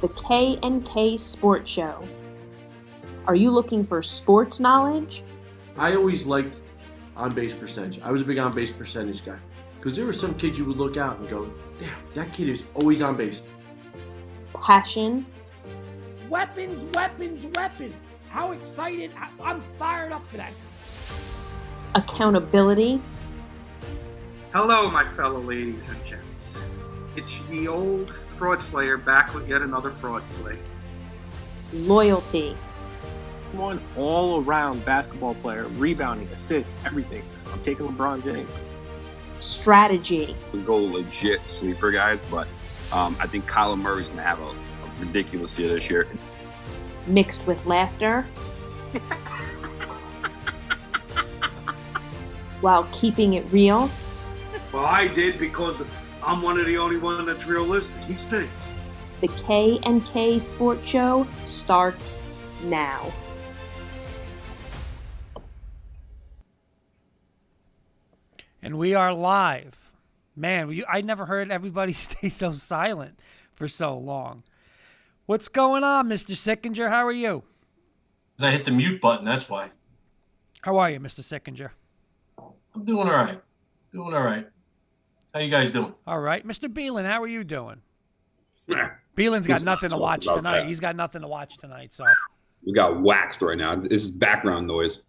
the K&K Sports Show. Are you looking for sports knowledge? I always liked on-base percentage. I was a big on-base percentage guy. Because there were some kids you would look out and go, damn, that kid is always on base. Passion. Weapons, weapons, weapons. How excited. I'm fired up for that. Accountability. Hello, my fellow ladies and gents. It's the old fraud slayer back with yet another fraud slay. Loyalty. One all-around basketball player, rebounding, assists, everything. I'm taking LeBron James. Strategy. We go legit sleeper guys, but I think Kyler Murray's going to have a ridiculous year this year. Mixed with laughter. While keeping it real. Well, I did because I'm one of the only one that's realistic. He stinks. The K&K Sports Show starts now. And we are live. Man, I never heard everybody stay so silent for so long. What's going on, Mr. Sickinger? How are you? I hit the mute button, that's why. How are you, Mr. Sickinger? I'm doing all right. Doing all right. How you guys doing? All right. Mr. Beelan, how are you doing? Beelan's got nothing to watch tonight. He's got nothing to watch tonight, so. We got waxed right now. This is background noise.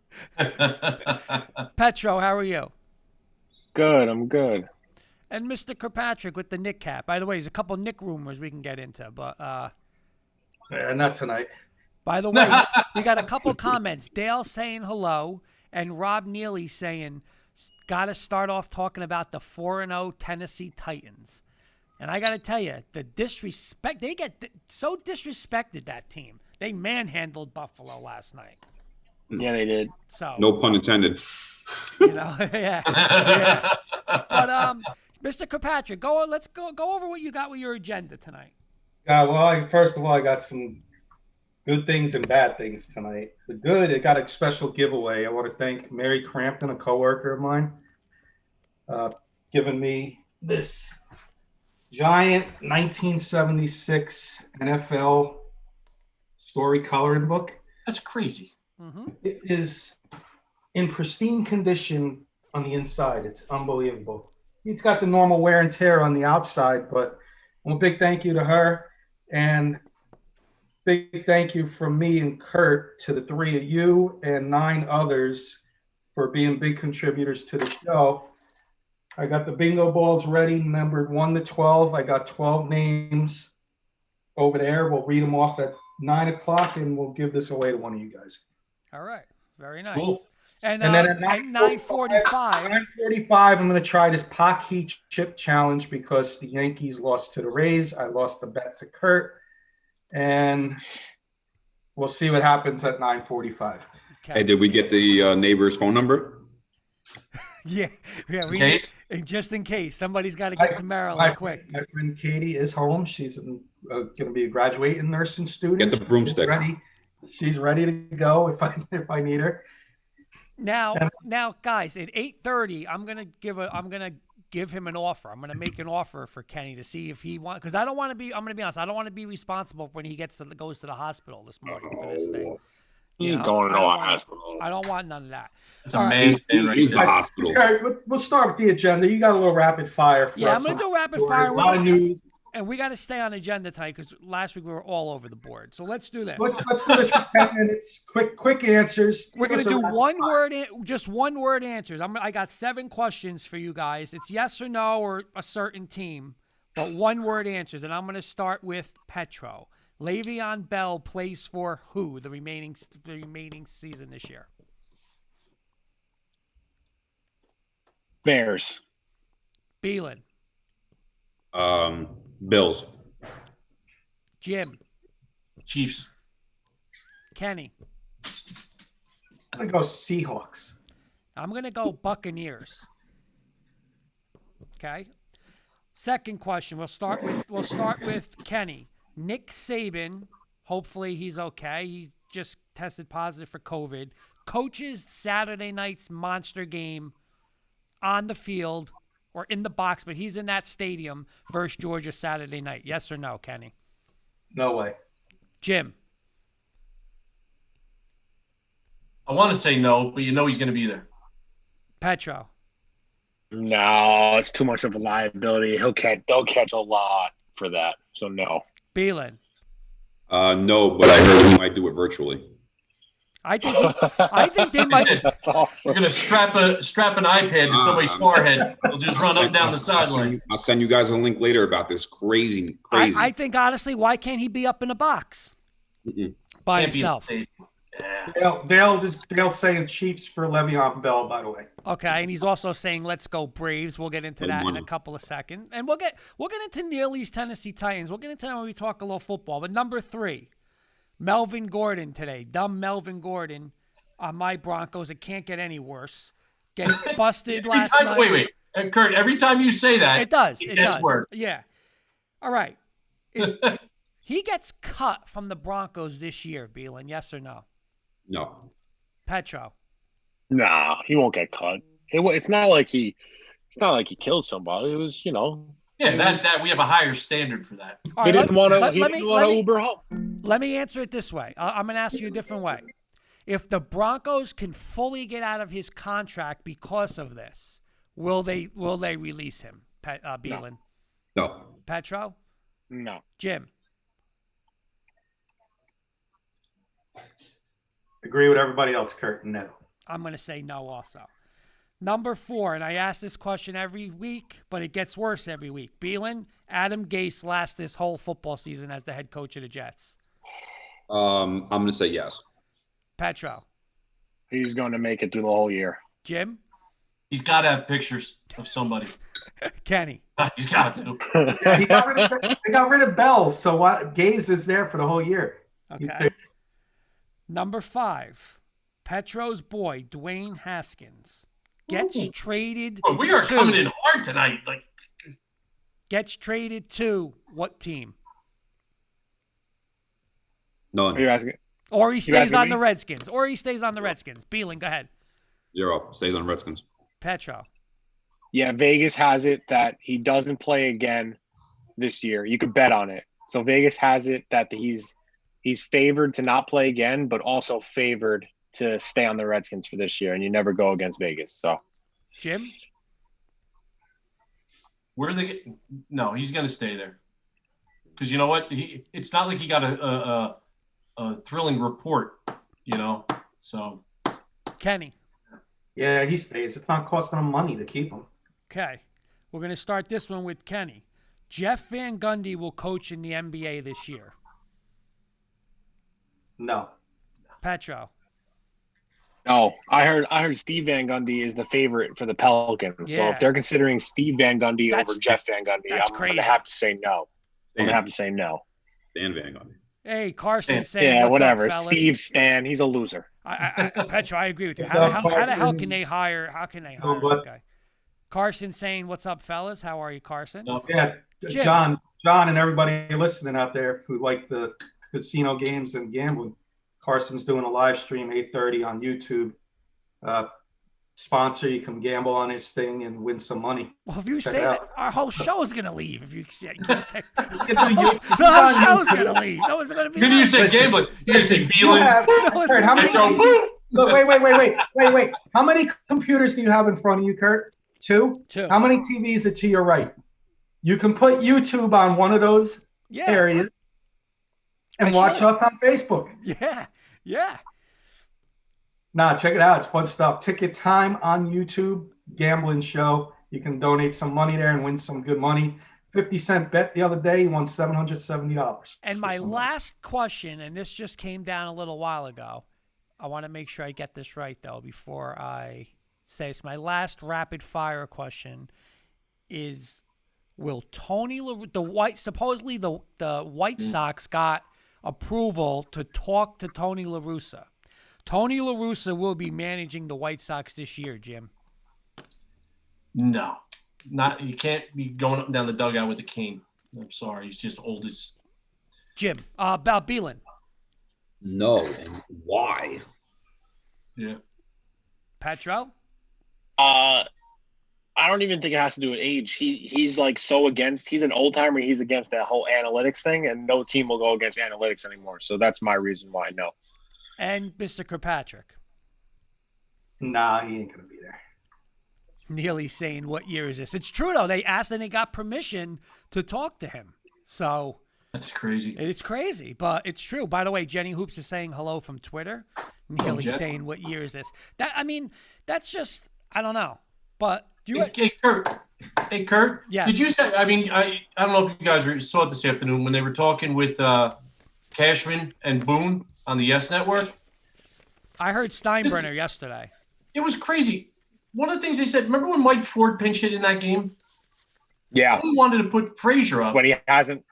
Petro, how are you? Good, I'm good. And Mr. Kirkpatrick with the Nick cap. By the way, there's a couple Nick rumors we can get into, but Yeah, not tonight. by the way, we got a couple comments. Dale saying hello, and Rob Neely saying, got to start off talking about the 4-0 Tennessee Titans. And I got to tell you, the disrespect, they get so disrespected, that team. They manhandled Buffalo last night. Yeah, they did. So No pun intended. You know, yeah. But Mr. Kirkpatrick, let's go over what you got with your agenda tonight. First of all, I got some good things and bad things tonight. The good, it got a special giveaway. I want to thank Mary Crampton, a coworker of mine, giving me this giant 1976 NFL story coloring book. That's crazy. Mm-hmm. It is in pristine condition on the inside. It's unbelievable. It's got the normal wear and tear on the outside, but a big thank you to her, and big thank you from me and Kurt to the three of you and 9 others for being big contributors to the show. I got the bingo balls ready, numbered 1 to 12. I got 12 names over there. We'll read them off at 9 o'clock, and we'll give this away to one of you guys. All right. Very nice. Cool. And then at 9:45, 9:45, I'm going to try this Paqui chip challenge because the Yankees lost to the Rays. I lost the bet to Kurt, and we'll see what happens at 9:45. okay. Hey, did we get the neighbor's phone number? Yeah. Case? Just in case somebody's got to get to Maryland quick. My friend Katie is home. She's going to be a graduating nursing student. Get the broomstick. She's ready to go if I need her. Now, guys, at 8:30, I'm gonna give him an offer. I'm gonna make an offer for Kenny to see if he wants, because I don't want to be. I'm gonna be honest. I don't want to be responsible when he goes to the hospital this morning for this thing. You ain't going to no hospital. I don't want none of that. That's a man's thing right He's the there. hospital. Okay, we'll start with the agenda. You got a little rapid fire. For Yeah, us. I'm gonna do rapid A fire. lot of news. And we got to stay on agenda tonight because last week we were all over the board. So let's do this. Let's do this for 10 minutes. Quick answers. We're going to Give do us a just one word answers. I got 7 questions for you guys. It's yes or no or a certain team, but one word answers. And I'm going to start with Petro. Le'Veon Bell plays for who the remaining season this year? Bears. Beelan. Bills. Jim. Chiefs. Kenny. I'm gonna go Seahawks. I'm going to go Buccaneers. Okay. Second question. We'll start with Kenny. Nick Saban, hopefully he's okay. He just tested positive for COVID. Coaches Saturday night's monster game on the field or in the box, but he's in that stadium versus Georgia Saturday night. Yes or no, Kenny? No way. Jim. I want to say no, but you know he's going to be there. Petro. No, it's too much of a liability. They'll catch a lot for that. So no. Beelan. No, but I heard he might do it virtually. I think they might. That's awesome. You're going to strap an iPad to somebody's forehead. They'll just run up and down the sideline. I'll send you guys a link later about this crazy. I think, honestly, why can't he be up in a box by Can't be himself? Yeah. They'll say Chiefs for Le'Veon Bell, by the way. Okay, and he's also saying, "Let's go Braves." We'll get into that in a couple of seconds, and we'll get into Neely's Tennessee Titans. We'll get into that when we talk a little football. But number 3, Melvin Gordon today. Dumb Melvin Gordon on my Broncos. It can't get any worse. Gets busted last night. Wait. Kurt, every time you say that, It does. it It gets does. worse. Yeah. All right. He gets cut from the Broncos this year, Beelan, yes or no? No. Petro. Nah, he won't get cut. It's not like he killed somebody. It was, Yeah, that we have a higher standard for that. All he right, didn't want to Uber home. Let me answer it this way. I'm going to ask you a different way. If the Broncos can fully get out of his contract because of this, will they release him, Beelan? No. Petro? No. Jim? Agree with everybody else, Kurt. No. I'm going to say no also. Number 4, and I ask this question every week, but it gets worse every week. Beelan, Adam Gase lasts this whole football season as the head coach of the Jets. I'm going to say yes. Petro? He's going to make it through the whole year. Jim? He's got to have pictures of somebody. Kenny? He's got to. Yeah, they got rid of Bell, so Gaze is there for the whole year. Okay. Number 5, Petro's boy, Dwayne Haskins, gets traded. Oh, we are coming in hard tonight. Gets traded to what team? None. Are you asking? Or he stays on me? the Redskins. Beelan, go ahead. 0. Stays on Redskins. Petro. Yeah, Vegas has it that he doesn't play again this year. You could bet on it. So Vegas has it that he's favored to not play again, but also favored to stay on the Redskins for this year, and you never go against Vegas. So, Jim? Where are they? No, he's going to stay there. Because you know what? It's not like he got a thrilling report, So. Kenny. Yeah, he stays. It's not costing him money to keep him. Okay. We're going to start this one with Kenny. Jeff Van Gundy will coach in the NBA this year. No. Petro. no, I heard Steve Van Gundy is the favorite for the Pelicans. So Yeah. if they're considering Steve Van Gundy over Jeff Van Gundy, that's I'm crazy. going to have to say no. I'm going to have to say no. Dan Van Gundy. Hey, Carson saying, Yeah, what's whatever. up, fellas? Steve Stan, he's a loser. Petro, I agree with you. What's How up, the hell Carson? can they hire? How can they hire but- that guy? Carson saying, what's up, fellas? How are you, Carson? No. Yeah, Jim. John, and everybody listening out there who like the casino games and gambling. Carson's doing a live stream 8:30 on YouTube. Sponsor, you can gamble on his thing and win some money. Well, if you Check say it that, out. our whole show is going to leave. If you say, keep saying, You the can whole do show's YouTube. going to leave. No one's going to be Maybe you nice. say gambling. You say You Beelan. have, No, it's Kurt, how many? Petro, boom. Look, wait. How many computers do you have in front of you, Kurt? 2? 2. How many TVs are to your right? You can put YouTube on one of those Yeah. areas and I watch should. us on Facebook. Yeah. Nah, check it out. It's fun stuff. Ticket Time on YouTube, gambling show. You can donate some money there and win some good money. 50-cent bet the other day, he won $770. And my last question, and this just came down a little while ago. I want to make sure I get this right, though, before I say this. My last rapid fire question is, will supposedly the White Sox got approval to talk to Tony La Russa. Tony La Russa will be managing the White Sox this year, Jim. No. You can't be going up and down the dugout with a cane. I'm sorry. He's just old as. Jim, about Beelan. No. And why? Yeah. Petro? I I don't even think it has to do with age. He's like so against. He's an old timer. He's against that whole analytics thing, and no team will go against analytics anymore. So that's my reason why no. And Mr. Kirkpatrick. Nah, he ain't gonna be there. Neely saying, "What year is this?" It's true though. They asked and they got permission to talk to him. So that's crazy. It's crazy, but it's true. By the way, Jenny Hoops is saying hello from Twitter. Neely saying, "What year is this?" That's just I don't know. But hey, Kurt. Hey, Kurt. Yeah. Did you say? I mean, I don't know if you guys saw it this afternoon when they were talking with Cashman and Boone on the Yes Network. I heard Steinbrenner yesterday. It was crazy. One of the things they said. Remember when Mike Ford pinch hit in that game? Yeah. He wanted to put Frazier up, when he hasn't.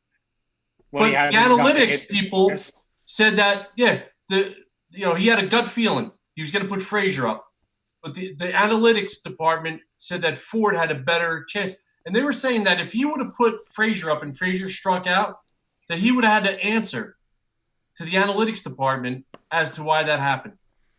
But the analytics people said that he had a gut feeling he was going to put Frazier up. But the analytics department said that Ford had a better chance. And they were saying that if he would have put Frazier up and Frazier struck out, that he would have had to answer to the analytics department as to why that happened.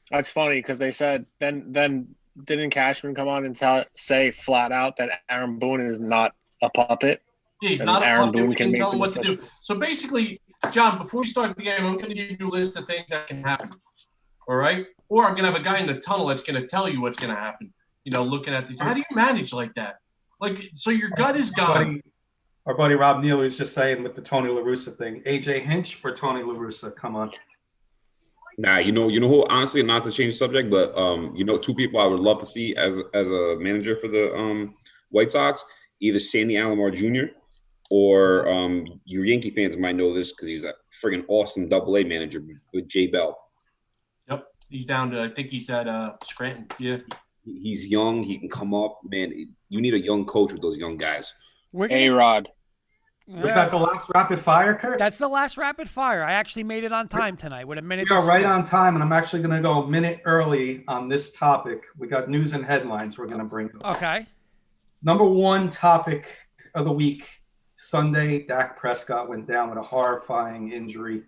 That's funny because they said then didn't Cashman come on and say flat out that Aaron Boone is not a puppet? Yeah, he's and not a Aaron puppet. Boone We can can make tell him the what to do. decision. So basically, John, before we start the game, I'm going to give you a list of things that can happen. All right? Or I'm going to have a guy in the tunnel that's going to tell you what's going to happen. Looking at these. How do you manage like that? So your gut is gone. Our buddy Rob Neal was just saying with the Tony La Russa thing, AJ Hinch or Tony La Russa? Come on. Nah, you know who, honestly, not to change the subject, but two people I would love to see as a manager for the White Sox, either Sandy Alomar Jr. or your Yankee fans might know this because he's a friggin' awesome AA manager with Jay Bell. Yep. He's down to, I think he's at Scranton. Yeah. He's young. He can come up. Man, you need a young coach with those young guys. A-Rod. Was that the last rapid fire, Kurt? That's the last rapid fire. I actually made it on time tonight with a minute. We are right on time, and I'm actually going to go a minute early on this topic. We got news and headlines we're going to bring up. Okay. Number one topic of the week, Sunday, Dak Prescott went down with a horrifying injury.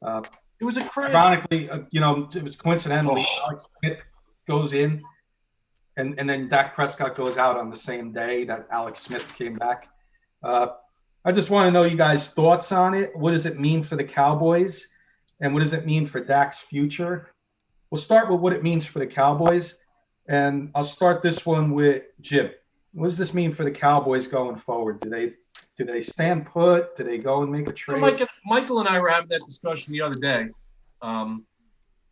It was a crazy. Ironically, it was coincidentally, Alex Smith goes in, and then Dak Prescott goes out on the same day that Alex Smith came back. I just want to know you guys' thoughts on it. What does it mean for the Cowboys? And what does it mean for Dak's future? We'll start with what it means for the Cowboys. And I'll start this one with Jim. What does this mean for the Cowboys going forward? Do they stand put? Do they go and make a trade? Michael and I were having that discussion the other day.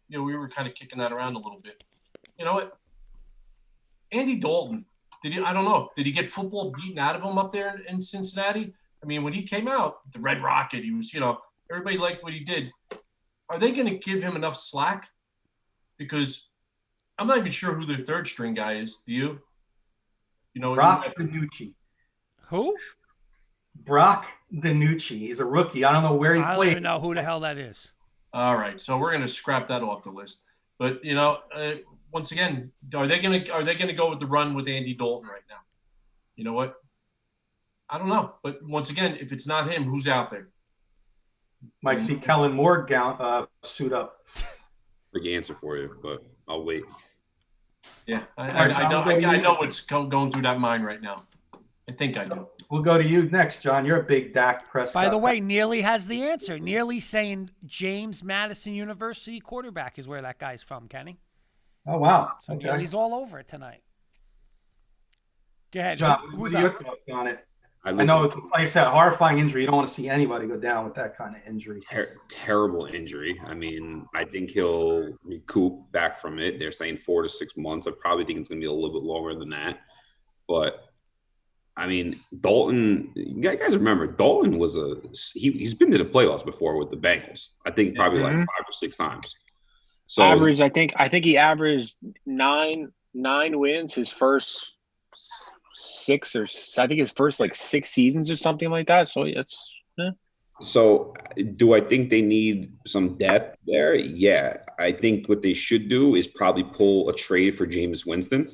We were kind of kicking that around a little bit. You know what? Andy Dalton, did he get football beaten out of him up there in Cincinnati? I mean, when he came out, the Red Rocket, he was, everybody liked what he did. Are they going to give him enough slack? Because I'm not even sure who their third string guy is. Do you? Brock DiNucci. Who? Brock DiNucci. He's a rookie. I don't know where he played. I don't even know who the hell that is. All right, so we're going to scrap that off the list. But once again, are they going to go with the run with Andy Dalton right now? You know what? I don't know. But once again, if it's not him, who's out there? Might see Kellen Moore suit up. Big answer for you, but I'll wait. Yeah, I know what's going through that mind right now. I think I do. We'll go to you next, John. You're a big Dak Prescott. By the way, Neely has the answer. Neely's saying James Madison University quarterback is where that guy's from, Kenny. Oh, wow. So okay. Neely's all over it tonight. Go ahead. John, who's what are up? your thoughts on it? I know, it's, like I said, a horrifying injury. You don't want to see anybody go down with that kind of injury. Terrible injury. I mean, I think he'll recoup back from it. They're saying 4 to 6 months. I probably think it's going to be a little bit longer than that. But, I mean, Dalton, you guys remember, Dalton was he's been to the playoffs before with the Bengals. I think probably like 5 or 6 times. So I think he averaged nine wins his first 6 or I think his first 6 seasons or something like that. So it's So do I think they need some depth there? Yeah. I think what they should do is probably pull a trade for Jameis Winston.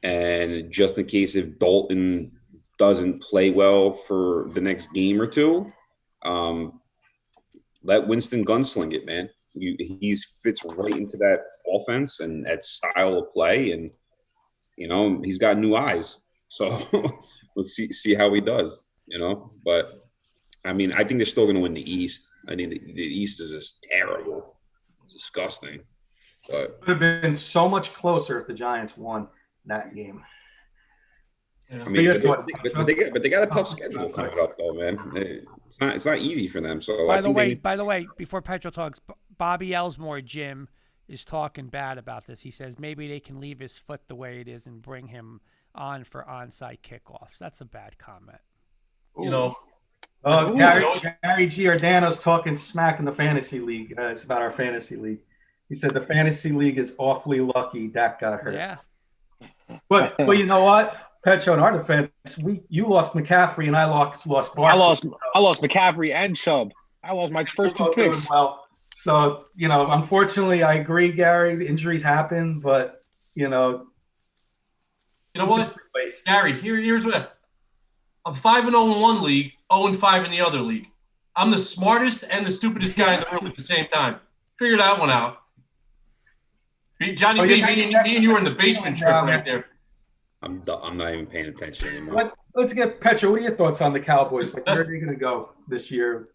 And just in case if Dalton doesn't play well for the next game or two, let Winston gunsling it, man. He fits right into that offense and that style of play. And he's got new eyes. So let's see how he does, But, I mean, I think they're still going to win the East. I think the East is just terrible. It's disgusting. But it would have been so much closer if the Giants won that game. I mean, but they got a tough schedule coming up, though, man. It's not easy for them. So by the way, before Petro talks, Bobby Elsmore, Jim, is talking bad about this. He says maybe they can leave his foot the way it is and bring him on for onside kickoffs. That's a bad comment. Gary Giordano's talking smack in the fantasy league. It's about our fantasy league. He said the fantasy league is awfully lucky Dak got hurt. Yeah. But you know what? Petro, in our defense, you lost McCaffrey and I lost Barkley. I lost McCaffrey and Chubb. I lost my first two picks. Well, so unfortunately, I agree, Gary. Injuries happen, but you know what, Gary? Here's what I'm 5-0 in one league, 0-5 in the other league. I'm the smartest and the stupidest guy in the room at the same time. Figure that one out. Johnny B, me and you were in the basement trip right there. I'm not even paying attention anymore. Let's get Petro. What are your thoughts on the Cowboys? Like, where are they going to go this year?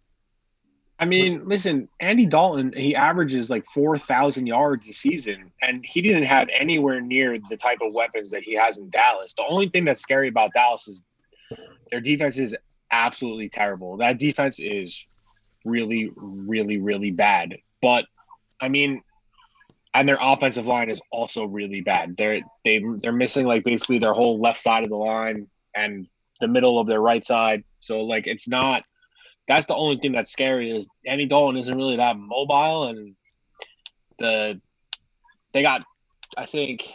I mean, listen, Andy Dalton, he averages like 4,000 yards a season, and he didn't have anywhere near the type of weapons that he has in Dallas. The only thing that's scary about Dallas is their defense is absolutely terrible. That defense is really, really, really bad. But, I mean, and their offensive line is also really bad. They're missing like basically their whole left side of the line and the middle of their right side. So like it's not. That's the only thing that's scary is Andy Dalton isn't really that mobile, and they got, I think,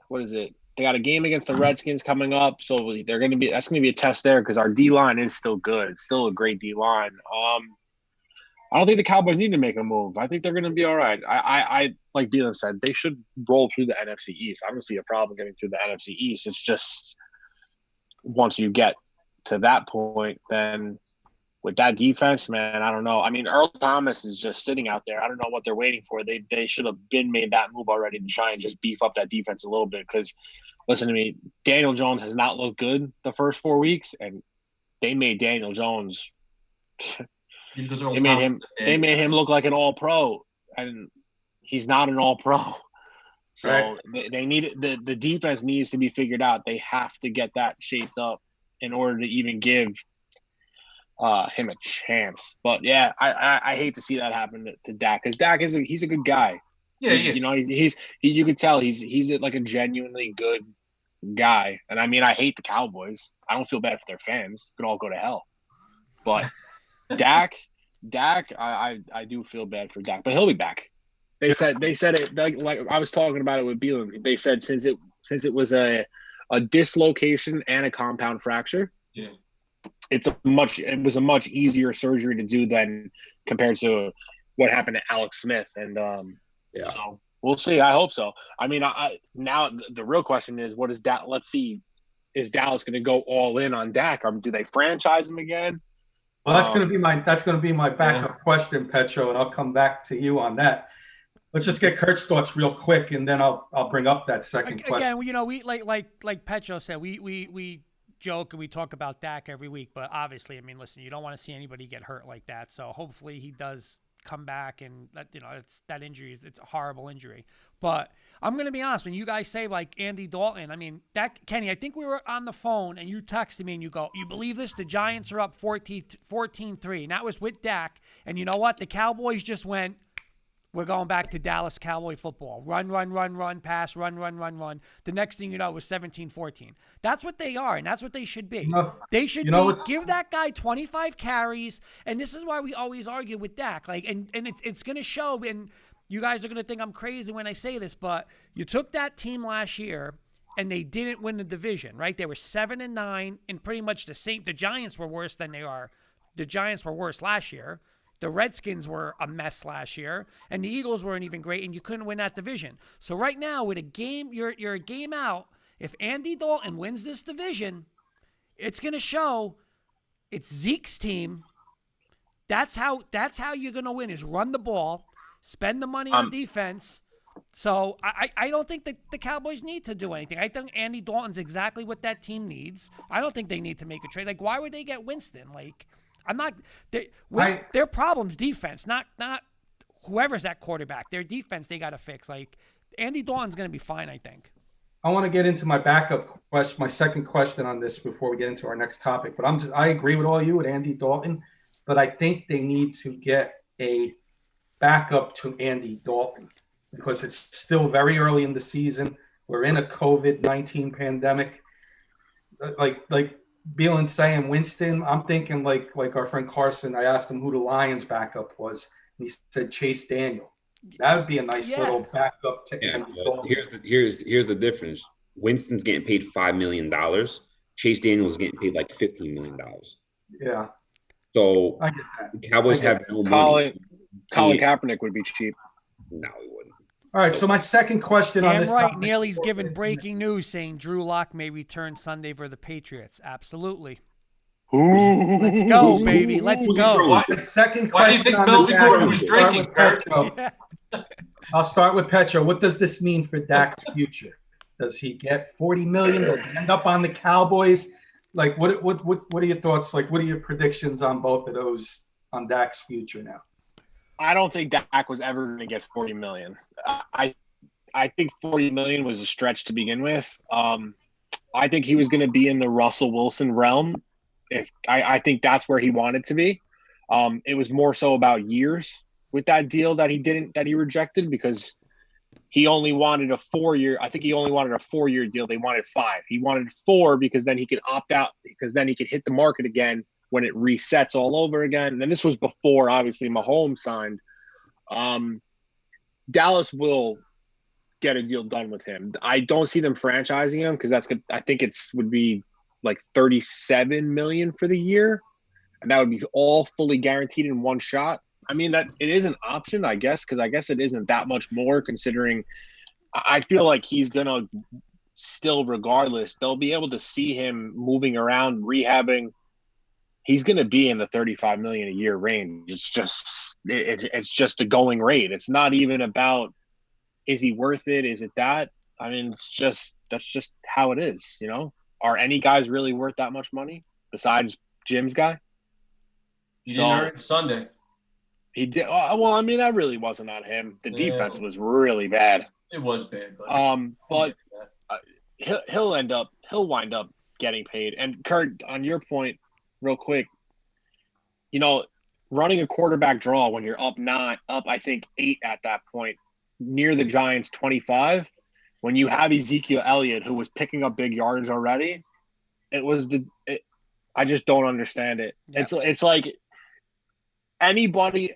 what is it? They got a game against the Redskins coming up, so that's going to be a test there because our D line is still good. It's still a great D line. I don't think the Cowboys need to make a move. I think they're going to be all right. I like Beelan said, they should roll through the NFC East. I don't see a problem getting through the NFC East. It's just once you get to that point, then with that defense, man, I don't know. I mean, Earl Thomas is just sitting out there. I don't know what they're waiting for. They should have made that move already to try and just beef up that defense a little bit because, listen to me, Daniel Jones has not looked good the first 4 weeks, and they made Daniel Jones – They made him look like an all-pro, and he's not an all-pro. So right. they need the defense needs to be figured out. They have to get that shaped up in order to even give him a chance. But yeah, I hate to see that happen to Dak because Dak he's a good guy. Yeah, you could tell he's like a genuinely good guy. And I mean, I hate the Cowboys. I don't feel bad for their fans. Could all go to hell. But Dak, I do feel bad for Dak, but he'll be back. They said it like I was talking about it with Beelan. They said since it was a dislocation and a compound fracture, it was a much easier surgery to do than compared to what happened to Alex Smith. And so we'll see. I hope so. I mean, now the real question is, what is Dak? Let's see, is Dallas going to go all in on Dak, or do they franchise him again? Well, that's going to be my backup question, Petro, and I'll come back to you on that. Let's just get Kurt's thoughts real quick, and then I'll bring up that second question. Again, we like Petro said, we joke and we talk about Dak every week, but obviously, I mean, listen, you don't want to see anybody get hurt like that. So hopefully he does come back, and that injury it's a horrible injury. But I'm going to be honest, when you guys say like Andy Dalton, I mean, Kenny, I think we were on the phone and you texted me and you go, you believe this? The Giants are up 14-3. And that was with Dak. And you know what? The Cowboys just went, we're going back to Dallas Cowboy football. Run, pass, run. The next thing you know, it was 17-14. That's what they are, and that's what they should be. They should give that guy 25 carries, and this is why we always argue with Dak. Like, and it's going to show, and you guys are going to think I'm crazy when I say this, but you took that team last year, and they didn't win the division, right? They were 7-9, and pretty much the same. The Giants were worse than they are. The Giants were worse last year. The Redskins were a mess last year, and the Eagles weren't even great, and you couldn't win that division. So right now, with a game, you're a game out. If Andy Dalton wins this division, it's going to show it's Zeke's team. That's how you're going to win is run the ball, spend the money on defense, So I don't think that the Cowboys need to do anything. I think Andy Dalton's exactly what that team needs. I don't think they need to make a trade. Like, why would they get Winston? Like, I'm not. Their problem's defense, not whoever's at quarterback. Their defense they got to fix. Like, Andy Dalton's going to be fine, I think. I want to get into my backup question, my second question on this before we get into our next topic. But I agree with all you with Andy Dalton, but I think they need to get a backup to Andy Dalton, because it's still very early in the season. We're in a COVID-19 pandemic. Like Beelan saying Winston, I'm thinking like our friend Carson, I asked him who the Lions backup was, and he said Chase Daniel. That would be a nice little backup to Andy Dalton. Here's the difference. Winston's getting paid $5 million. Chase Daniel's getting paid like $15 million. Yeah. So I get that. The Cowboys have no money. Colin Kaepernick would be cheap. No, he wouldn't. All right, so my second question on Damn this right, topic. Neely's giving breaking news saying Drew Lock may return Sunday for the Patriots. Absolutely. Let's go, baby. Let's go. The second Why do you question think on Melvin the Gordon was drinking, Kurt? I'll start with Petro. What does this mean for Dak's future? Does he get $40 million? Does he end up on the Cowboys? Like, what are your thoughts? Like, what are your predictions on both of those on Dak's future now? I don't think Dak was ever going to get $40 million. I think $40 million was a stretch to begin with. I think he was going to be in the Russell Wilson realm. I think that's where he wanted to be. It was more so about years with that deal that he rejected, because he only wanted a 4-year. I think he only wanted a 4-year deal. They wanted 5. He wanted 4 because then he could opt out, because then he could hit the market again when it resets all over again. And then this was before, obviously, Mahomes signed. Dallas will get a deal done with him. I don't see them franchising him, because that's good. I think would be like $37 million for the year, and that would be all fully guaranteed in one shot. I mean, that it is an option, I guess, because I guess it isn't that much more, considering I feel like he's gonna still, regardless, they'll be able to see him moving around, rehabbing. He's going to be in the $35 million a year range. It's just the going rate. It's not even about, is he worth it? Is it that? I mean, that's just how it is. You know, are any guys really worth that much money besides Jim's guy? He didn't earn it Sunday. He did. Well, I mean, that really wasn't on him. The defense was really bad. It was bad, but he'll wind up getting paid. And Kurt, on your point, real quick, you know, running a quarterback draw when you're up 9, I think 8 at that point, near the Giants 25, when you have Ezekiel Elliott, who was picking up big yardage already, I just don't understand it. Yeah. It's like anybody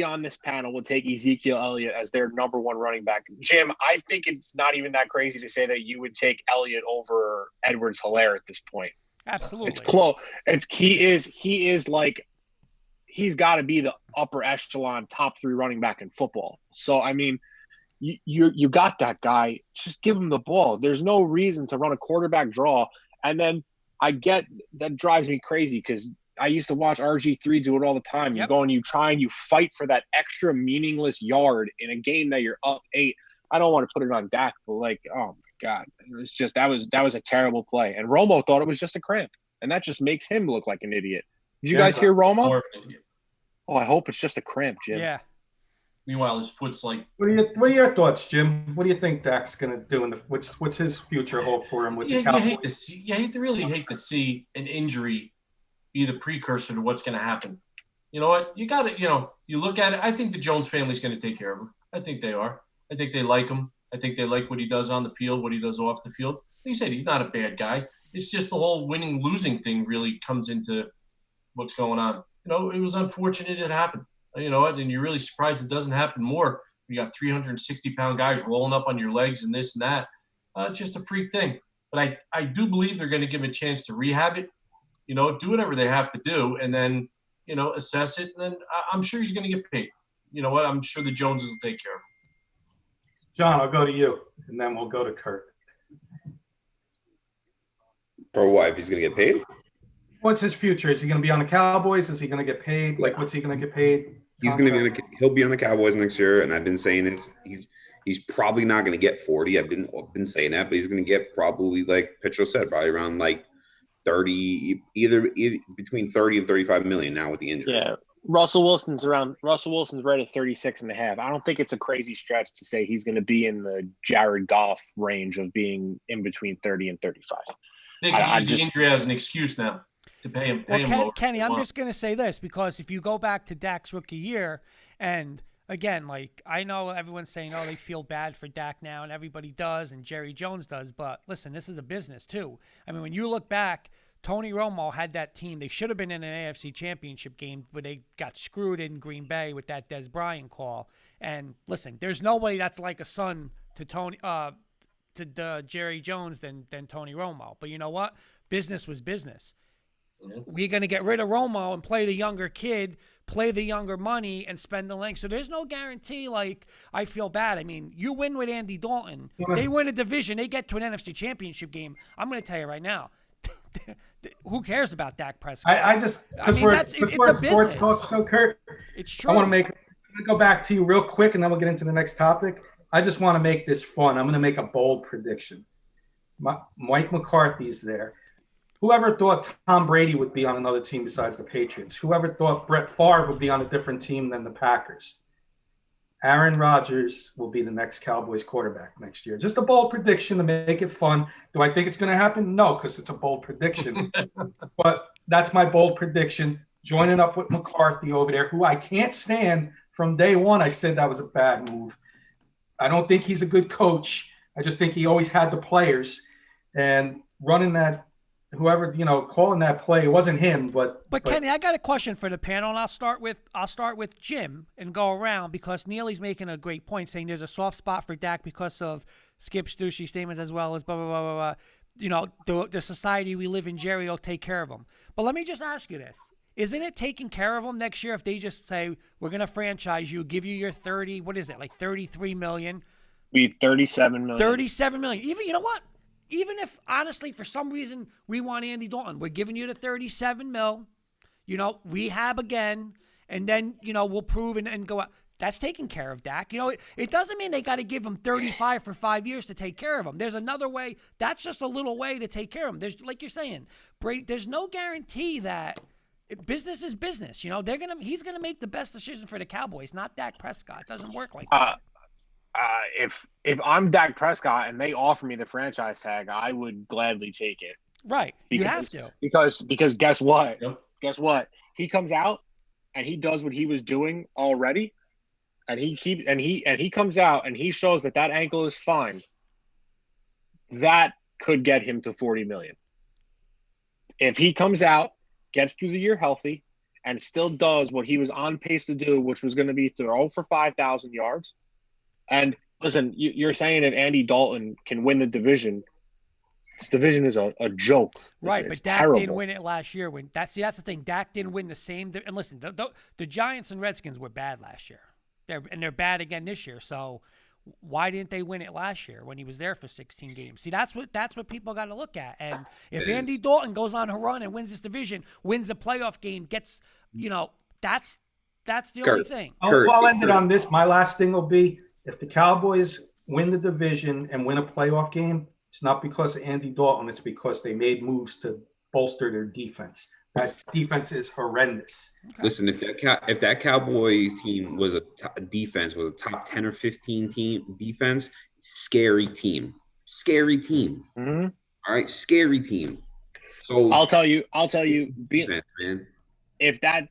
on this panel would take Ezekiel Elliott as their number 1 running back. Jim, I think it's not even that crazy to say that you would take Elliott over Edwards-Helaire at this point. Absolutely. It's close. He is like, he's got to be the upper echelon top 3 running back in football. So, I mean, you got that guy. Just give him the ball. There's no reason to run a quarterback draw. And then I get that drives me crazy, because I used to watch RG3 do it all the time. Yep. You go and you try and you fight for that extra meaningless yard in a game that you're up 8. I don't want to put it on Dak, but like, oh my God, it was just that was a terrible play. And Romo thought it was just a cramp, and that just makes him look like an idiot. Did you guys hear Romo? Oh, I hope it's just a cramp, Jim. Yeah. Meanwhile, his foot's like. What are your thoughts, Jim? What do you think Dak's going to do? What's his future hope for him with the Cowboys? You really hate to see an injury be the precursor to what's going to happen. You know what? You got to, you look at it. I think the Jones family's going to take care of him. I think they are. I think they like him. I think they like what he does on the field, what he does off the field. Like you said, he's not a bad guy. It's just the whole winning-losing thing really comes into what's going on. It was unfortunate it happened. You know what? And you're really surprised it doesn't happen more. You got 360-pound guys rolling up on your legs and this and that. Just a freak thing. But I do believe they're going to give him a chance to rehab it. Do whatever they have to do, and then, assess it. And then I'm sure he's going to get paid. You know what? I'm sure the Joneses will take care of him. John, I'll go to you, and then we'll go to Kurt. For what? If he's going to get paid? What's his future? Is he going to be on the Cowboys? Is he going to get paid? Like, what's he going to get paid? He'll be on the Cowboys next year, and I've been saying this. He's probably not going to get 40. I've been saying that, but he's going to get probably, like Petro said, probably around like 30, either between 30 and 35 million now with the injury. Yeah. Russell Wilson's right at 36 and a half. I don't think it's a crazy stretch to say he's going to be in the Jared Goff range of being in between 30 and 35. They can use the injury as an excuse now to pay him. Kenny, I'm just going to say this, because if you go back to Dak's rookie year, and again, like, I know everyone's saying, oh, they feel bad for Dak now, and everybody does, and Jerry Jones does, but listen, this is a business too. I mean, when you look back, Tony Romo had that team. They should have been in an AFC championship game, but they got screwed in Green Bay with that Des Bryant call. And listen, there's nobody that's like a son to Jerry Jones than Tony Romo. But you know what? Business was business. Mm-hmm. We're going to get rid of Romo and play the younger kid, play the younger money, and spend the length. So there's no guarantee, like, I feel bad. I mean, you win with Andy Dalton. They win a division. They get to an NFC championship game. I'm going to tell you right now, who cares about Dak Prescott? It's a sports talk, so Kurt. It's true. I'm going to go back to you real quick, and then we'll get into the next topic. I just want to make this fun. I'm going to make a bold prediction. Mike McCarthy's there. Whoever thought Tom Brady would be on another team besides the Patriots? Whoever thought Brett Favre would be on a different team than the Packers? Aaron Rodgers will be the next Cowboys quarterback next year. Just a bold prediction to make it fun. Do I think it's going to happen? No, because it's a bold prediction. But that's my bold prediction. Joining up with McCarthy over there, who I can't stand from day one. I said that was a bad move. I don't think he's a good coach. I just think he always had the players. And running that, whoever, calling that play, it wasn't him, but Kenny, I got a question for the panel, and I'll start with Jim and go around, because Neely's making a great point, saying there's a soft spot for Dak because of Skip's douchey statements, as well as blah blah blah blah blah. The society we live in, Jerry will take care of him. But let me just ask you this: isn't it taking care of them next year if they just say, we're going to franchise you, give you your 30? What is it, like 33 million? Be 37 million. 37 million. Even, you know what? Even if, honestly, for some reason, we want Andy Dalton, we're giving you the 37 mil, rehab again, and then, we'll prove and go out. That's taking care of Dak. It doesn't mean they got to give him 35 for 5 years to take care of him. There's another way. That's just a little way to take care of him. There's, like you're saying, Brady, there's no guarantee that business is business. He's gonna make the best decision for the Cowboys, not Dak Prescott. It doesn't work like that. If I'm Dak Prescott and they offer me the franchise tag, I would gladly take it. Right. You have to. Because guess what? Yep. Guess what? He comes out and he does what he was doing already, and he comes out and he shows that ankle is fine. That could get him to 40 million. If he comes out, gets through the year healthy, and still does what he was on pace to do, which was going to be throw for 5,000 yards. And listen, you're saying if Andy Dalton can win the division, this division is a joke. Right, it's but Dak terrible. didn't win it last year. That's the thing. Dak didn't win the same. And listen, the Giants and Redskins were bad last year. They're bad again this year. So why didn't they win it last year when he was there for 16 games? See, that's what people got to look at. And if Andy Dalton goes on a run and wins this division, wins a playoff game, gets, that's the only thing. I'll end it on this. My last thing will be, if the Cowboys win the division and win a playoff game, it's not because of Andy Dalton. It's because they made moves to bolster their defense. That defense is horrendous. Okay. Listen, if that Cowboys team was a top 10 or 15 team defense, scary team. Mm-hmm. All right, scary team. So I'll tell you, defense, man. If that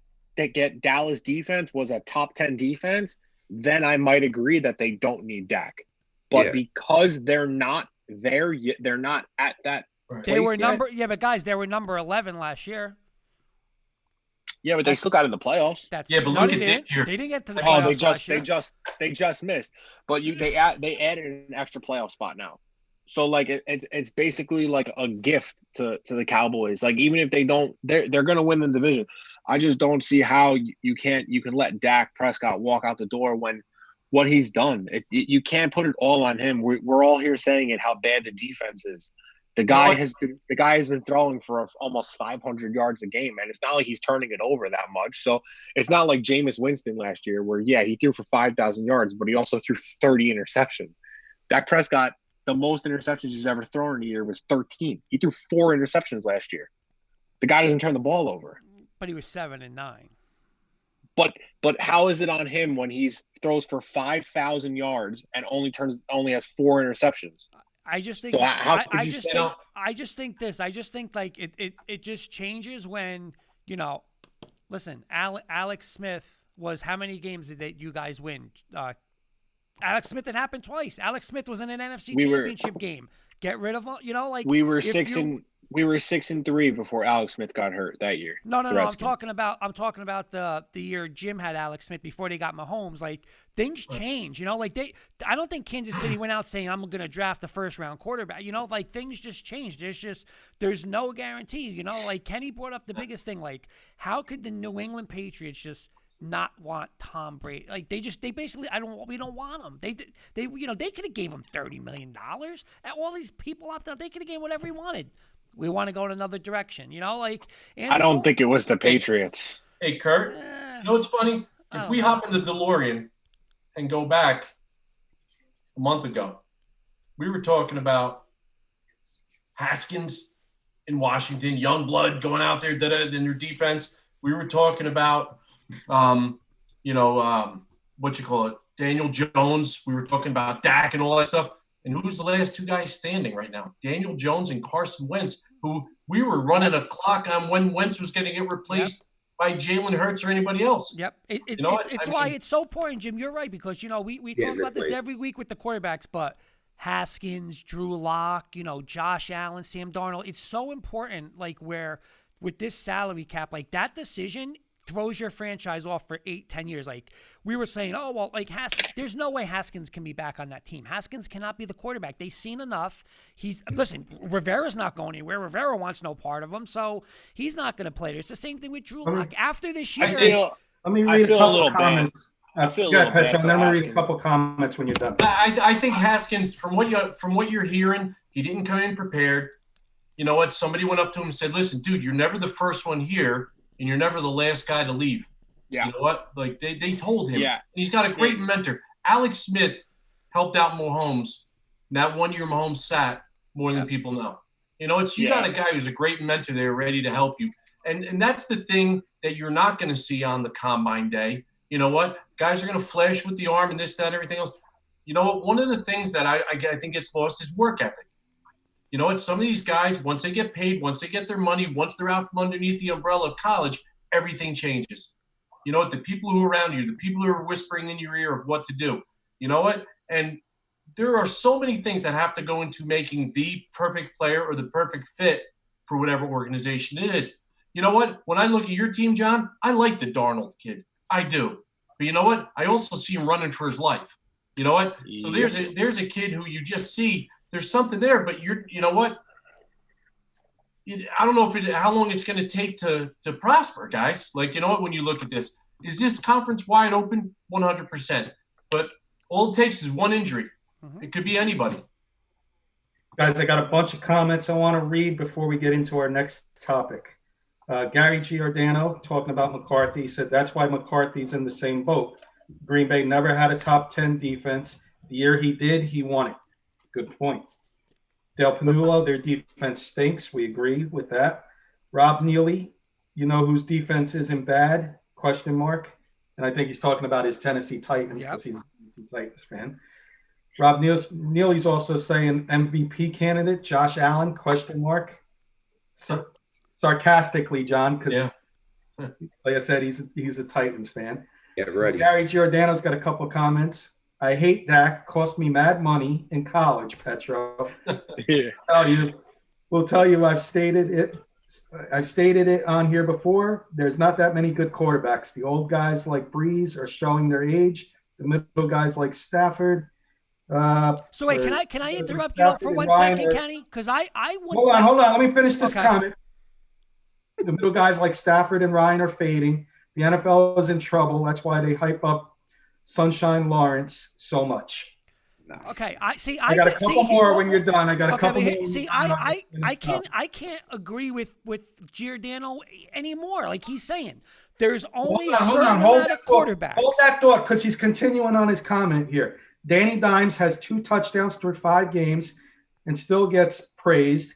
Dallas defense was a top 10 defense, then I might agree that they don't need Dak. But because they're not there yet, they're not at that. They were but guys, they were number 11 last year. Yeah, but they still got in the playoffs. But look at this year. They didn't get to the playoffs last year. They just missed. But they added an extra playoff spot now. So like it's basically like a gift to the Cowboys. Like even if they don't, they're going to win the division. I just don't see how you can let Dak Prescott walk out the door when what he's done. You can't put it all on him. We're all here saying it, how bad the defense is. The guy has been throwing for almost 500 yards a game, and it's not like he's turning it over that much. So it's not like Jameis Winston last year, where he threw for 5,000 yards, but he also threw 30 interceptions. Dak Prescott, the most interceptions he's ever thrown in a year was 13. He threw 4 interceptions last year. The guy doesn't turn the ball over. But he was 7-9. But how is it on him when he throws for 5,000 yards and only has 4 interceptions? I just think. So I just think this. I just think like it just changes when Listen, Alex Smith was how many games did you guys win? Alex Smith, it happened twice. Alex Smith was in an NFC Championship game. Get rid of we were 6-3 before Alex Smith got hurt that year. No. I'm talking about the year Jim had Alex Smith before they got Mahomes. Like things change, I don't think Kansas City went out saying I'm going to draft the first round quarterback. Like things just change. There's no guarantee. Like Kenny brought up the biggest thing. Like how could the New England Patriots just not want Tom Brady? Like they basically we don't want him. They could have gave him $30 million. All these people out there, they could have gave him whatever he wanted. We want to go in another direction, I don't think it was the Patriots. Hey, Kurt, you know what's funny? If we hop in the DeLorean and go back a month ago, we were talking about Haskins in Washington, young blood going out there in their defense. We were talking about, Daniel Jones. We were talking about Dak and all that stuff. And who's the last 2 guys standing right now? Daniel Jones and Carson Wentz, who we were running a clock on when Wentz was going to get replaced by Jalen Hurts or anybody else. Yep. It's why it's so important, Jim. You're right, because, we talk about this every week with the quarterbacks, but Haskins, Drew Lock, Josh Allen, Sam Darnold, it's so important, like where with this salary cap, like that decision throws your franchise off for 8-10 years. Like we were saying, there's no way Haskins can be back on that team. Haskins cannot be the quarterback. They've seen enough. Rivera's not going anywhere. Rivera wants no part of him, so he's not going to play. It's the same thing with Drew Lock. After this year, let me read a couple comments. I feel a little bad. I'm going to read a couple comments when you're done. I think Haskins, from what you're hearing, he didn't come in prepared. You know what? Somebody went up to him and said, "Listen, dude, you're never the first one here. And you're never the last guy to leave." Yeah. You know what? Like they told him. Yeah. He's got a great mentor. Alex Smith helped out Mahomes. And that 1 year Mahomes sat more than people know. You got a guy who's a great mentor there ready to help you. And that's the thing that you're not going to see on the combine day. You know what? Guys are going to flash with the arm and this, that, everything else. You know what? One of the things that I think gets lost is work ethic. You know what? Some of these guys, once they get paid, once they get their money, once they're out from underneath the umbrella of college, everything changes. You know what? The people who are around you, the people who are whispering in your ear of what to do. You know what? And there are so many things that have to go into making the perfect player or the perfect fit for whatever organization it is. You know what? When I look at your team, John, I like the Darnold kid. I do. But you know what? I also see him running for his life. You know what? So there's a kid who you just see there's something there, but you know what? I don't know how long it's going to take to prosper, guys. Like, you know what? When you look at this, is this conference wide open? 100%. But all it takes is one injury. It could be anybody. Guys, I got a bunch of comments I want to read before we get into our next topic. Gary Giordano, talking about McCarthy, said that's why McCarthy's in the same boat. Green Bay never had a top 10 defense. The year he did, he won it. Good point. Del Panulo, their defense stinks. We agree with that. Rob Neely, whose defense isn't bad? ? And I think he's talking about his Tennessee Titans because he's a Tennessee Titans fan. Rob Neely's also saying MVP candidate Josh Allen ? So, sarcastically, John, because like I said, he's a Titans fan. Get ready. Gary Giordano's got a couple comments. I hate Dak. Cost me mad money in college, Petro. We'll tell you I've stated it on here before. There's not that many good quarterbacks. The old guys like Breeze are showing their age. The middle guys like Stafford. So wait, can I interrupt you for 1 second, Kenny? Because I hold on. Let me finish this comment. The middle guys like Stafford and Ryan are fading. The NFL is in trouble. That's why they hype up Sunshine Lawrence so much. No. Okay, I got a couple more when you're done. I got a couple more. I can't agree with Giordano anymore. Like he's saying, there's only a certain amount of quarterbacks. Hold that thought, because he's continuing on his comment here. Danny Dimes has 2 touchdowns through 5 games, and still gets praised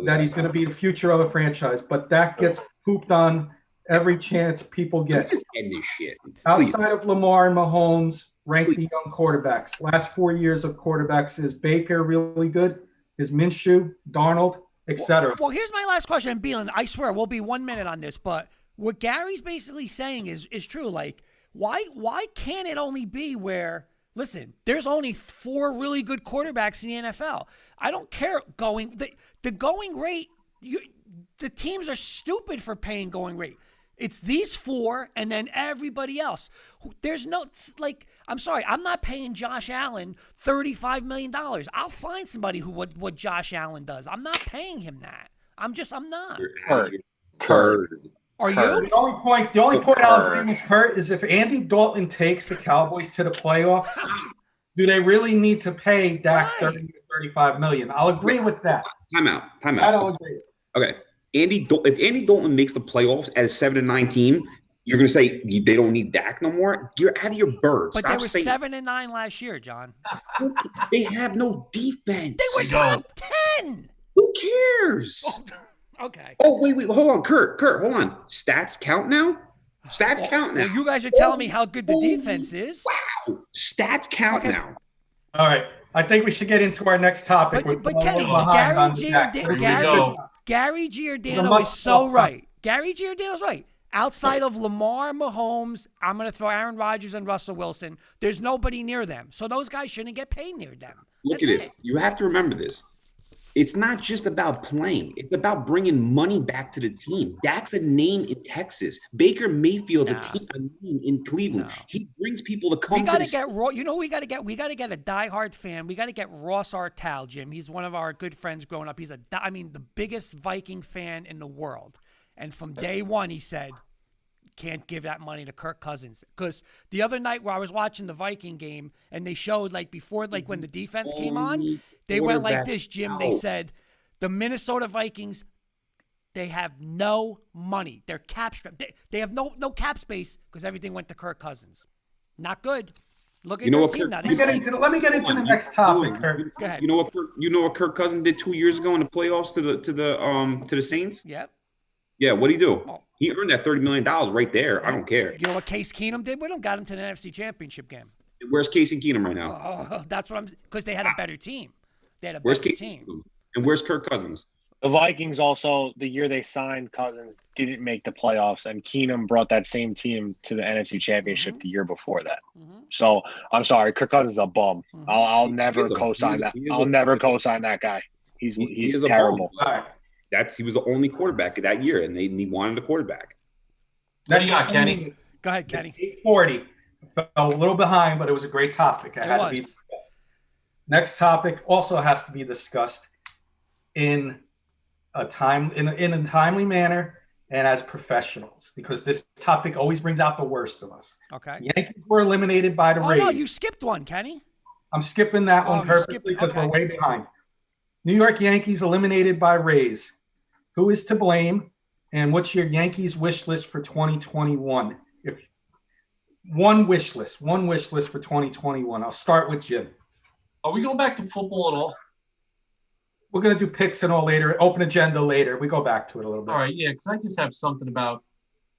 that he's going to be the future of the franchise. But that gets pooped on every chance people get. Just end this shit. Outside of Lamar and Mahomes, rank the young quarterbacks. Last 4 years of quarterbacks, is Baker really good? Is Minshew, Darnold, etc.? Well, here's my last question, and Beelan, I swear we'll be 1 minute on this, but what Gary's basically saying is true. Like, why can't it only be where, listen, there's only 4 really good quarterbacks in the NFL. I don't care the going rate. The teams are stupid for paying going rate. It's these 4 and then everybody else. There's no, like, I'm sorry, I'm not paying Josh Allen $35 million. I'll find somebody who what Josh Allen does. I'm not paying him that. I'm not. Kurt. Are you? The only point I'll agree with Kurt is if Andy Dalton takes the Cowboys to the playoffs, do they really need to pay Dak 30 to 35 million? I'll agree with that. Time out. I don't agree. Okay. If Andy Dalton makes the playoffs as a 7-9 team, you're going to say they don't need Dak no more? You're out of your bird. But they were 7-9 last year, John. They have no defense. They were top 10. Who cares? Okay. Oh, wait. Hold on, Kurt, hold on. Stats count now? Stats count now. Well, you guys are telling me how good the defense is. Wow. Stats count now. All right. I think we should get into our next topic. But Kenny, Gary Giordano is so right. Gary Giordano's right. Outside of Lamar, Mahomes, I'm going to throw Aaron Rodgers and Russell Wilson. There's nobody near them. So those guys shouldn't get paid near them. Look at this. You have to remember this. It's not just about playing. It's about bringing money back to the team. Dak's a name in Texas. Baker Mayfield's a name in Cleveland. He brings people to come. We got to get Raw. You know, we got to get a diehard fan. We got to get Ross Artal, Jim. He's one of our good friends growing up. He's the biggest Viking fan in the world. And from day one, he said, can't give that money to Kirk Cousins. Because the other night where I was watching the Viking game and they showed before when the defense came on, they went like this, Jim. They said the Minnesota Vikings, they have no money. They're cap strapped. They have no cap space because everything went to Kirk Cousins. Not good. Look at your team now. Let me get into the next topic, Kirk. Go ahead. You know what Kirk Cousins did 2 years ago in the playoffs to the Saints? Yep. Yeah, what did he do? Oh. He earned that $30 million right there. I don't care. You know what Case Keenum did with him? Got him to the NFC Championship game. Where's Casey Keenum right now? Oh, that's what because they had a better team. They had a better team. Keenum? And where's Kirk Cousins? The Vikings also, the year they signed Cousins, didn't make the playoffs, and Keenum brought that same team to the NFC Championship the year before that. So I'm sorry, Kirk Cousins is a bum. I'll never co-sign that. I'll never co-sign that guy. He's terrible. He was the only quarterback that year, and he wanted a quarterback. What do you got, Kenny? Go ahead, Kenny. 8:40. Fell a little behind, but it was a great topic. Next topic also has to be discussed in a timely manner and as professionals, because this topic always brings out the worst of us. Okay. Yankees were eliminated by the Rays. No, you skipped one, Kenny. I'm skipping that one purposely because we're way behind. New York Yankees eliminated by Rays. Who is to blame? And what's your Yankees wish list for 2021? If one wish list for 2021. I'll start with Jim. Are we going back to football at all? We're going to do picks and all later, open agenda later. We go back to it a little bit. All right, yeah, because I just have something about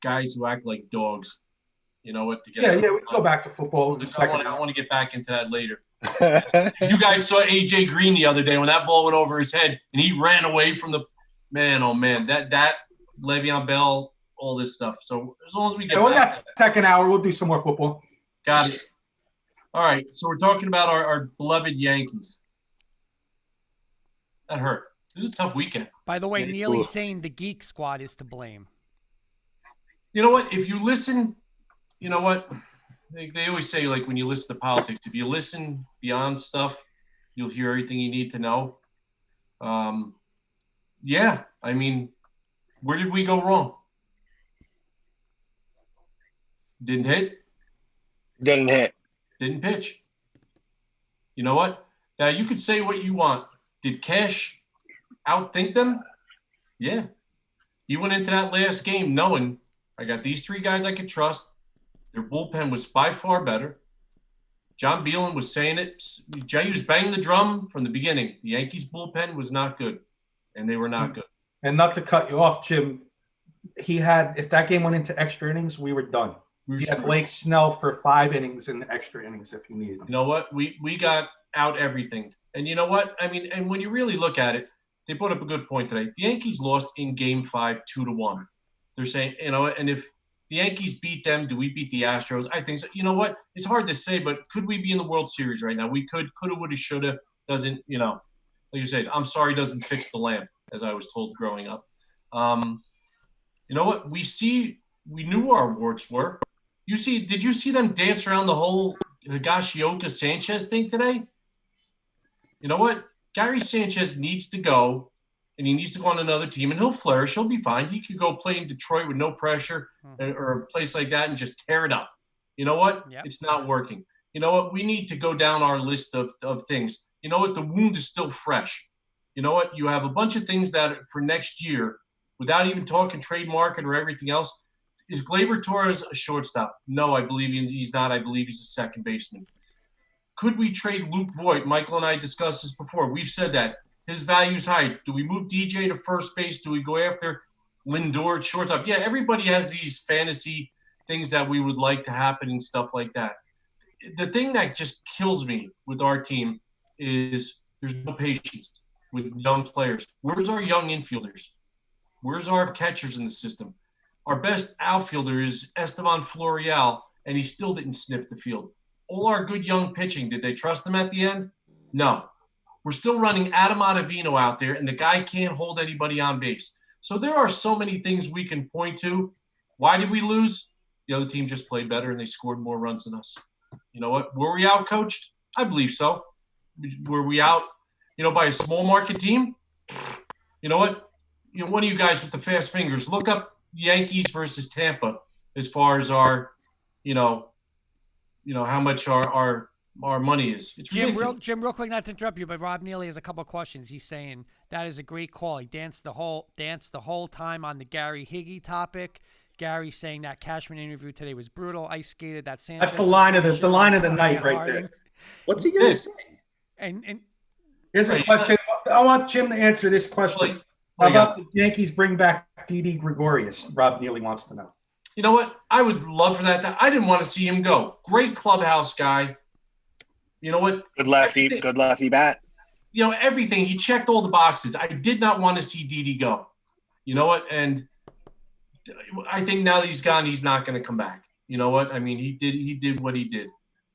guys who act like dogs. You know what? We can go back to football. I want to get back into that later. You guys saw AJ Green the other day when that ball went over his head and he ran away from the man. Oh man, that Le'Veon Bell, all this stuff. So as long as we get back to that second hour, we'll do some more football. Got it. All right, so we're talking about our beloved Yankees. That hurt. It was a tough weekend. By the way, Neely's saying the Geek Squad is to blame. You know what? If you listen, you know what? They always say, like, when you listen to politics, if you listen beyond stuff, you'll hear everything you need to know. Yeah, I mean, where did we go wrong? Didn't hit. Didn't hit. Didn't pitch. You know what? Now, you could say what you want. Did Cash outthink them? Yeah. He went into that last game knowing I got these three guys I could trust. Their bullpen was by far better. John Beelen was saying it. Jay was banging the drum from the beginning. The Yankees bullpen was not good, and they were not good. And not to cut you off, Jim, if that game went into extra innings, we were done. He had Blake Snell for 5 innings in the extra innings if you needed him. You know what? We got out everything. And you know what? I mean, and when you really look at it, they brought up a good point today. The Yankees lost in Game 5 2-1. They're saying, and if the Yankees beat them, do we beat the Astros? I think so. You know what? It's hard to say, but could we be in the World Series right now? We coulda, woulda, shoulda. Doesn't, like you said, I'm sorry doesn't fix the lamp, as I was told growing up. You know what? We knew our warts were. Did you see them dance around the whole Higashioka Sanchez thing today? You know what? Gary Sanchez needs to go, and he needs to go on another team, and he'll flourish. He'll be fine. He could go play in Detroit with no pressure or a place like that and just tear it up. You know what? Yep. It's not working. You know what? We need to go down our list of things. You know what? The wound is still fresh. You know what? You have a bunch of things that for next year, without even talking trade market or everything else. Is Gleyber Torres a shortstop? No, I believe he's not. I believe he's a second baseman. Could we trade Luke Voigt? Michael and I discussed this before. We've said that. His value is high. Do we move DJ to first base? Do we go after Lindor at shortstop? Yeah, everybody has these fantasy things that we would like to happen and stuff like that. The thing that just kills me with our team is there's no patience with young players. Where's our young infielders? Where's our catchers in the system? Our best outfielder is Esteban Florial, and he still didn't sniff the field. All our good young pitching, did they trust him at the end? No. We're still running Adam Ottavino out there, and the guy can't hold anybody on base. So there are so many things we can point to. Why did we lose? The other team just played better, and they scored more runs than us. You know what? Were we out-coached? I believe so. Were we out, by a small market team? You know what? One of you guys with the fast fingers, look up Yankees versus Tampa as far as our, how much our money is. It's Jim, real quick, not to interrupt you, but Rob Neely has a couple of questions. He's saying that is a great call. He danced the whole time on the Gary Higgy topic. Gary saying that Cashman interview today was brutal. Ice skated that Sanchez. That's the line of the night right there. What's he gonna say? And here's a question. I want Jim to answer this question. How about the Yankees bring back Didi Gregorius? Rob Neely wants to know. You know what? I would love for that. I didn't want to see him go. Great clubhouse guy. You know what? Good lefty bat. Everything. He checked all the boxes. I did not want to see Didi go. You know what? And I think now that he's gone, he's not going to come back. You know what? I mean, he did what he did.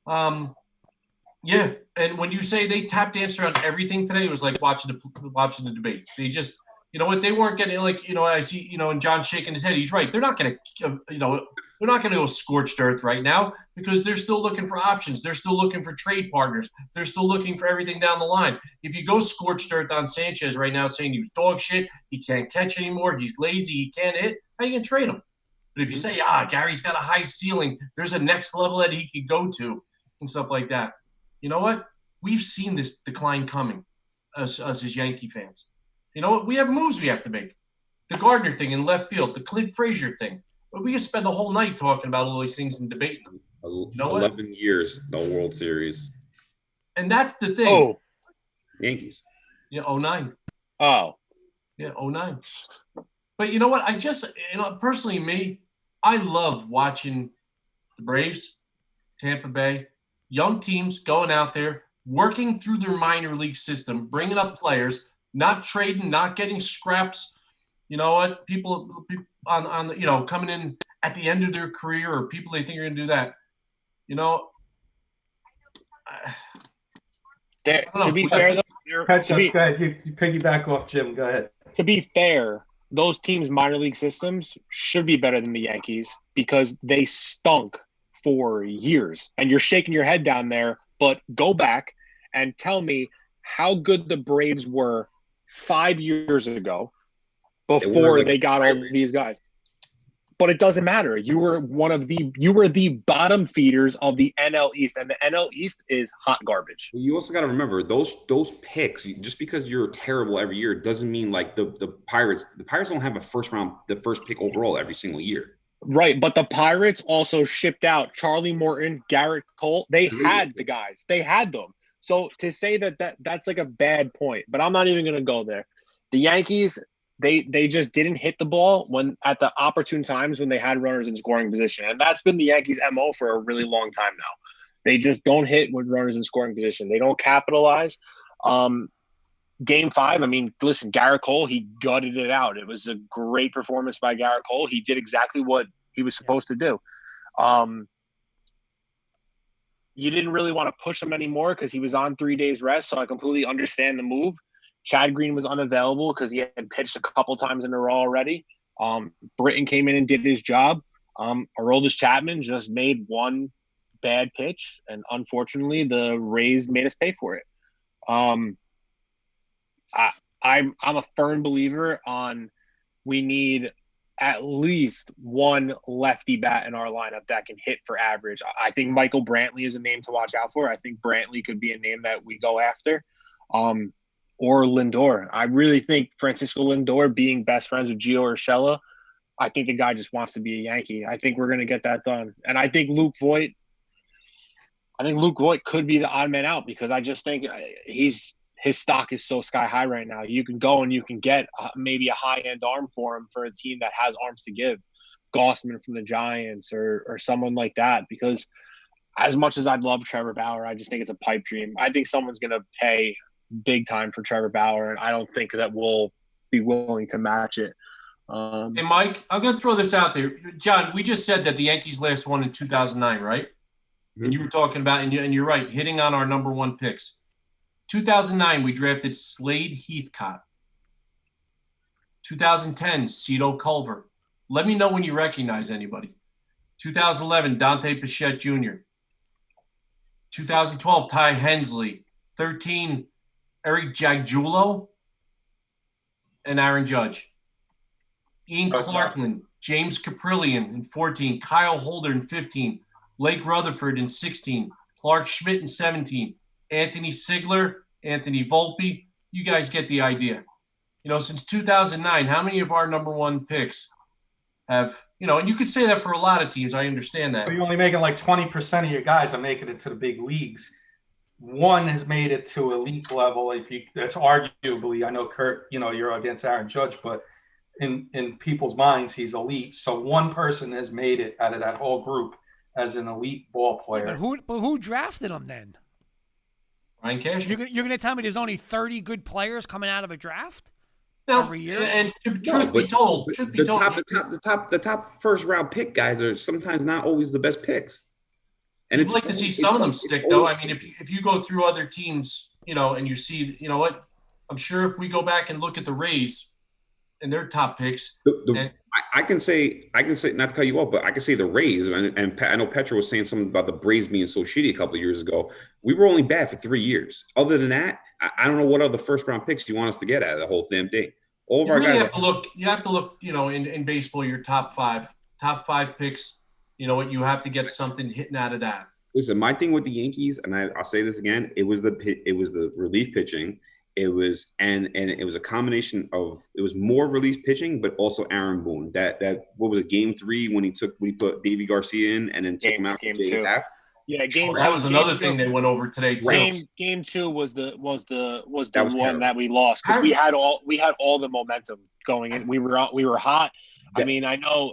Yeah. And when you say they tap danced around everything today, it was like watching the debate. They just – you know what? They weren't getting I see, and John shaking his head. He's right. They're not going to, they're not going to go scorched earth right now because they're still looking for options. They're still looking for trade partners. They're still looking for everything down the line. If you go scorched earth on Sanchez right now saying he's dog shit, he can't catch anymore, he's lazy, he can't hit, how are you going to trade him? But if you say, Gary's got a high ceiling, there's a next level that he could go to and stuff like that. You know what? We've seen this decline coming, us as Yankee fans. You know what? We have moves we have to make. The Gardner thing in left field, the Clint Frazier thing. But we can spend the whole night talking about all these things and debating them. You know 11 years, no World Series. And that's the thing. Oh. Yankees. Yeah, 09. Oh. Yeah, 09. But you know what? I just, personally me, I love watching the Braves, Tampa Bay, young teams going out there, working through their minor league system, bringing up players, not trading, not getting scraps. You know what? People on the, coming in at the end of their career or people they think are going to do that. To be fair, though, go ahead. You piggyback off Jim. Go ahead. To be fair, those teams' minor league systems should be better than the Yankees because they stunk for years. And you're shaking your head down there, but go back and tell me how good the Braves were 5 years ago before they got all these guys. but it doesn't matter. You were the bottom feeders of the NL East, and the NL East is hot garbage. You also got to remember those picks. Just because you're terrible every year doesn't mean like the Pirates. The Pirates don't have the first pick overall every single year. Right, but the Pirates also shipped out Charlie Morton, Garrett Cole. They had the guys. They had them. So to say that's like a bad point, but I'm not even going to go there. The Yankees, they just didn't hit the ball when at the opportune times when they had runners in scoring position, and that's been the Yankees' MO for a really long time now. They just don't hit with runners in scoring position. They don't capitalize. Game 5, I mean, listen, Garrett Cole, he gutted it out. It was a great performance by Garrett Cole. He did exactly what he was supposed to do. You didn't really want to push him anymore because he was on 3 days rest, so I completely understand the move. Chad Green was unavailable because he had pitched a couple times in a row already. Britton came in and did his job. Aroldis Chapman just made one bad pitch, and unfortunately, the Rays made us pay for it. I'm a firm believer on we need at least one lefty bat in our lineup that can hit for average. I think Michael Brantley is a name to watch out for. I think Brantley could be a name that we go after. Or Lindor. I really think Francisco Lindor being best friends with Gio Urshela, I think the guy just wants to be a Yankee. I think we're going to get that done. And I think Luke Voit could be the odd man out because I just think his stock is so sky high right now. You can go and you can get maybe a high-end arm for him for a team that has arms to give. Gossman from the Giants or someone like that, because as much as I'd love Trevor Bauer, I just think it's a pipe dream. I think someone's going to pay big time for Trevor Bauer, and I don't think that we'll be willing to match it. Hey, Mike, I'm going to throw this out there. John, we just said that the Yankees last won in 2009, right? Mm-hmm. And you were talking about, and you're right, hitting on our number one picks. 2009, we drafted Slade Heathcott. 2010, Cito Culver. Let me know when you recognize anybody. 2011, Dante Bichette Jr. 2012, Ty Hensley. 13, Eric Jagjulo and Aaron Judge. Ian Clarkland, James Caprillion in 14, Kyle Holder in 15, Blake Rutherford in 16, Clark Schmidt in 17, Anthony Sigler, Anthony Volpe. You guys get the idea. Since 2009, how many of our number one picks have, and you could say that for a lot of teams. I understand that. But you're only making like 20% of your guys are making it to the big leagues. One has made it to elite level. That's arguably, I know Kurt, you're against Aaron Judge, but in people's minds, he's elite. So one person has made it out of that whole group as an elite ball player. Yeah, but who drafted him then? Ryan Cashman. You're going to tell me there's only 30 good players coming out of a draft every year? And truth be told, the top first round pick guys are sometimes not always the best picks. And I'd like to see some of them stick, though. I mean, if you go through other teams, and you see, what, I'm sure if we go back and look at the Rays and their top picks, I can say not to cut you off, but I can say the Rays, and I know Petro was saying something about the Braves being so shitty a couple of years ago. We were only bad for 3 years. Other than that, I don't know what other first round picks you want us to get out of the whole damn thing. All of our guys you have to look, in baseball, your top five picks. You have to get something hitting out of that. Listen, my thing with the Yankees, and I'll say this again, it was the relief pitching. It was a combination of, it was more relief pitching, but also Aaron Boone. That what was it, game 3 when he put Davy Garcia in and then took him out game 2. Yeah, that was another thing they went over today too. Game 2 was the one that we lost because we had all the momentum going in. We were hot. I mean, I know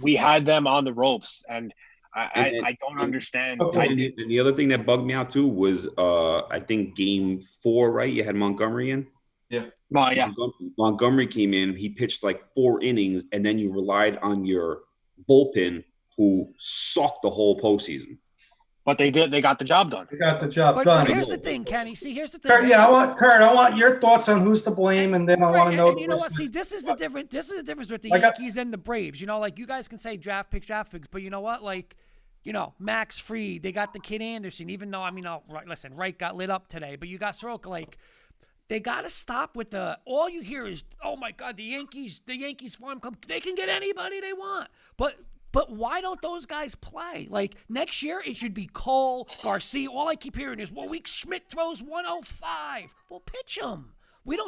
we had them on the ropes, and I don't understand. And the other thing that bugged me out too was I think game 4, right? You had Montgomery in. Yeah. Yeah. Montgomery came in. He pitched like 4 innings, and then you relied on your bullpen, who sucked the whole postseason. But they did. They got the job done. They got the job done. But here's the thing, Kenny. See, here's the thing. Kurt, I want your thoughts on who's to blame, and then I want to know. And you know what? See, this is the difference. This is the difference with the Yankees and the Braves. You guys can say draft picks, but you know what? Max Fried, they got the kid Anderson. Even though Wright got lit up today, but you got Soroka. they got to stop with all you hear is, oh my God, the Yankees farm club, they can get anybody they want. But why don't those guys play? Like next year, it should be Cole, Garcia. All I keep hearing is, well, Schmidt throws 105. Well, pitch them.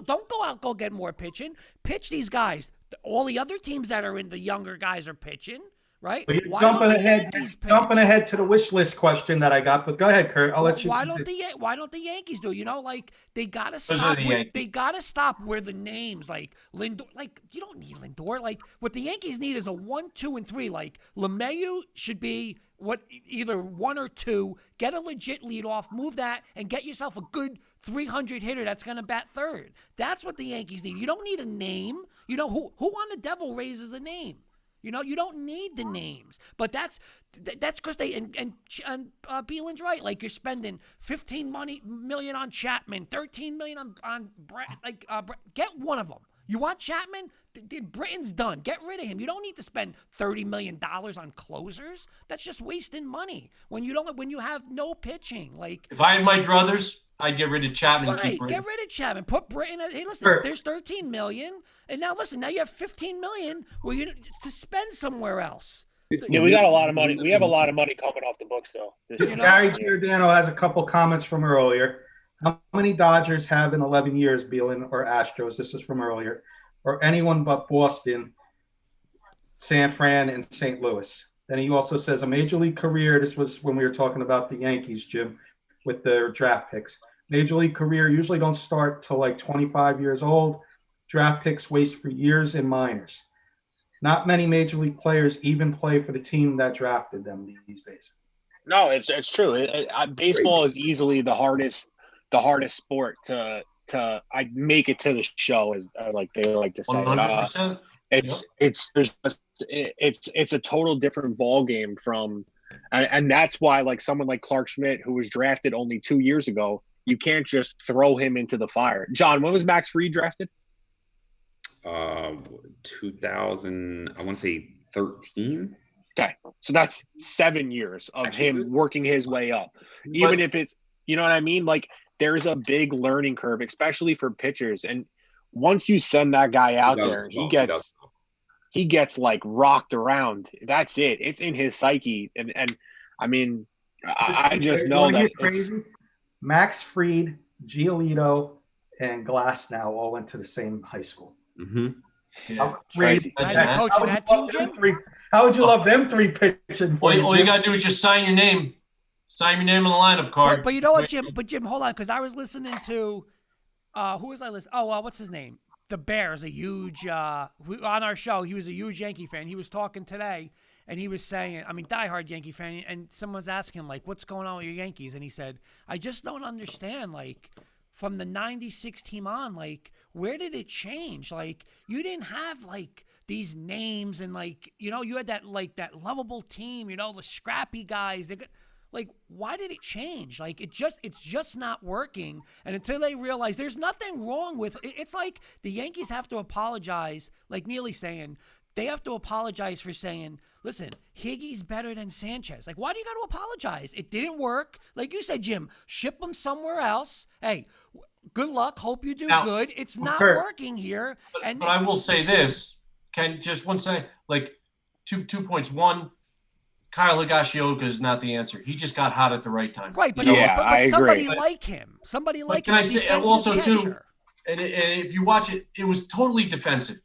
Don't go get more pitching. Pitch these guys. All the other teams that are in the younger guys are pitching. Right? Jumping ahead to the wish list question that I got, but go ahead, Kurt. I'll let you. Why don't the Yankees do? They gotta stop. They gotta stop where the names like Lindor. Like you don't need Lindor. Like what the Yankees need is a 1, 2, and 3. Like LeMahieu should be either 1 or 2. Get a legit leadoff, move that, and get yourself a good 300 hitter that's gonna bat third. That's what the Yankees need. You don't need a name. Who on the Devil raises a name? You don't need the names, but that's because they and Beelan's right. Like you're spending $15 million on Chapman, $13 million on Brett. Get one of them. You want Chapman? Britton's done. Get rid of him. You don't need to spend $30 million on closers. That's just wasting money when you have no pitching. Like if I had my druthers, I'd get rid of Chapman. Right, and keep Britton. Get rid of Chapman. Put Britton. Hey, listen. Sure. There's $13 million, and now listen. Now you have $15 million where you to spend somewhere else. Yeah, we got a lot of money. We have a lot of money coming off the books, though. Gary Giordano has a couple comments from earlier. How many Dodgers have in 11 years, Beelan, or Astros? This is from earlier. Or anyone but Boston, San Fran, and St. Louis. Then he also says a major league career. This was when we were talking about the Yankees, Jim, with their draft picks. Major league career usually don't start till like 25 years old. Draft picks waste for years in minors. Not many major league players even play for the team that drafted them these days. No, it's true. Baseball is easily the hardest sport to I make it to the show, as like they like to say. 100%. It's a total different ball game from, and that's why like someone like Clark Schmidt, who was drafted only 2 years ago, you can't just throw him into the fire. John, when was Max Fried drafted? 2000, I want to say 13. Okay, so that's 7 years of him working his way up. Even if it's, you know what I mean? Like there's a big learning curve, especially for pitchers. And once you send that guy out there, he gets like rocked around. That's it. It's in his psyche. And I mean, I just know that crazy. Max Fried, Giolito, and Glasnow all went to the same high school. Mm-hmm. How crazy. Coaching that team, Jim? How would you love them three pitching? All you got to do is just sign your name. Sign your name on the lineup card. But you know what, Jim? But Jim, hold on, because I was listening to who was I listening? Oh, what's his name? The Bears, a huge on our show. He was a huge Yankee fan. He was talking today, and he was saying, I mean, diehard Yankee fan. And someone's asking him like, "What's going on with your Yankees?" And he said, "I just don't understand. Like, from the '96 team on, like, where did it change? Like, you didn't have like these names, and like, you know, you had that lovable team. You know, the scrappy guys. Like, why did it change? Like, it's just not working. And until they realize there's nothing wrong with it, it's like the Yankees have to apologize, like Neely's saying, they have to apologize for saying, listen, Higgy's better than Sanchez. Like, why do you got to apologize? It didn't work. Like you said, Jim, ship them somewhere else. Hey, good luck. Hope you do good. It's not working here. But I will say this. Can just one second, like 2 points. One, Kyle Higashioka is not the answer. He just got hot at the right time. Right, but, I somebody agree. like him. Somebody like him. Can I say also too? And if you watch it, it was totally defensive.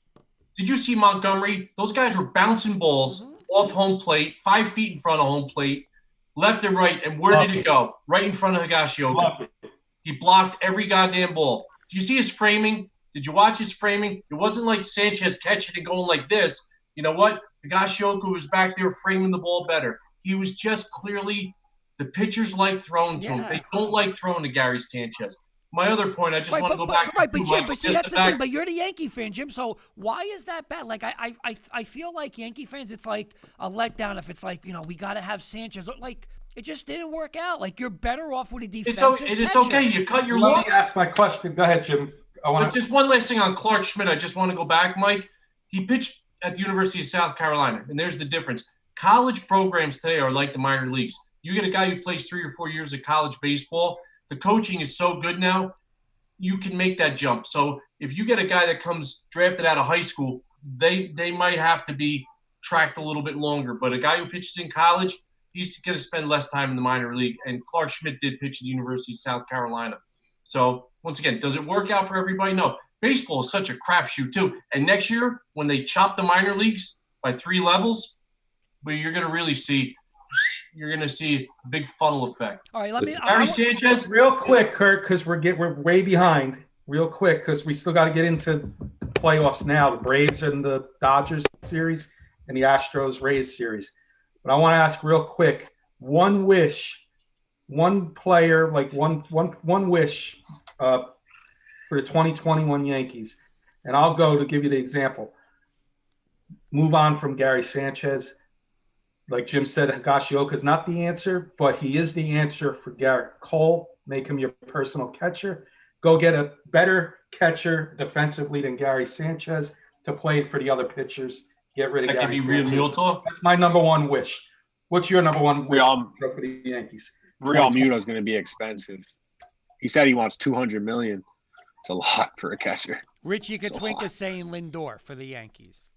Did you see Montgomery? Those guys were bouncing balls off home plate, 5 feet in front of home plate, left and right. And where did it go? Right in front of Higashioka. He blocked every goddamn ball. Did you see his framing? Did you watch his framing? It wasn't like Sanchez catching and going like this. You know what? Higashioka was back there framing the ball better. He was just clearly the pitchers like throwing to him. They don't like throwing to Gary Sanchez. My other point, I just want to go back. Right, but Jim, see, that's the thing. But you're the Yankee fan, Jim. So why is that bad? Like I feel like Yankee fans, it's like a letdown if it's like, you know, we got to have Sanchez. Like it just didn't work out. Like you're better off with a defensive catcher. It's okay. You cut your loss. loss. Let me ask my question. Go ahead, Jim. But just one last thing on Clark Schmidt. I just want to go back, Mike. He pitched at the University of South Carolina, and there's the difference. College programs today are like the minor leagues. You get a guy who plays 3 or 4 years of college baseball. The coaching is so good now. you can make that jump. So if you get a guy that comes drafted out of high school, they might have to be tracked a little bit longer. But a guy who pitches in college, he's going to spend less time in the minor league. And Clark Schmidt did pitch at the University of South Carolina. So once again, does it work out for everybody? No. Baseball is such a crapshoot too. And next year, when they chop the minor leagues by 3 levels, where you're going to really see – you're going to see a big funnel effect. All right, let me. Gary Sanchez, real quick, Kurt, because we're way behind. Real quick, because we still got to get into the playoffs now. The Braves and the Dodgers series and the Astros Rays series. But I want to ask real quick: one wish, one player, like one wish for the 2021 Yankees, and I'll go to give you the example. Move on from Gary Sanchez. Like Jim said, Higashioka is not the answer, but he is the answer for Garrett Cole. Make him your personal catcher. Go get a better catcher defensively than Gary Sanchez to play for the other pitchers. Get rid of Gary Sanchez. That's my number one wish. What's your number one wish for the Yankees? Real Muto is going to be expensive. He said he wants $200 million. It's a lot for a catcher. Richie Katwinka saying Lindor for the Yankees.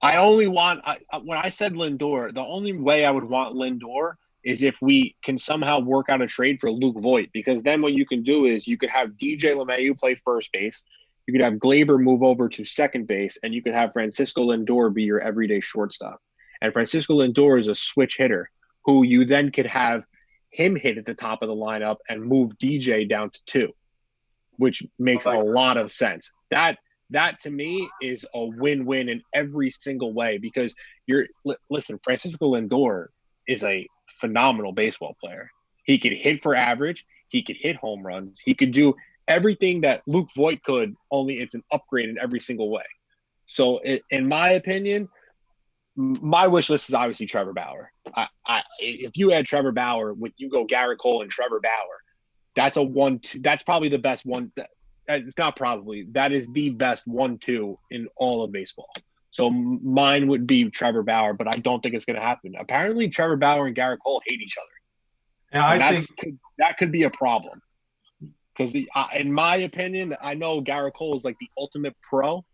I only want when I said Lindor, the only way I would want Lindor is if we can somehow work out a trade for Luke Voit, because then what you can do is you could have DJ LeMahieu play first base, you could have Glaber move over to second base, and you could have Francisco Lindor be your everyday shortstop. And Francisco Lindor is a switch hitter who you then could have him hit at the top of the lineup and move DJ down to 2, which makes a lot of sense. That to me is a win-win in every single way, because listen, Francisco Lindor is a phenomenal baseball player. He could hit for average. He could hit home runs. He could do everything that Luke Voit could, only it's an upgrade in every single way. So in my opinion, my wish list is obviously Trevor Bauer. If you had Trevor Bauer with you go Garrett Cole and Trevor Bauer, that's a 1-2. That's probably the best one. It's not probably. That is the best 1-2 in all of baseball. So mine would be Trevor Bauer, but I don't think it's going to happen. Apparently, Trevor Bauer and Garrett Cole hate each other. Yeah, that could be a problem. Because in my opinion, I know Garrett Cole is like the ultimate pro,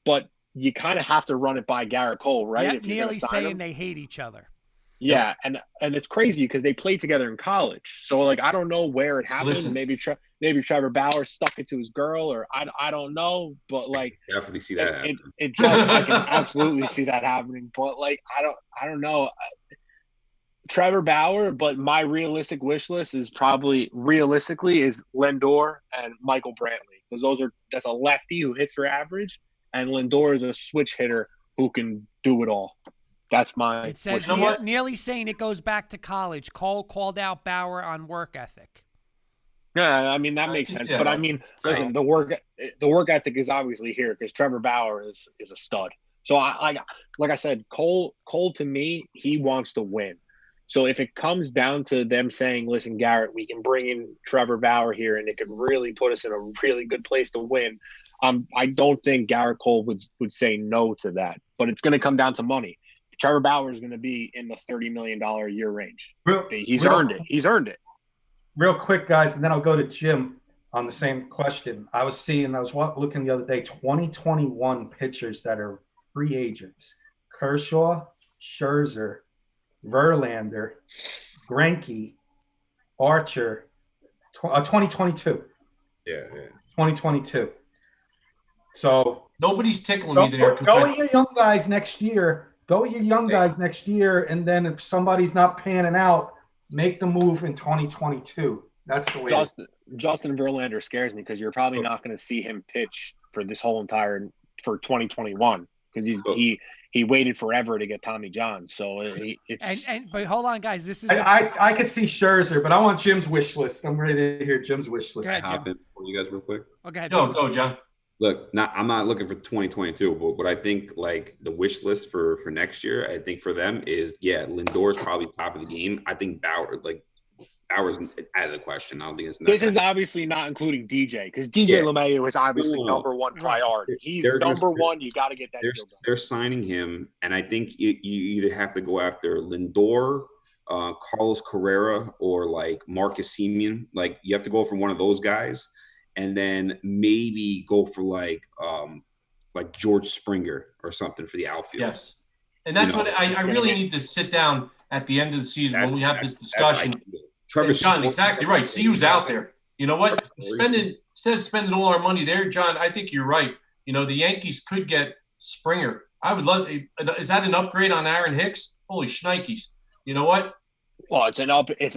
but you kind of have to run it by Garrett Cole, right? Yep, nearly saying they hate each other. Yeah, and it's crazy because they played together in college. So like I don't know where it happened. Listen. Maybe Trevor Bauer stuck it to his girl, or I don't know. But like definitely see that happen. It just I can absolutely see that happening. But like I don't know. Trevor Bauer, but my realistic wish list is probably is Lindor and Michael Brantley, because that's a lefty who hits for average, and Lindor is a switch hitter who can do it all. That's my. It says nearly saying it goes back to college. Cole called out Bauer on work ethic. Yeah, I mean that makes sense. But I mean, listen, the work ethic is obviously here because Trevor Bauer is a stud. So like I said, Cole to me, he wants to win. So if it comes down to them saying, "Listen, Garrett, we can bring in Trevor Bauer here, and it could really put us in a really good place to win," I don't think Garrett Cole would say no to that. But it's going to come down to money. Trevor Bauer is going to be in the $30 million a year range. He's earned it. He's earned it. Real quick, guys, and then I'll go to Jim on the same question. I was looking the other day, 2021 pitchers that are free agents: Kershaw, Scherzer, Verlander, Greinke, Archer. 2022. Yeah. 2022. So nobody's tickling me there. Go with your young guys next year. And then if somebody's not panning out, make the move in 2022. That's the way. Justin Verlander scares me because you're probably not going to see him pitch for this whole for 2021 because he waited forever to get Tommy John. So it's but hold on, guys. This is I could see Scherzer, but I want Jim's wish list. I'm ready to hear Jim's wish list. Go ahead, Jim. For you guys real quick. Okay, go, John. Look, I'm not looking for 2022, but what I think like the wish list for next year, I think for them is Lindor's probably top of the game. I think Bauer's as a question. I don't think it's. This is obviously not including DJ because DJ LeMahieu is obviously number one priority. He's number one. You got to get that. They're signing him, and I think you either have to go after Lindor, Carlos Carrera or like Marcus Semien. Like you have to go for one of those guys, and then maybe go for like George Springer or something for the outfield. Yes, and that's what I really need to sit down at the end of the season when we have this discussion. Trevor John, exactly right. See who's out there. You know what? Instead of spending all our money there, John, I think you're right. You know, the Yankees could get Springer. I would love. Is that an upgrade on Aaron Hicks? Holy shnikes! You know what? Well, it's an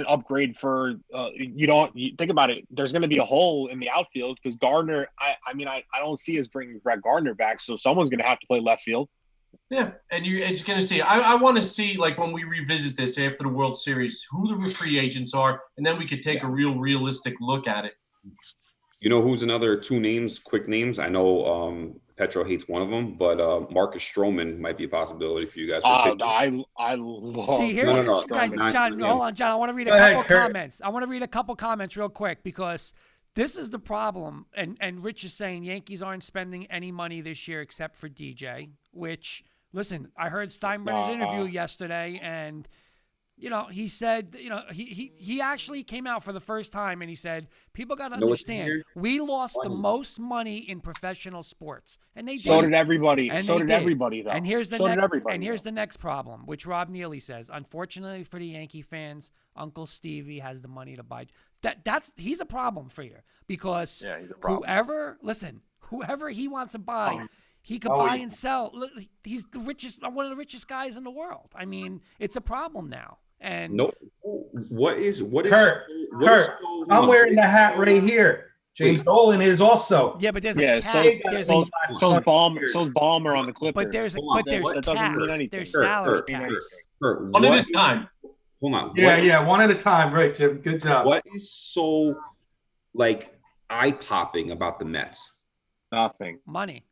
upgrade for you think about it. There's going to be a hole in the outfield because Gardner. I don't see us bringing Brett Gardner back, so someone's going to have to play left field. Yeah, and you're going to see. I want to see, like, when we revisit this after the World Series, who the free agents are, and then we could take a realistic look at it. You know who's another quick names? I know Petro hates one of them, but Marcus Stroman might be a possibility for you guys. I love. See, here's guys, John. Hold on, John. I want to read a couple comments. I want to read a couple comments real quick because this is the problem. And Rich is saying Yankees aren't spending any money this year except for DJ. Which, listen, I heard Steinbrenner's interview yesterday, and he said, he actually came out for the first time and he said, people got to understand, we lost the most money in professional sports. And they did. So did everybody. And so did everybody, though. And here's the the next problem, which Rob Neely says, unfortunately for the Yankee fans, Uncle Stevie has the money to buy. He's a problem for you because he's a problem. whoever he wants to buy, he could buy and sell. He's the richest, one of the richest guys in the world. I mean, it's a problem now. And what is Kurt? I'm wearing the hat right here. James Dolan is also. Yeah, but there's a cap. So's Ballmer on the Clippers. But there's caps. There's salary caps. One at a time. Hold on. Yeah, one at a time. Right, Jim. Good job. What is so eye-popping about the Mets? Nothing. Money.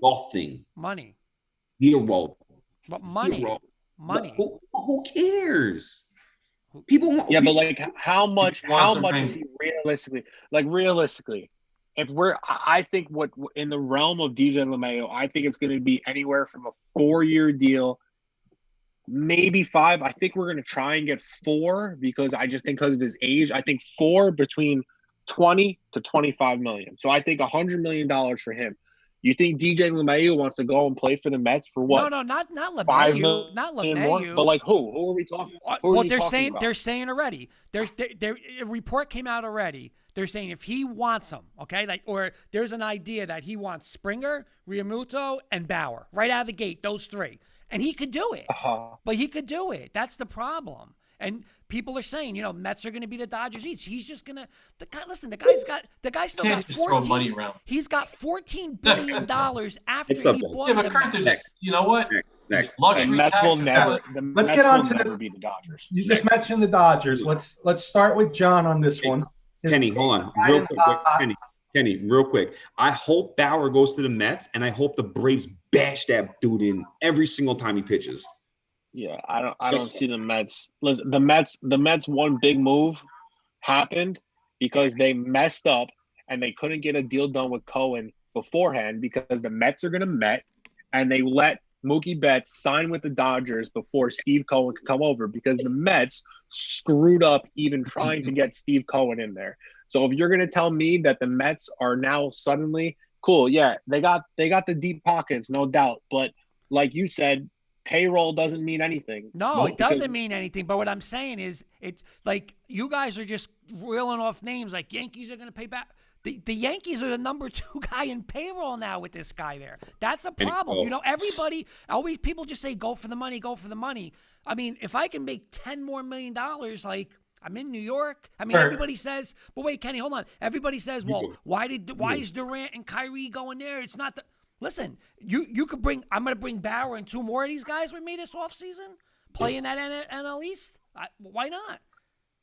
Nothing. Money. Zero. But money. Zero. Money. Who cares? People want. Yeah, but how much is he realistically? Realistically, I think what in the realm of DJ LeMahieu, I think it's going to be anywhere from a 4-year deal, maybe 5. I think we're going to try and get 4 because I just think because of his age, I think 4 between 20 to 25 million. So I think $100 million for him. You think DJ LeMahieu wants to go and play for the Mets for what? No, not LeMahieu. Not LeMahieu. But who? Who are we talking? They're saying already. A report came out already. They're saying if he wants them, okay, or there's an idea that he wants Springer, Realmuto, and Bauer right out of the gate. Those 3, and he could do it. But he could do it. That's the problem. And people are saying, Mets are going to be the Dodgers East. He's just going to – the guy still got 14 money around. He's got $14 billion after he bought the Mets. You know what? Next. The Mets will never be the Dodgers. You just mentioned the Dodgers. Let's start with John on this one. Kenny, hold on. Real quick. Kenny, real quick. I hope Bauer goes to the Mets, and I hope the Braves bash that dude in every single time he pitches. Yeah, I don't see the Mets. Listen, the Mets one big move happened because they messed up and they couldn't get a deal done with Cohen beforehand because the Mets are going to Met and they let Mookie Betts sign with the Dodgers before Steve Cohen could come over because the Mets screwed up even trying to get Steve Cohen in there. So if you're going to tell me that the Mets are now suddenly cool, yeah, they got the deep pockets, no doubt. But like you said, payroll doesn't mean anything. No, it doesn't mean anything. But what I'm saying is it's like you guys are just reeling off names like Yankees are going to pay back. The Yankees are the number 2 guy in payroll now with this guy there. That's a problem. Everybody, always people just say, go for the money, go for the money. I mean, if I can make $10 more million, I'm in New York. I mean, everybody says, but wait, Kenny, hold on. Everybody says, well, why is Durant and Kyrie going there? It's not the. Listen, you could bring. I'm going to bring Bauer and 2 more of these guys with me this offseason, play in that NL East. Why not?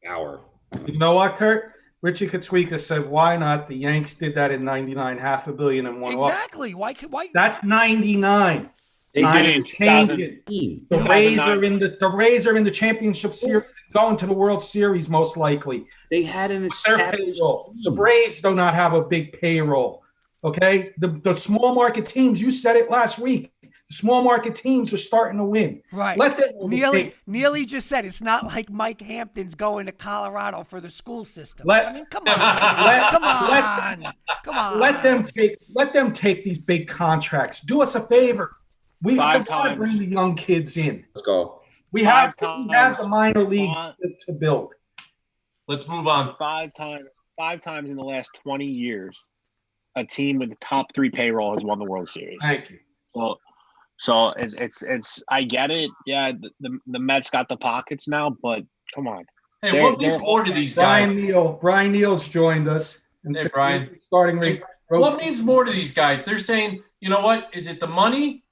Bauer. You know what, Kurt? Richie Katwika said, "Why not? The Yanks did that in '99, $500 million in one." Exactly. Why? That's '99. They did it. The Rays are in the championship series, going to the World Series most likely. They had an established payroll. The Braves do not have a big payroll. Okay, the small market teams. You said it last week. Small market teams are starting to win. Right. Let them Neely just said it's not like Mike Hampton's going to Colorado for the school system. Let- come on. Come on. Let them take these big contracts. Do us a favor. We want to bring the young kids in. Let's go. We have the minor league to build. Let's move on. 5 times in the last 20 years, a team with the top 3 payroll has won the World Series. Thank you. So it's I get it. Yeah, the Mets got the pockets now, but come on. Hey, what means more to these guys? Brian Neal's joined us. Hey, Brian. Starting rate. What means more to these guys? They're saying, you know what? Is it the money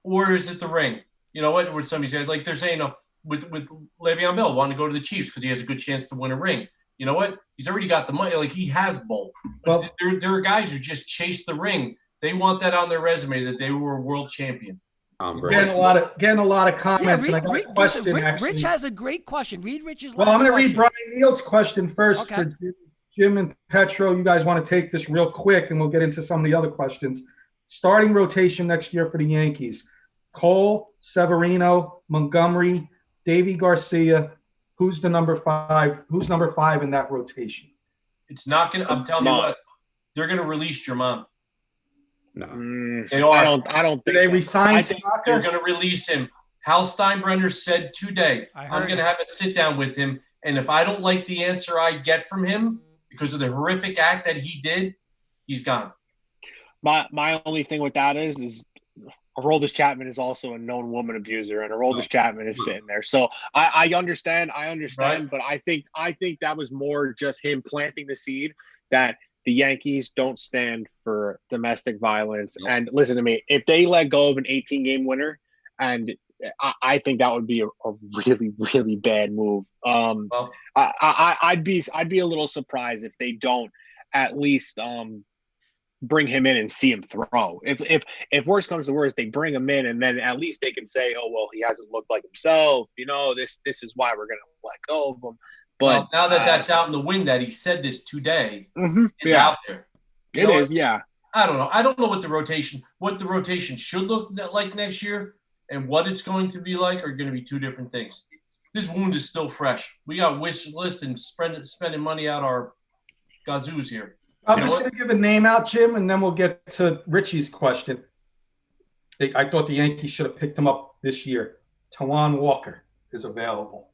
or is it the ring? You know what? With some of these guys, like they're saying with Le'Veon Bell wanting to go to the Chiefs because he has a good chance to win a ring. You know what? He's already got the money. Like he has both. But there are guys who just chase the ring. They want that on their resume that they were a world champion. Getting a lot of comments, and I got a question. Rich has a great question. Read Rich's. Well, I'm going to read Brian Neal's question first for Jim and Petro. You guys want to take this real quick, and we'll get into some of the other questions. Starting rotation next year for the Yankees: Cole, Severino, Montgomery, Davy Garcia. Who's the number 5? Who's number 5 in that rotation? It's not going to. I'm telling you what. They're going to release German. No, they are. I don't think they resign Tanaka? They're going to release him. Hal Steinbrenner said today, I'm going to have a sit down with him, and if I don't like the answer I get from him because of the horrific act that he did, he's gone. My only thing with that is Aroldis Chapman is also a known woman abuser, and Aroldis Chapman is sitting there. So I understand, right. But I think that was more just him planting the seed that the Yankees don't stand for domestic violence. And listen to me, if they let go of an 18-game winner, and I think that would be a really, really bad move. I'd be a little surprised if they don't at least bring him in and see him throw. If worse comes to worse, they bring him in, and then at least they can say, oh, well, he hasn't looked like himself. You know, this is why we're going to let go of him. But now that's out in the wind that he said this today, it's out there. It is, yeah. I don't know. I don't know what the rotation should look like next year, and what it's going to be like are going to be two different things. This wound is still fresh. We got Wishlist and spending money out our gazoos here. I'm just going to give a name out, Jim, and then we'll get to Richie's question. I thought the Yankees should have picked him up this year. Tawan Walker is available.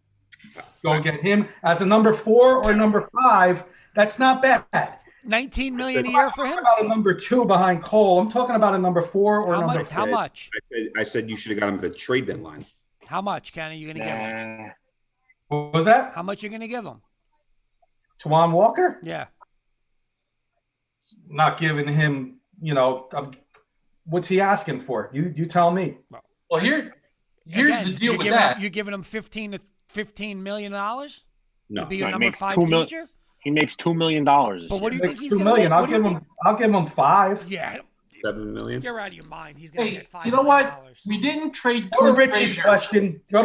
Go get him as a number 4 or number 5. That's not bad. $19 million a year for him. I'm talking about a number 2 behind Cole. I'm talking about a number 4 or number 6. How much? I said you should have got him at the trade deadline. How much, Kenny? You going to give him? What was that? How much you going to give him? Tawan Walker? Yeah. Not giving him. What's he asking for? You tell me. Well, here's the deal with that. You're giving him $15 million no. to be your number 5 teacher? He makes $2 million. But what do you think he's going to make? I'll give him 5. Yeah. $7 million. You're out of your mind. He's going to get $5 You know million. what? We didn't trade. Go to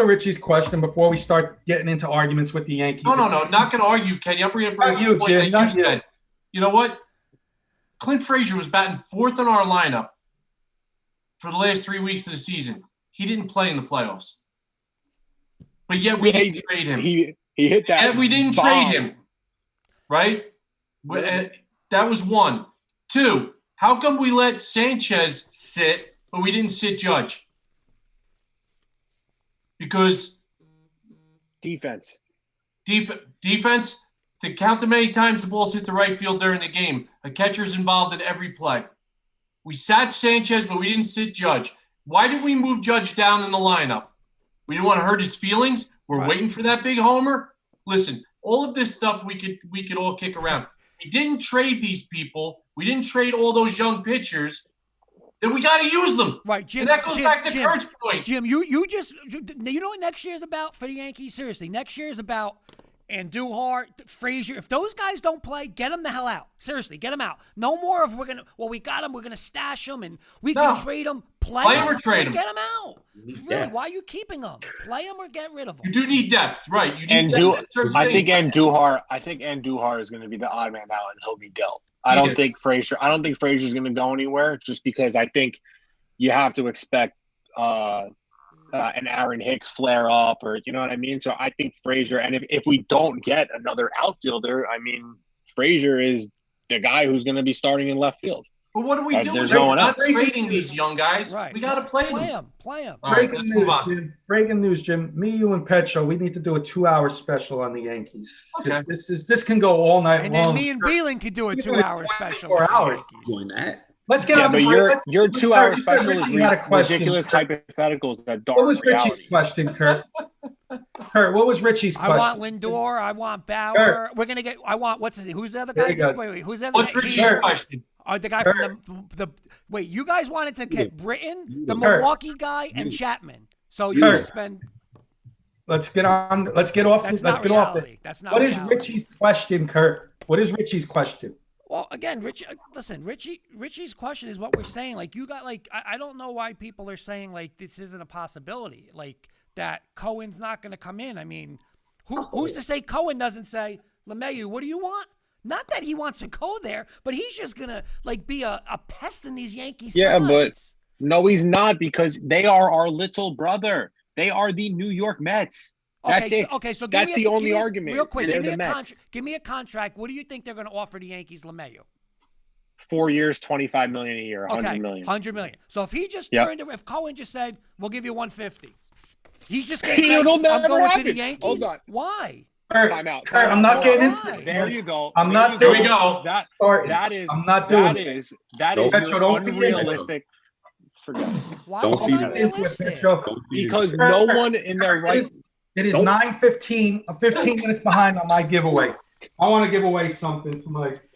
Richie's question before we start getting into arguments with the Yankees. No. Not going to argue, Kenny. I'm bringing up you, Jim. Not you. Said. You know what? Clint Frazier was batting 4th in our lineup for the last 3 weeks of the season. He didn't play in the playoffs. But yet we didn't trade him. He hit that. And we didn't trade him. Right? That was 1. 2, how come we let Sanchez sit, but we didn't sit Judge? Because defense. Defense, to count the many times the balls hit the right field during the game. A catcher's involved in every play. We sat Sanchez, but we didn't sit Judge. Why did we move Judge down in the lineup? We didn't want to hurt his feelings. We're waiting for that big homer. Listen, all of this stuff we could all kick around. We didn't trade these people. We didn't trade all those young pitchers. Then we got to use them. Right, Jim. And that goes back to Kurt's point. Jim, you know what next year's about for the Yankees? Seriously, next year's about Andujar, Frazier. If those guys don't play, get them the hell out. Seriously, get them out. No more of we got them, we're going to stash them, and we can trade them. Play them or trade them. Get them out. Really, why are you keeping them? Play them or get rid of them. You do need depth, right? You need depth. I think Andujar is going to be the odd man out, and he'll be dealt. I don't think Frazier's going to go anywhere, just because I think you have to expect an Aaron Hicks flare up, or you know what I mean. So I think Frazier, and if we don't get another outfielder, I mean Frazier is the guy who's going to be starting in left field. But what are we doing? There's no one We're not else. trading these young guys. Right. We got to play them. Play them. All right, Breaking let's move news, on. Jim. Breaking news, Jim. Me, you, and Petro, we need to do a 2-hour special on the Yankees. Okay. This can go all night And long. then me and Beelan could do a We're 2-hour doing special. 24 with the hours. Yankees. Doing that. Let's get Yeah, on but the your break. 2-hour You said special is Richie had a question. ridiculous hypotheticals that What don't was reality. Richie's question, Kurt? Kurt, what was Richie's I question? want Lindor. I want Bauer. Kurt. We're gonna get. I want what's his name? Who's the other There guy? he goes. Wait. Who's the other What's guy? Richie's Kurt. question? The guy from the. Wait, you guys wanted to get Britton, the Kurt. Milwaukee guy, and Chapman. So you Kurt. spend. Let's get on. Let's get off. That's Let's not get off reality. it. That's not. What is reality. Richie's question, Kurt? What is Richie's question? Well, again, Richie's question is what we're saying. Like, you got, like, I don't know why people are saying, like, this isn't a possibility. Like, that Cohen's not going to come in. I mean, who's to say Cohen doesn't say, LeMahieu, what do you want? Not that he wants to go there, but he's just going to, like, be a pest in these Yankees. Yeah, but sides. no, he's not, because they are our little brother. They are the New York Mets. That's it. Okay, so that's the only argument. Real quick, They're the Mets. give me a contract. What do you think they're going to offer the Yankees, LeMahieu? 4 years, $25 million a year, $100 million. $100 million. So if he just if Cohen just said, "We'll give you $150," he's just going to say, It'll "I'm never going to happen. the Yankees." Hold on. Why? Kurt, Time out. Kurt, I'm not getting into this. There you go. I'm There not you doing Here we go. That is. I'm not doing that Don't is Petro, don't feed into it. unrealistic. Forget it. Why Don't is feed it him. unrealistic? Because no one in their right. It is Don't- 9:15. I'm 15 minutes behind on my giveaway. I want to give away something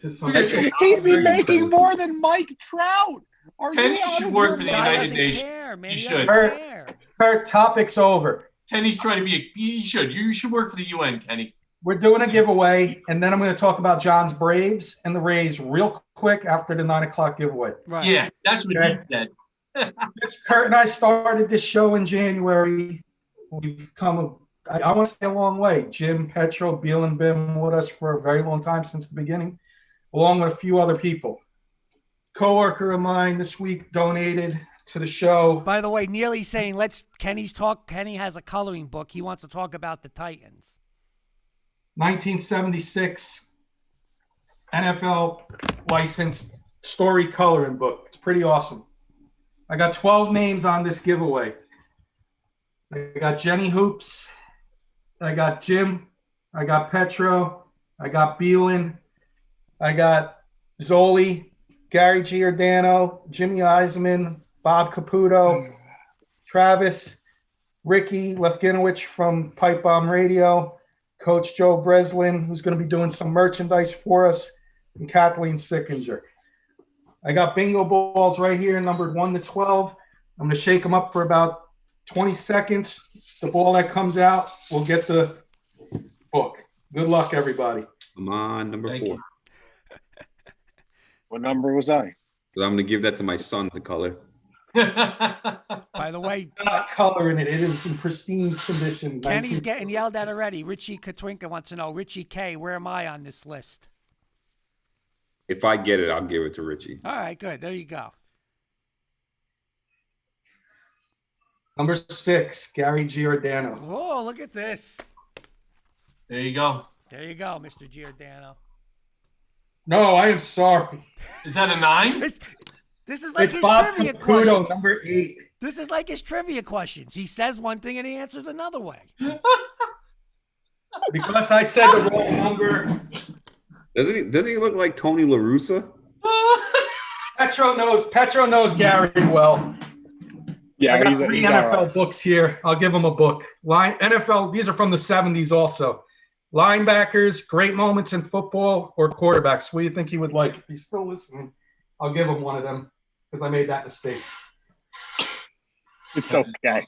to some. He's making more than Mike Trout. Are Kenny you out should of work your for the Guy United doesn't Nations. care, man. You He should. doesn't care. Kurt, topic's over. Kenny's trying to be. You should work for the UN, Kenny. We're doing a giveaway, and then I'm going to talk about John's Braves and the Rays real quick after the 9 o'clock giveaway. Right. Yeah, that's what he said. Since Kurt and I started this show in January, we've come, I want to say, a long way. Jim, Petro, Beelan been with us for a very long time since the beginning, along with a few other people. Coworker of mine this week donated to the show. By the way, Neely's saying, Kenny has a coloring book. He wants to talk about the Titans. 1976 NFL licensed story coloring book. It's pretty awesome. I got 12 names on this giveaway. I got Jenny Hoops. I got Jim. I got Petro. I got Beelan. I got Zoli, Gary Giordano, Jimmy Eisman, Bob Caputo, Travis, Ricky Lefkinowicz from Pipe Bomb Radio, Coach Joe Breslin, who's going to be doing some merchandise for us, and Kathleen Sickinger. I got bingo balls right here, numbered 1 to 12. I'm going to shake them up for about 20 seconds. The ball that comes out will get the book. Good luck, everybody. Come on, number Thank 4. you. What number was I? 'Cause I'm going to give that to my son to color. By the way, Not coloring it. It is in pristine condition. Kenny's getting yelled at already. Richie Katwinka wants to know, Richie K, where am I on this list? If I get it, I'll give it to Richie. All right, good. There you go. Number 6, Gary Giordano. Oh, look at this. There you go. There you go, Mr. Giordano. No, I am sorry. Is that a 9? This is like It's his Bob trivia Caputo, question. number 8. This is like his trivia questions. He says one thing and he answers another way. Because I said the wrong number. Doesn't he look like Tony La Russa? Petro knows Gary well. Yeah, I got he's 3 all NFL right. books here. I'll give him a book. NFL, these are from the 70s also. Linebackers, great moments in football, or quarterbacks. What do you think he would like? If he's still listening, I'll give him one of them because I made that mistake. It's okay.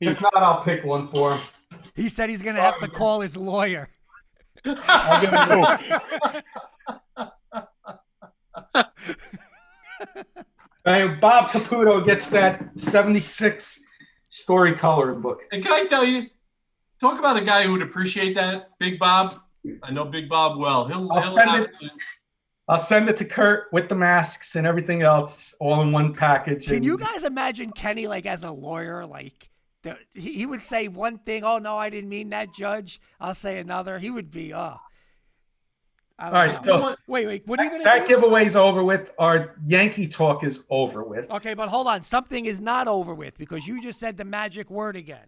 If not, I'll pick one for him. He said he's going to have to call his lawyer. I'll give him Bob Caputo gets that 76 story coloring book. And can I tell you, talk about a guy who would appreciate that, Big Bob. I know Big Bob well. He'll I'll send it. I'll send it to Kurt with the masks and everything else, all in one package. Can and you guys imagine Kenny like as a lawyer, like he would say one thing, oh no, I didn't mean that, Judge. I'll say another. He would be All right, so wait, what are you gonna that do? giveaway's over with. Our Yankee talk is over with. Okay, but hold on. Something is not over with because you just said the magic word again.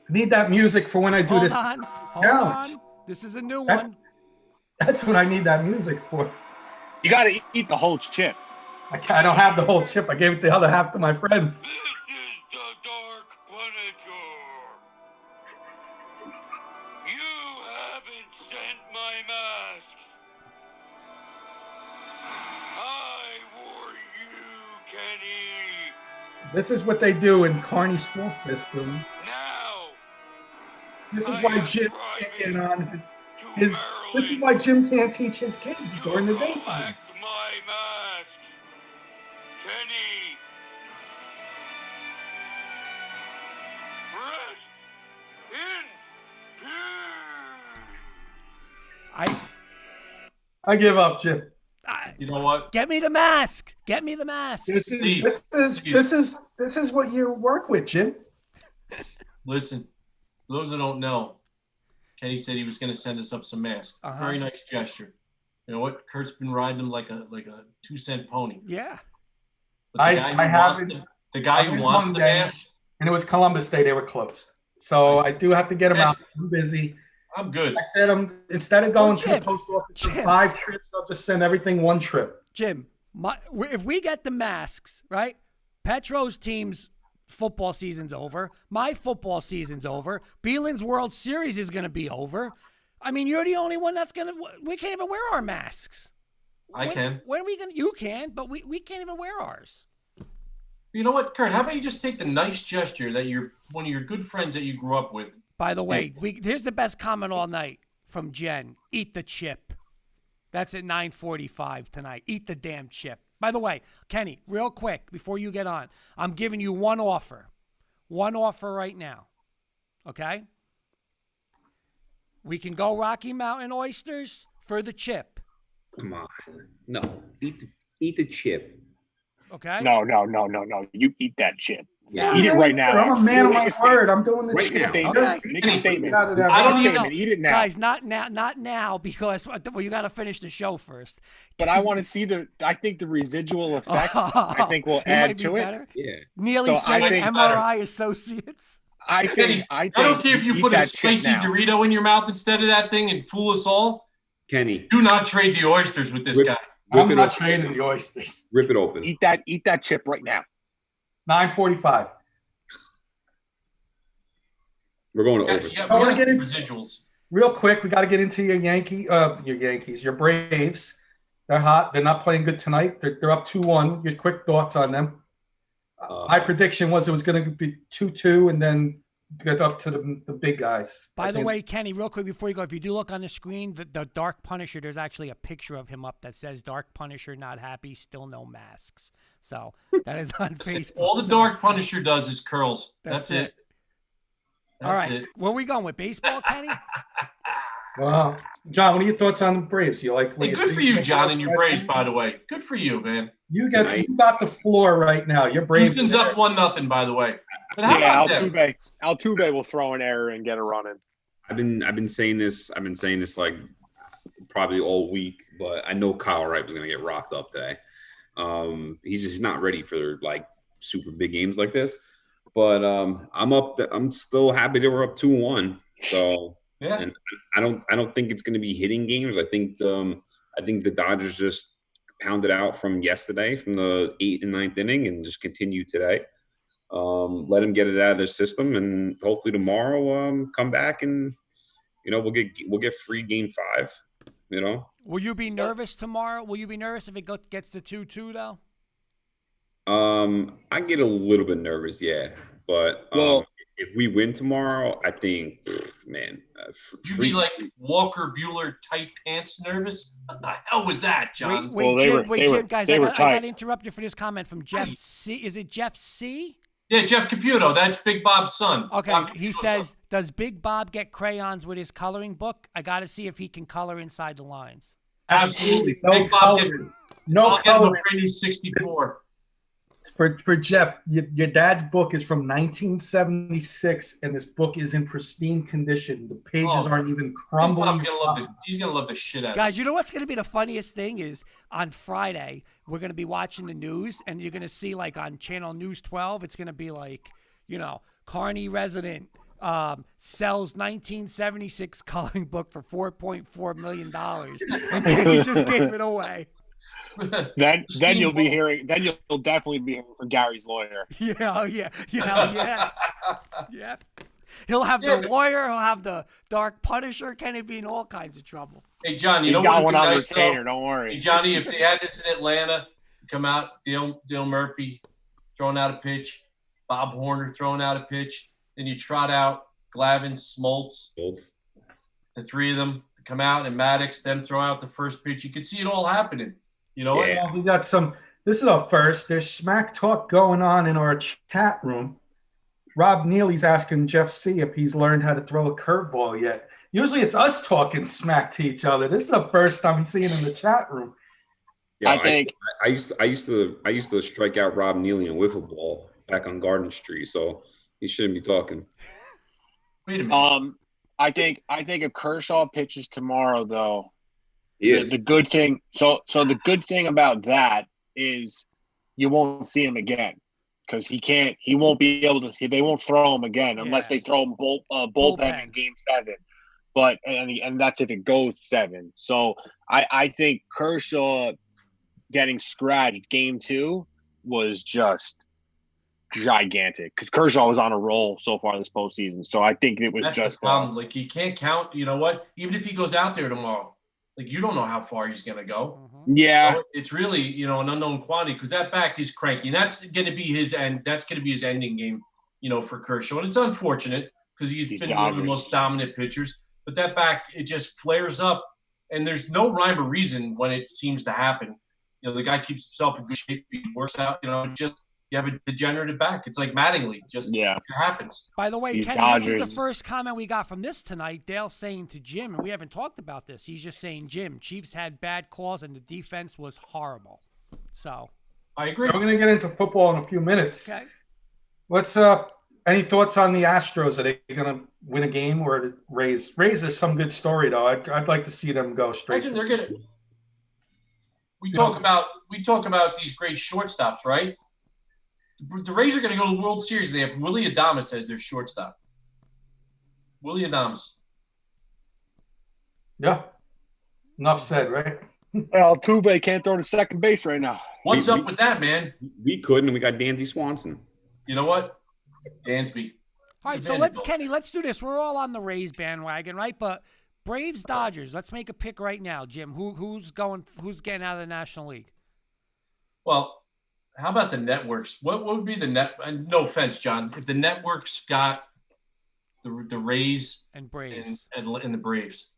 I need that music for when I do this. Hold challenge. on. This is a new one. That's what I need that music for. You got to eat the whole chip. I don't have the whole chip. I gave it the other half to my friend. This is the Dark Punisher. You haven't sent my masks. I wore you, Kenny. This is what they do in Carney school system. Now, This is why Jim can't get on his. This is why Jim can't teach his kids during the daytime. collect my masks. Kenny. Rest in peace. I give up, Jim. You know what? Get me the mask. Get me the mask. This is what you work with, Jim. Listen, for those that don't know, Kenny said he was going to send us up some masks. Very nice gesture. You know what? Kurt's been riding him like a 2-cent pony. Yeah. But the guy who wants the Monday, mask, and it was Columbus Day. They were closed, so I do have to get them out. I'm busy. I'm good. I said instead of going to Jim, the post office for 5 trips, I'll just send everything one trip. Jim, if we get the masks, right? Petro's team's football season's over. My football season's over. Beelin's World Series is going to be over. I mean, you're the only one that's going to – we can't even wear our masks. I can. When are we going to – you can, but we can't even wear ours. You know what, Kurt? How about you just take the nice gesture that one of your good friends that you grew up with. By the way, here's the best comment all night from Jen. Eat the chip. That's at 9:45 tonight. Eat the damn chip. By the way, Kenny, real quick before you get on, I'm giving you one offer. One offer right now. Okay? We can go Rocky Mountain oysters for the chip. Come on. No. Eat the chip. Okay? No. You eat that chip. Yeah. Eat it right now. I'm a man of my word. I'm doing the Right chip. now. Okay. Make a statement. I don't even know. Eat it now. Guys, not now because you got to finish the show first. But I want to see I think the residual effects, I think will add to it. Yeah. Nearly So I saying think- MRI Associates. I think I don't care if you eat put a that chip spicy now. Dorito in your mouth instead of that thing and fool us all. Kenny. Do not trade the oysters with this guy. I'm it not open. trading the oysters. Rip it open. Eat that chip right now. 9:45. We're going to over. Yeah, I we wanna got get residuals. Real quick, we got to get into your Yankees, your Braves. They're hot. They're not playing good tonight. They're up 2-1. Your quick thoughts on them? My prediction was it was going to be 2-2 and then get up to the big guys. By the way, Kenny, real quick before you go, if you do look on the screen, the Dark Punisher, there's actually a picture of him up that says Dark Punisher not happy, still no masks. So that is on Facebook. All the Dark Punisher does is curls. That's it. All That's right. it. Where we going with baseball, Kenny? Well, John, what are your thoughts on the Braves? You like? Hey, good for you, John, and your Braves, by the way. Good for you, man. You got the floor right now. Your Braves. Houston's up 1-0, by the way. But how Yeah, about them? Altuve will throw an error and get a run in. I've been saying this. I've been saying this like probably all week, but I know Kyle Wright was going to get rocked up today. He's just not ready for like super big games like this. But I'm still happy that we're up 2-1. So Yeah. and I don't think it's going to be hitting games. I think the Dodgers just pounded out from yesterday, from the 8th and 9th inning, and just continue today. Let them get it out of their system, and hopefully tomorrow come back and we'll get free game 5. Will you be nervous tomorrow? Will you be nervous if it gets to 2-2 though? I get a little bit nervous, yeah, but if we win tomorrow, I think, man, You'd be like Walker Bueller tight pants nervous? What the hell was that, John? Jim, guys, I got tight. to interrupt you for this comment from Jeff C. Is it Jeff C? Yeah, Jeff Caputo. That's Big Bob's son. Okay, Bob he Caputo's says, son. does Big Bob get crayons with his coloring book? I got to see if he can color inside the lines. Absolutely. No Big Bob gets, coloring. No I'll get him a coloring. brand new 64. For Jeff, your dad's book is from 1976, and this book is in pristine condition. The pages aren't even Big crumbling. Bob's gonna love this. He's gonna love the shit out of Guys, this. you know what's going to be the funniest thing is on Friday, we're going to be watching the news, and you're going to see, like, on Channel News 12, it's going to be like, Kearney resident sells 1976 coloring book for $4.4 million. And he just gave it away. Then you'll be hearing. Then you'll definitely be hearing from Gary's lawyer. Yeah. He'll have the lawyer. He'll have the Dark Punisher. Kenny be in all kinds of trouble. Hey, John, you He's know got what? one on Nice, retainer. though? Don't worry. Hey, Johnny, if they had this in Atlanta, come out, Dale Murphy throwing out a pitch, Bob Horner throwing out a pitch, then you trot out Glavine, Smoltz, the three of them come out, and Maddox, them throw out the first pitch. You could see it all happening. You know what? Well, we got some. This is our first. There's smack talk going on in our chat room. Rob Neely's asking Jeff C if he's learned how to throw a curveball yet. Usually it's us talking smack to each other. This is the first time he's seeing in the chat room. Yeah, I think I used to strike out Rob Neely and wiffle ball back on Garden Street, so he shouldn't be talking. Wait a minute. I think if Kershaw pitches tomorrow, though, Yes. the good thing. So the good thing about that is you won't see him again because he won't be able to. They won't throw him again unless they throw him bullpen in Game 7. But and that's if it goes 7. So I think Kershaw getting scratched Game 2 was just gigantic because Kershaw was on a roll so far this postseason. So I think it was That's just the problem. Like, you can't count. You know what? Even if he goes out there tomorrow, like, you don't know how far he's going to go. Yeah. So it's really, an unknown quantity because that back is cranky. And that's going to be his end. That's going to be his ending game, for Kershaw. And it's unfortunate because he's been one of the most dominant pitchers. But that back, it just flares up. And there's no rhyme or reason when it seems to happen. The guy keeps himself in good shape. He works out, you have a degenerative back. It's like Mattingly. It happens. By the way, These Kenny, Dodgers. this is the first comment we got from this tonight. Dale saying to Jim, and we haven't talked about this. He's just saying, Jim, Chiefs had bad calls and the defense was horrible. So I agree. We're going to get into football in a few minutes. Okay. What's any thoughts on the Astros? Are they going to win a game or the Rays? Rays are some good story though. I'd like to see them go straight. Imagine they're going to. We talk about these great shortstops, right? The Rays are going to go to the World Series. They have Willie Adames as their shortstop. Willie Adames. Yeah. Enough said, right? Well, Tuve can't throw to second base right now. What's up with that, man? We couldn't. We got Dansby Swanson. You know what? Dansby. All right, so let's do this. We're all on the Rays bandwagon, right? But Braves Dodgers. Let's make a pick right now, Jim. Who's getting out of the National League? Well, how about the networks? What would be the net? No offense, John. If the networks got the Rays and Braves and the Braves,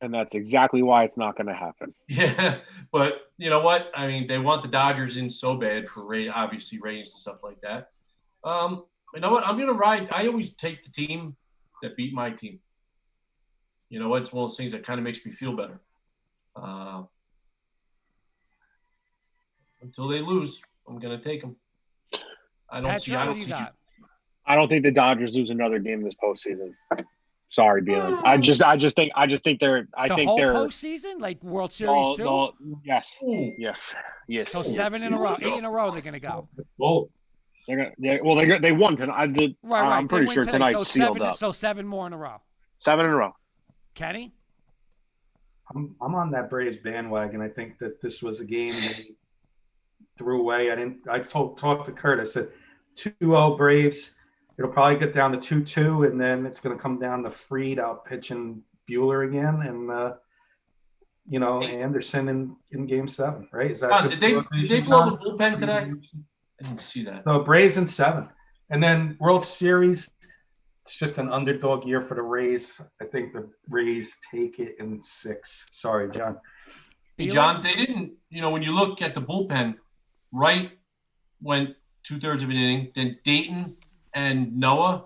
and that's exactly why it's not going to happen. Yeah, but you know what? I mean, they want the Dodgers in so bad for obviously ratings and stuff like that. You know what? I'm going to ride. I always take the team that beat my team. You know what? It's one of those things that kind of makes me feel better. Until they lose, I'm going to take them. I don't see. I don't think the Dodgers lose another game this postseason. Sorry, Beelan. I just think they're. The whole postseason, like World Series too. Yes. Yes. So 7 in a row, 8 in a row. They're going to go. Whoa. They won tonight. Right. I'm pretty sure tonight's sealed up. So 7 more in a row. 7 in a row. Kenny? I'm on that Braves bandwagon. I think that this was a game they threw away. I talked to Kurt. I said 2-0 Braves. It'll probably get down to 2-2, and then it's going to come down to Fried out pitching Bueller again, and Anderson in Game 7. Right? Is that did they blow the bullpen today? I didn't see that. So Braves in 7, and then World Series. It's just an underdog year for the Rays. I think the Rays take it in 6. Sorry, John. Hey, John, they didn't, when you look at the bullpen, Wright went 2/3 of an inning. Then Dayton and Noah,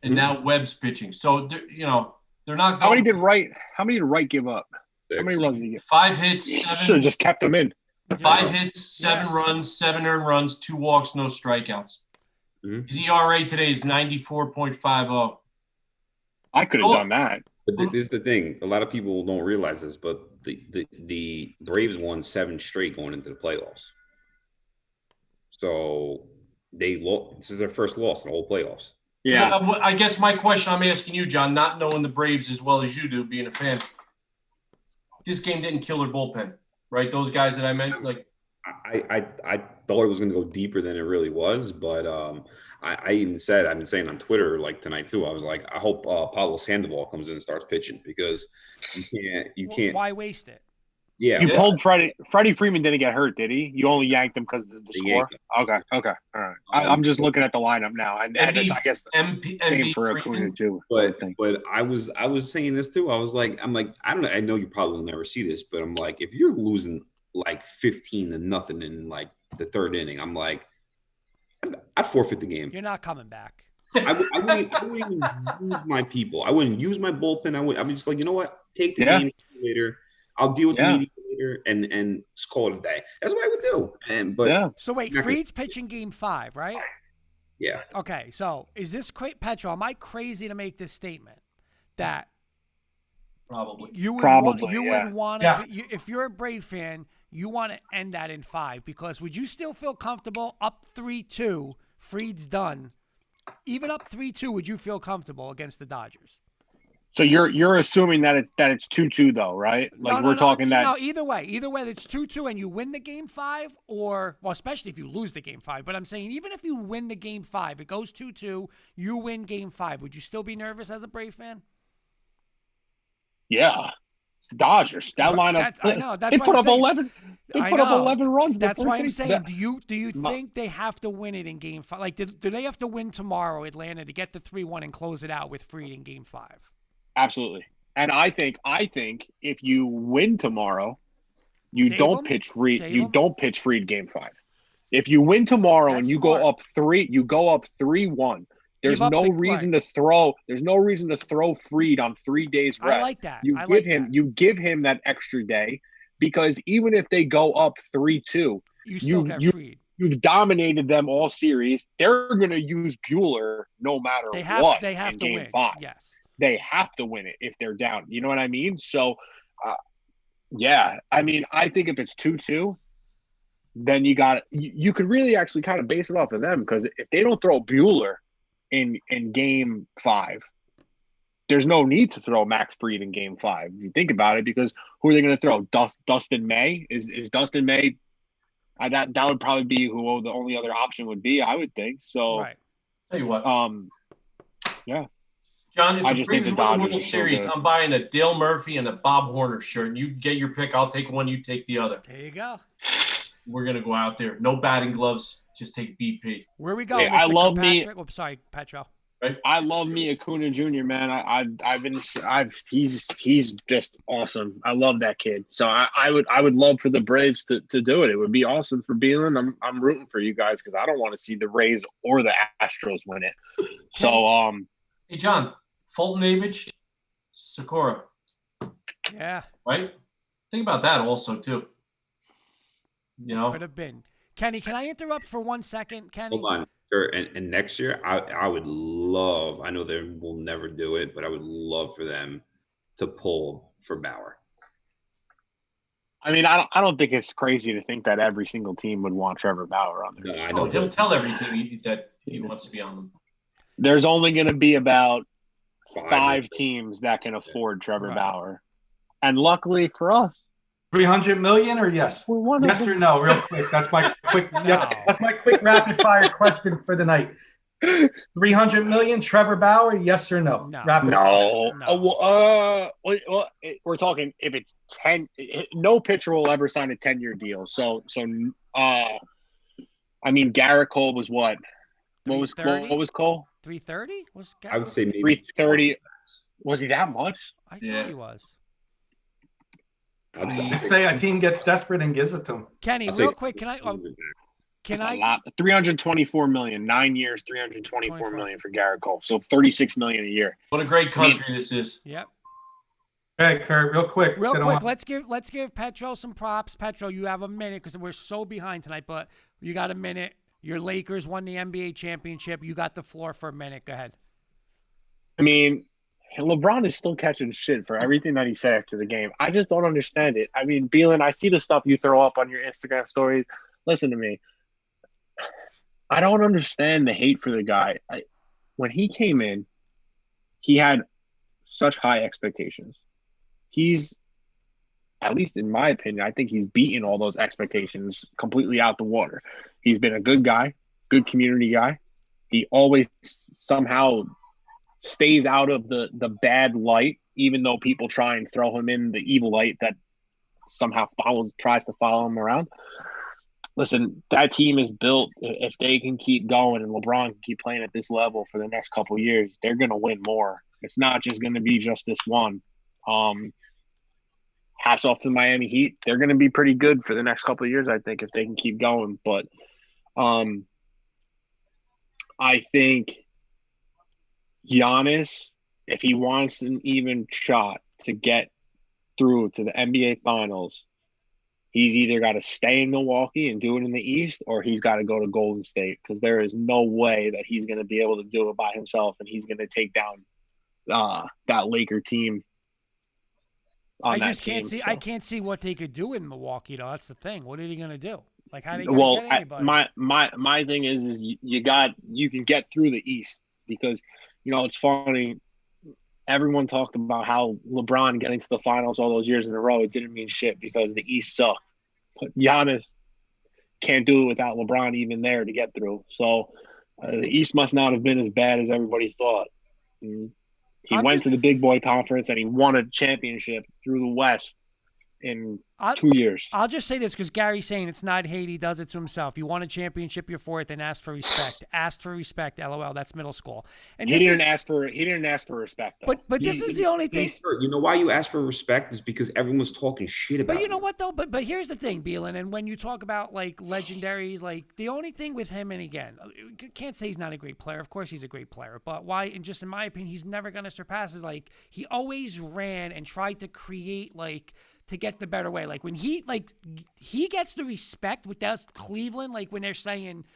and now Webb's pitching. So they're not. How many did Wright give up? How many runs did he get? 5 hits, 7. Should have just kept him in. 5 hits, 7 runs, 7 earned runs, 2 walks, no strikeouts. His ERA today is 94.50. I could have done that. But this is the thing. A lot of people don't realize this, but the Braves won 7 straight going into the playoffs. So they lost. This is their first loss in the whole playoffs. Yeah. I guess my question I'm asking you, John, not knowing the Braves as well as you do, being a fan, this game didn't kill their bullpen, right? Those guys that I meant, like. I thought it was going to go deeper than it really was, but I even said, I've been saying on Twitter like tonight too, I was like, I hope Pablo Sandoval comes in and starts pitching because you can't. Why waste it? Yeah. You pulled Freddie. Freddie Freeman didn't get hurt, did he? You only yanked him because of the score? Okay. All right. I'm just looking at the lineup now. And it's, I guess, same for Acuna too. But I was saying this too. I'm like, I don't know. I know you probably will never see this, but I'm like, if you're losing like 15-0 in like the third inning, I'm like, I'd forfeit the game. You're not coming back. I wouldn't even use my people. I wouldn't use my bullpen. I'm just like, you know what? Take the game later. I'll deal with the media later and just call it a day. That's what I would do. So wait, Fried's pitching game 5, right? Yeah. Okay, so is this Petro? Am I crazy to make this statement that probably you would want to, if you're a Brave fan, you want to end that in 5 because would you still feel comfortable up 3-2? Fried's done. Even up 3-2, would you feel comfortable against the Dodgers? So you're assuming that it's 2-2 though, right? Like we're talking that. No, either way, it's 2-2 and you win the game 5, or especially if you lose the game 5. But I'm saying even if you win the game 5, it goes 2-2, you win game 5. Would you still be nervous as a Brave fan? Yeah, it's the Dodgers. That lineup. I know. That's they what put I'm up saying. 11. They put up 11 runs. That's why I'm saying. Do you think they have to win it in game 5? Like, do they have to win tomorrow, Atlanta, to get the 3-1 and close it out with Fried in game 5? Absolutely. And I think if you win tomorrow, you don't pitch Fried game 5. If you win tomorrow and you go up 3-1. There's no reason to throw. There's no reason to throw Fried on 3 days rest. I like that. You give him that extra day because even if they go up 3-2, you've dominated them all series. They're going to use Buehler no matter what. They have in to game win. 5. Yes, they have to win it if they're down. You know what I mean? So, I mean, I think if it's 2-2, then you could really actually kind of base it off of them because if they don't throw Buehler in game 5, there's no need to throw Max Fried in game 5 if you think about it, because who are they going to throw? Dustin May? Is Dustin May? That would probably be who the only other option would be, I would think. So, right. Tell you what, yeah, John, if I the just think Braves the win the Dodgers World are so Series, good. I'm buying a Dale Murphy and a Bob Horner shirt. You get your pick. I'll take one. You take the other. There you go. We're gonna go out there. No batting gloves. Just take BP. Where we go? Hey, I love Kirkpatrick? Oh, sorry, Petro. Right? I love me Acuna Jr., man. He's just awesome. I love that kid. So I would love for the Braves to do it. It would be awesome for Beelan. I'm rooting for you guys because I don't want to see the Rays or the Astros win it. So Hey John, Fulton Avage, Sakura. Yeah. Right? Think about that also too. You know? Could have been. Kenny, can I interrupt for 1 second? Kenny? Hold on. Sure. And next year, I would love, I know they will never do it, but I would love for them to pull for Bauer. I mean, I don't think it's crazy to think that every single team would want Trevor Bauer on there. No, I know. He'll tell every team that he wants to be on them. There's only going to be about 5 teams that can afford Trevor Bauer. And luckily for us, $300 million or yes? Yes or no, real quick. That's my quick. That's my quick rapid fire question for the night. $300 million, Trevor Bauer? Yes or no? We're talking if it's 10. No pitcher will ever sign a 10-year deal. So I mean, Garrett Cole was what? What was Cole? 330? Was I would say maybe 330. Was he that much? I thought he was. I say a team gets desperate and gives it to him. Kenny, real quick, can I? Can That's I? a lot. 324 million, 9 years, 324 million for Garrett Cole. So 36 million a year. What a great country this is. Yep. Hey, Kurt, real quick. Real They don't quick, want- let's give Petro some props. Petro, you have a minute because we're so behind tonight, but you got a minute. Your Lakers won the NBA championship. You got the floor for a minute. Go ahead. I mean, LeBron is still catching shit for everything that he said after the game. I just don't understand it. I mean, Beelan, I see the stuff you throw up on your Instagram stories. Listen to me. I don't understand the hate for the guy. When he came in, he had such high expectations. He's, at least in my opinion, I think he's beaten all those expectations completely out the water. He's been a good guy, good community guy. He always somehow stays out of the bad light, even though people try and throw him in the evil light that somehow tries to follow him around. Listen, that team is built. If they can keep going and LeBron can keep playing at this level for the next couple of years, they're going to win more. It's not just going to be just this one. Hats off to the Miami Heat. They're going to be pretty good for the next couple of years, I think, if they can keep going. But I think Giannis, if he wants an even shot to get through to the NBA Finals, he's either got to stay in Milwaukee and do it in the East, or he's got to go to Golden State, because there is no way that he's going to be able to do it by himself and he's going to take down that Laker team. I just can't see. So. I can't see what they could do in Milwaukee, though. That's the thing. What are they going to do? Like, how are they going to get anybody? My thing is you can get through the East, because it's funny. Everyone talked about how LeBron getting to the finals all those years in a row, it didn't mean shit because the East sucked. But Giannis can't do it without LeBron even there to get through. So the East must not have been as bad as everybody thought. He went to the big boy conference and he won a championship through the West in 2 years. I'll just say this because Gary's saying it's not hate. He does it to himself. You won a championship, you're for it, then ask for respect. Ask for respect, LOL. That's middle school. And he didn't ask for respect, though. But this is the only thing. You know why you ask for respect is because everyone's talking shit about. But you know what though? But here's the thing, Beelan. And when you talk about like legendaries, like the only thing with him, and again, you can't say he's not a great player. Of course, he's a great player. But why? And just in my opinion, he's never going to surpass. Is like he always ran and tried to create to get the better way. Like when he gets the respect with that Cleveland, like when they're saying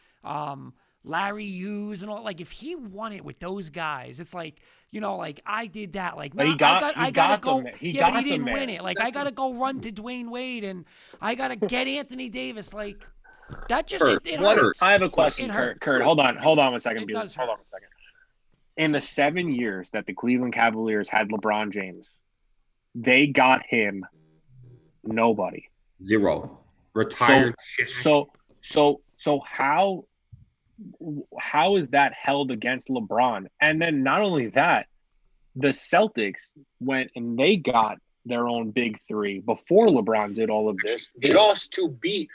Larry Hughes and all, like if he won it with those guys, it's like, like I did that. Like but I gotta go. But he didn't win it. Like I gotta go run to Dwayne Wade and I gotta get Anthony Davis. Like that just it hurts. I have a question, Kurt. Hold on a second. Hold on a second. In the 7 years that the Cleveland Cavaliers had LeBron James, they got him nobody. Zero. Retired. So how is that held against LeBron? And then not only that, the Celtics went and they got their own big three before LeBron did all of this, just to beat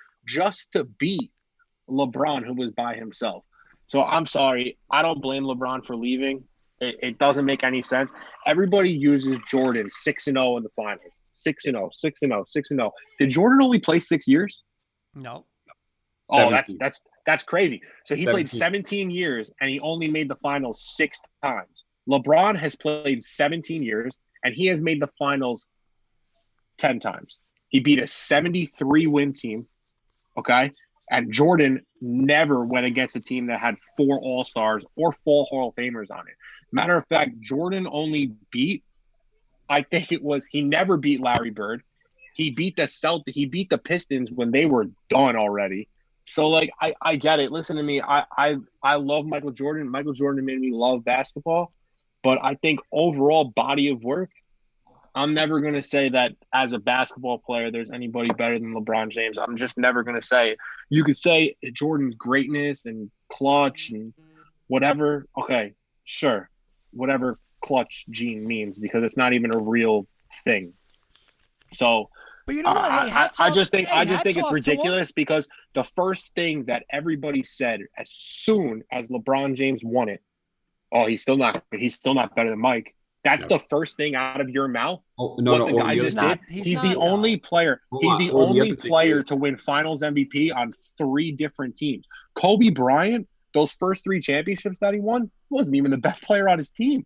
LeBron, who was by himself. So I'm sorry, I don't blame LeBron for leaving. It doesn't make any sense. Everybody uses Jordan 6-0 in the finals. 6-0, 6-0, 6-0. Did Jordan only play 6 years? No. Oh, that's crazy. So he played 17 years and he only made the finals 6 times. LeBron has played 17 years and he has made the finals 10 times. He beat a 73-win team. Okay. And Jordan never went against a team that had 4 All-Stars or 4 Hall of Famers on it. Matter of fact, Jordan only beat, he never beat Larry Bird. He beat the Pistons when they were done already. So, I get it. Listen to me. I love Michael Jordan. Michael Jordan made me love basketball. But I think overall body of work, I'm never going to say that as a basketball player there's anybody better than LeBron James. I'm just never going to say it. You could say Jordan's greatness and clutch and whatever. Okay, sure. Whatever clutch gene means, because it's not even a real thing. So but you know what? I just think it's ridiculous, because the first thing that everybody said as soon as LeBron James won it, oh, he's still not better than Mike. That's the first thing out of your mouth. Oh, no, what the guy just did. He's the only player. He's the only player to win Finals MVP on 3 different teams. Kobe Bryant, those first 3 championships that he won, wasn't even the best player on his team.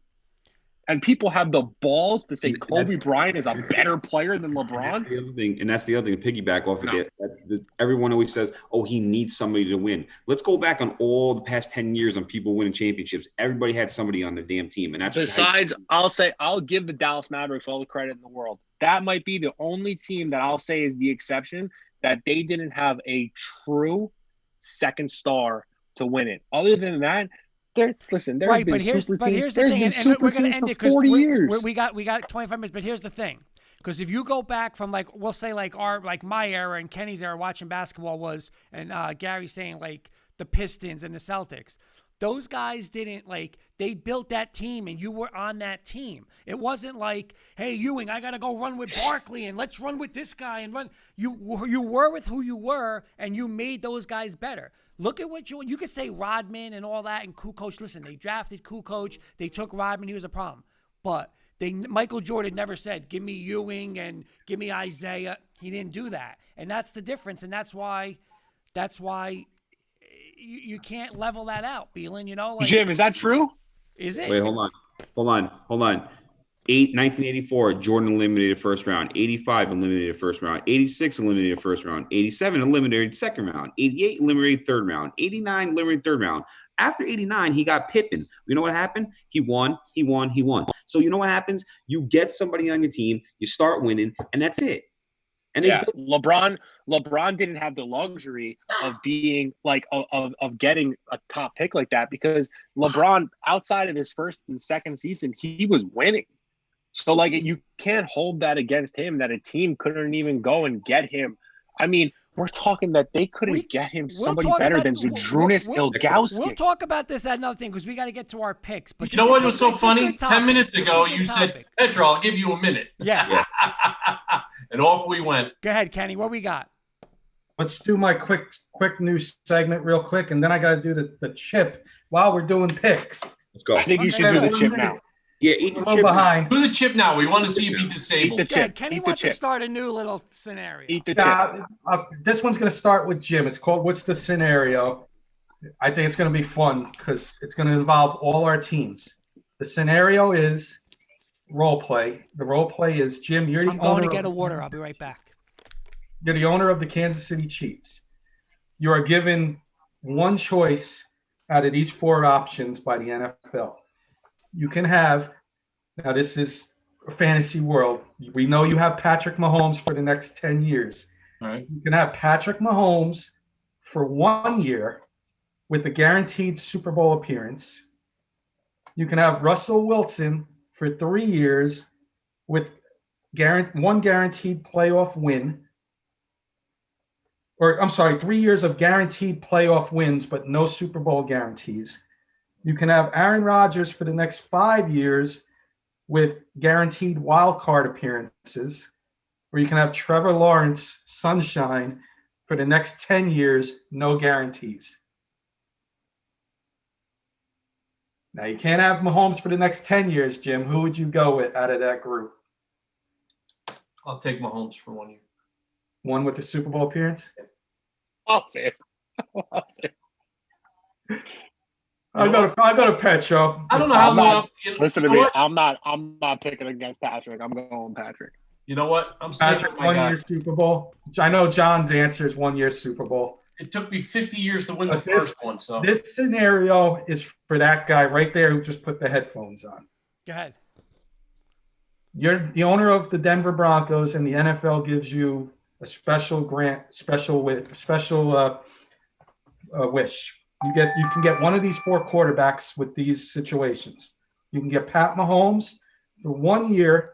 And people have the balls to say Kobe Bryant is a better player than LeBron. That's the other thing. To piggyback off of it, everyone always says, "Oh, he needs somebody to win." Let's go back on all the past 10 years on people winning championships. Everybody had somebody on their damn team, and that's besides. I'll give the Dallas Mavericks all the credit in the world. That might be the only team that I'll say is the exception that they didn't have a true second star to win it. Other than that. There's been super teams. Here's the thing, and we're going to end it because 40 years. We got 25 minutes. But here's the thing, because if you go back from we'll say my era and Kenny's era watching basketball was, and Gary saying the Pistons and the Celtics, those guys didn't they built that team and you were on that team. It wasn't like, hey Ewing, I got to go run with Barkley and let's run with this guy and run. You were with who you were and you made those guys better. Look at what you could say Rodman and all that and Kukoc. Listen, they drafted Kukoc. They took Rodman. He was a problem. But Michael Jordan never said, give me Ewing and give me Isaiah. He didn't do that. And that's the difference. And that's why you can't level that out, Beelan. Jim, is that true? Is it? Wait, hold on. 1984, Jordan eliminated first round. 85, eliminated first round. 86, eliminated first round. 87, eliminated second round. 88, eliminated third round. 89, eliminated third round. After 89, he got Pippen. You know what happened? He won. So you know what happens? You get somebody on your team, you start winning, and that's it. And LeBron didn't have the luxury of being of getting a top pick like that because LeBron, outside of his first and second season, he was winning. So you can't hold that against him that a team couldn't even go and get him. I mean, we're talking that they couldn't get him somebody better than Zydrunas Ilgauskas. We'll talk about this at another thing because we got to get to our picks. But you know what was so funny? 10 minutes ago, you said, Petro, I'll give you a minute. Yeah. And off we went. Go ahead, Kenny. What we got? Let's do my quick news segment real quick, and then I got to do the chip while we're doing picks. Let's go. I think you should do the chip now. Yeah, eat the chip. Behind. Do the chip now. We want to see if he disabled. Eat the chip. Kenny wants to start a new little scenario. Eat the chip. This one's going to start with Jim. It's called What's the Scenario? I think it's going to be fun because it's going to involve all our teams. The scenario is role play. The role play is, Jim, you're the owner. I'm going to get a water. I'll be right back. You're the owner of the Kansas City Chiefs. You are given one choice out of these 4 options by the NFL. You can have, now this is a fantasy world. We know you have Patrick Mahomes for the next 10 years. All right. You can have Patrick Mahomes for 1 year with a guaranteed Super Bowl appearance. You can have Russell Wilson for 3 years with one guaranteed playoff win. Or, I'm sorry, 3 years of guaranteed playoff wins, but no Super Bowl guarantees. You can have Aaron Rodgers for the next 5 years with guaranteed wild card appearances, or you can have Trevor Lawrence Sunshine for the next 10 years, no guarantees. Now, you can't have Mahomes for the next 10 years, Jim. Who would you go with out of that group? I'll take Mahomes for 1 year. One with the Super Bowl appearance? Love it. I go to Petro. I don't know how long. Listen to me. I'm not picking against Patrick. I'm going Patrick. You know what? I'm saying Patrick, 1 year Super Bowl. I know John's answer is 1 year Super Bowl. It took me 50 years to win the first one. So this scenario is for that guy right there who just put the headphones on. Go ahead. You're the owner of the Denver Broncos, and the NFL gives you a special wish. You can get one of these 4 quarterbacks with these situations. You can get Pat Mahomes for 1 year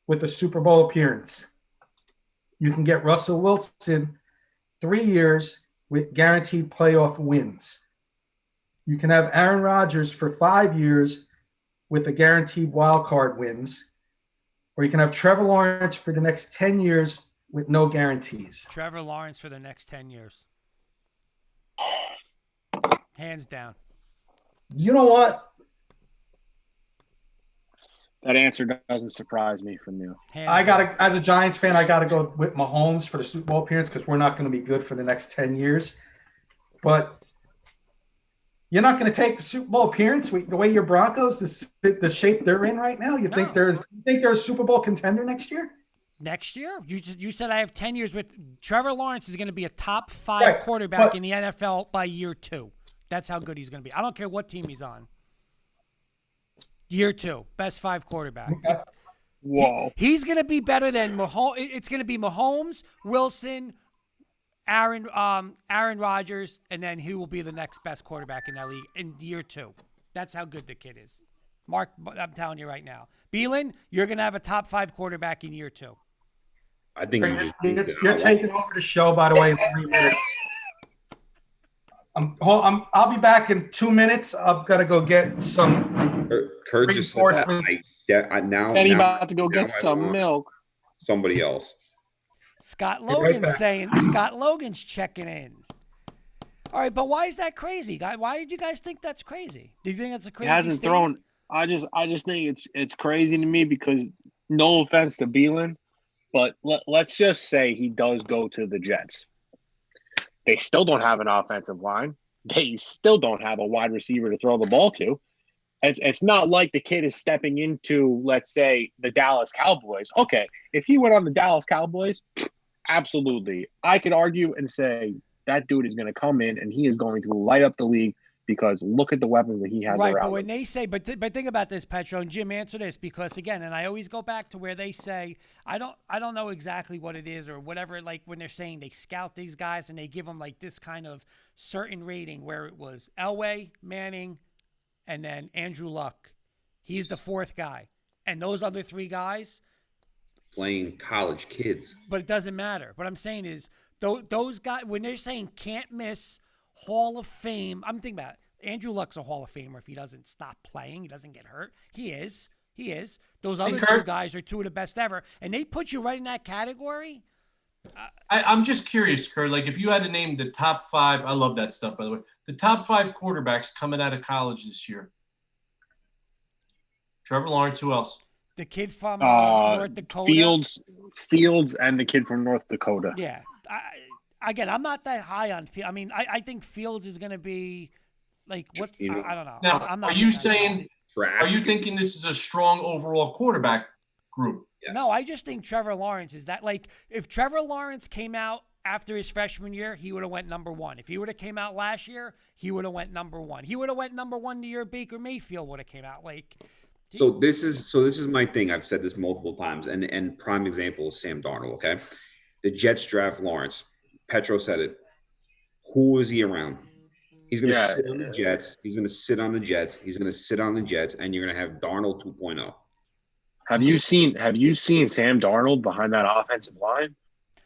with a Super Bowl appearance. You can get Russell Wilson 3 years with guaranteed playoff wins. You can have Aaron Rodgers for 5 years with a guaranteed wild card wins. Or you can have Trevor Lawrence for the next 10 years with no guarantees. Trevor Lawrence for the next 10 years. Hands down. You know what? That answer doesn't surprise me from you. As a Giants fan, I gotta go with Mahomes for the Super Bowl appearance because we're not going to be good for the next 10 years. But you're not going to take the Super Bowl appearance the way your Broncos, the shape they're in right now. You think they're a Super Bowl contender next year? Next year? You said I have 10 years with Trevor Lawrence is going to be a top 5 quarterback in the NFL by year 2. That's how good he's going to be. I don't care what team he's on. Year 2, best 5 quarterback. Whoa. He's going to be better than Mahomes. It's going to be Mahomes, Wilson, Aaron Rodgers, and then who will be the next best quarterback in that league in year 2. That's how good the kid is. Mark, I'm telling you right now. Beelan, you're going to have a top 5 quarterback in year 2. I think you're taking over the show, by the way, in 3 minutes. I'll be back in 2 minutes. I've got to go get some Kurt just said that. Now about to go get some milk. Somebody else. Scott Logan's Scott Logan's checking in. All right, but why is that crazy, guy? Why do you guys think that's crazy? Do you think that's a crazy? He hasn't thrown. I just think it's crazy to me because no offense to Beelan, but let's just say he does go to the Jets. They still don't have an offensive line. They still don't have a wide receiver to throw the ball to. It's not like the kid is stepping into, let's say, the Dallas Cowboys. Okay, if he went on the Dallas Cowboys, absolutely. I could argue and say that dude is going to come in and he is going to light up the league because look at the weapons that he has right, around but when him. they say, but think about this, Petro, and Jim, answer this because again, and I always go back to where they say, I don't know exactly what it is or whatever. Like when they're saying they scout these guys and they give them like this kind of certain rating where it was Elway, Manning, and then Andrew Luck. He's the 4th guy, and those other 3 guys playing college kids. But it doesn't matter. What I'm saying is those guys when they're saying can't miss. Hall of Fame. I'm thinking about it. Andrew Luck's a Hall of Famer if he doesn't stop playing. He doesn't get hurt. He is. Those other 2 guys are 2 of the best ever. And they put you right in that category? I'm just curious, Kurt. Like, if you had to name the top 5, I love that stuff, by the way. The top 5 quarterbacks coming out of college this year. Trevor Lawrence, who else? The kid from North Dakota. Fields and the kid from North Dakota. Yeah. Again, I'm not that high on Fields. I mean, I think Fields is going to be like what's I don't know. Now, I'm not. Are you saying? Are you thinking this is a strong overall quarterback group? Yes. No, I just think Trevor Lawrence is that. Like, if Trevor Lawrence came out after his freshman year, he would have went number 1. If he would have came out last year, he would have went number 1. He would have went number 1 the year Baker Mayfield would have came out. Like, so this is my thing. I've said this multiple times, and prime example is Sam Darnold. Okay, the Jets draft Lawrence. Petro said it. Who is he around? He's going to sit on the Jets. He's going to sit on the Jets. He's going to sit on the Jets, and you're going to have Darnold 2.0. Have you seen Sam Darnold behind that offensive line?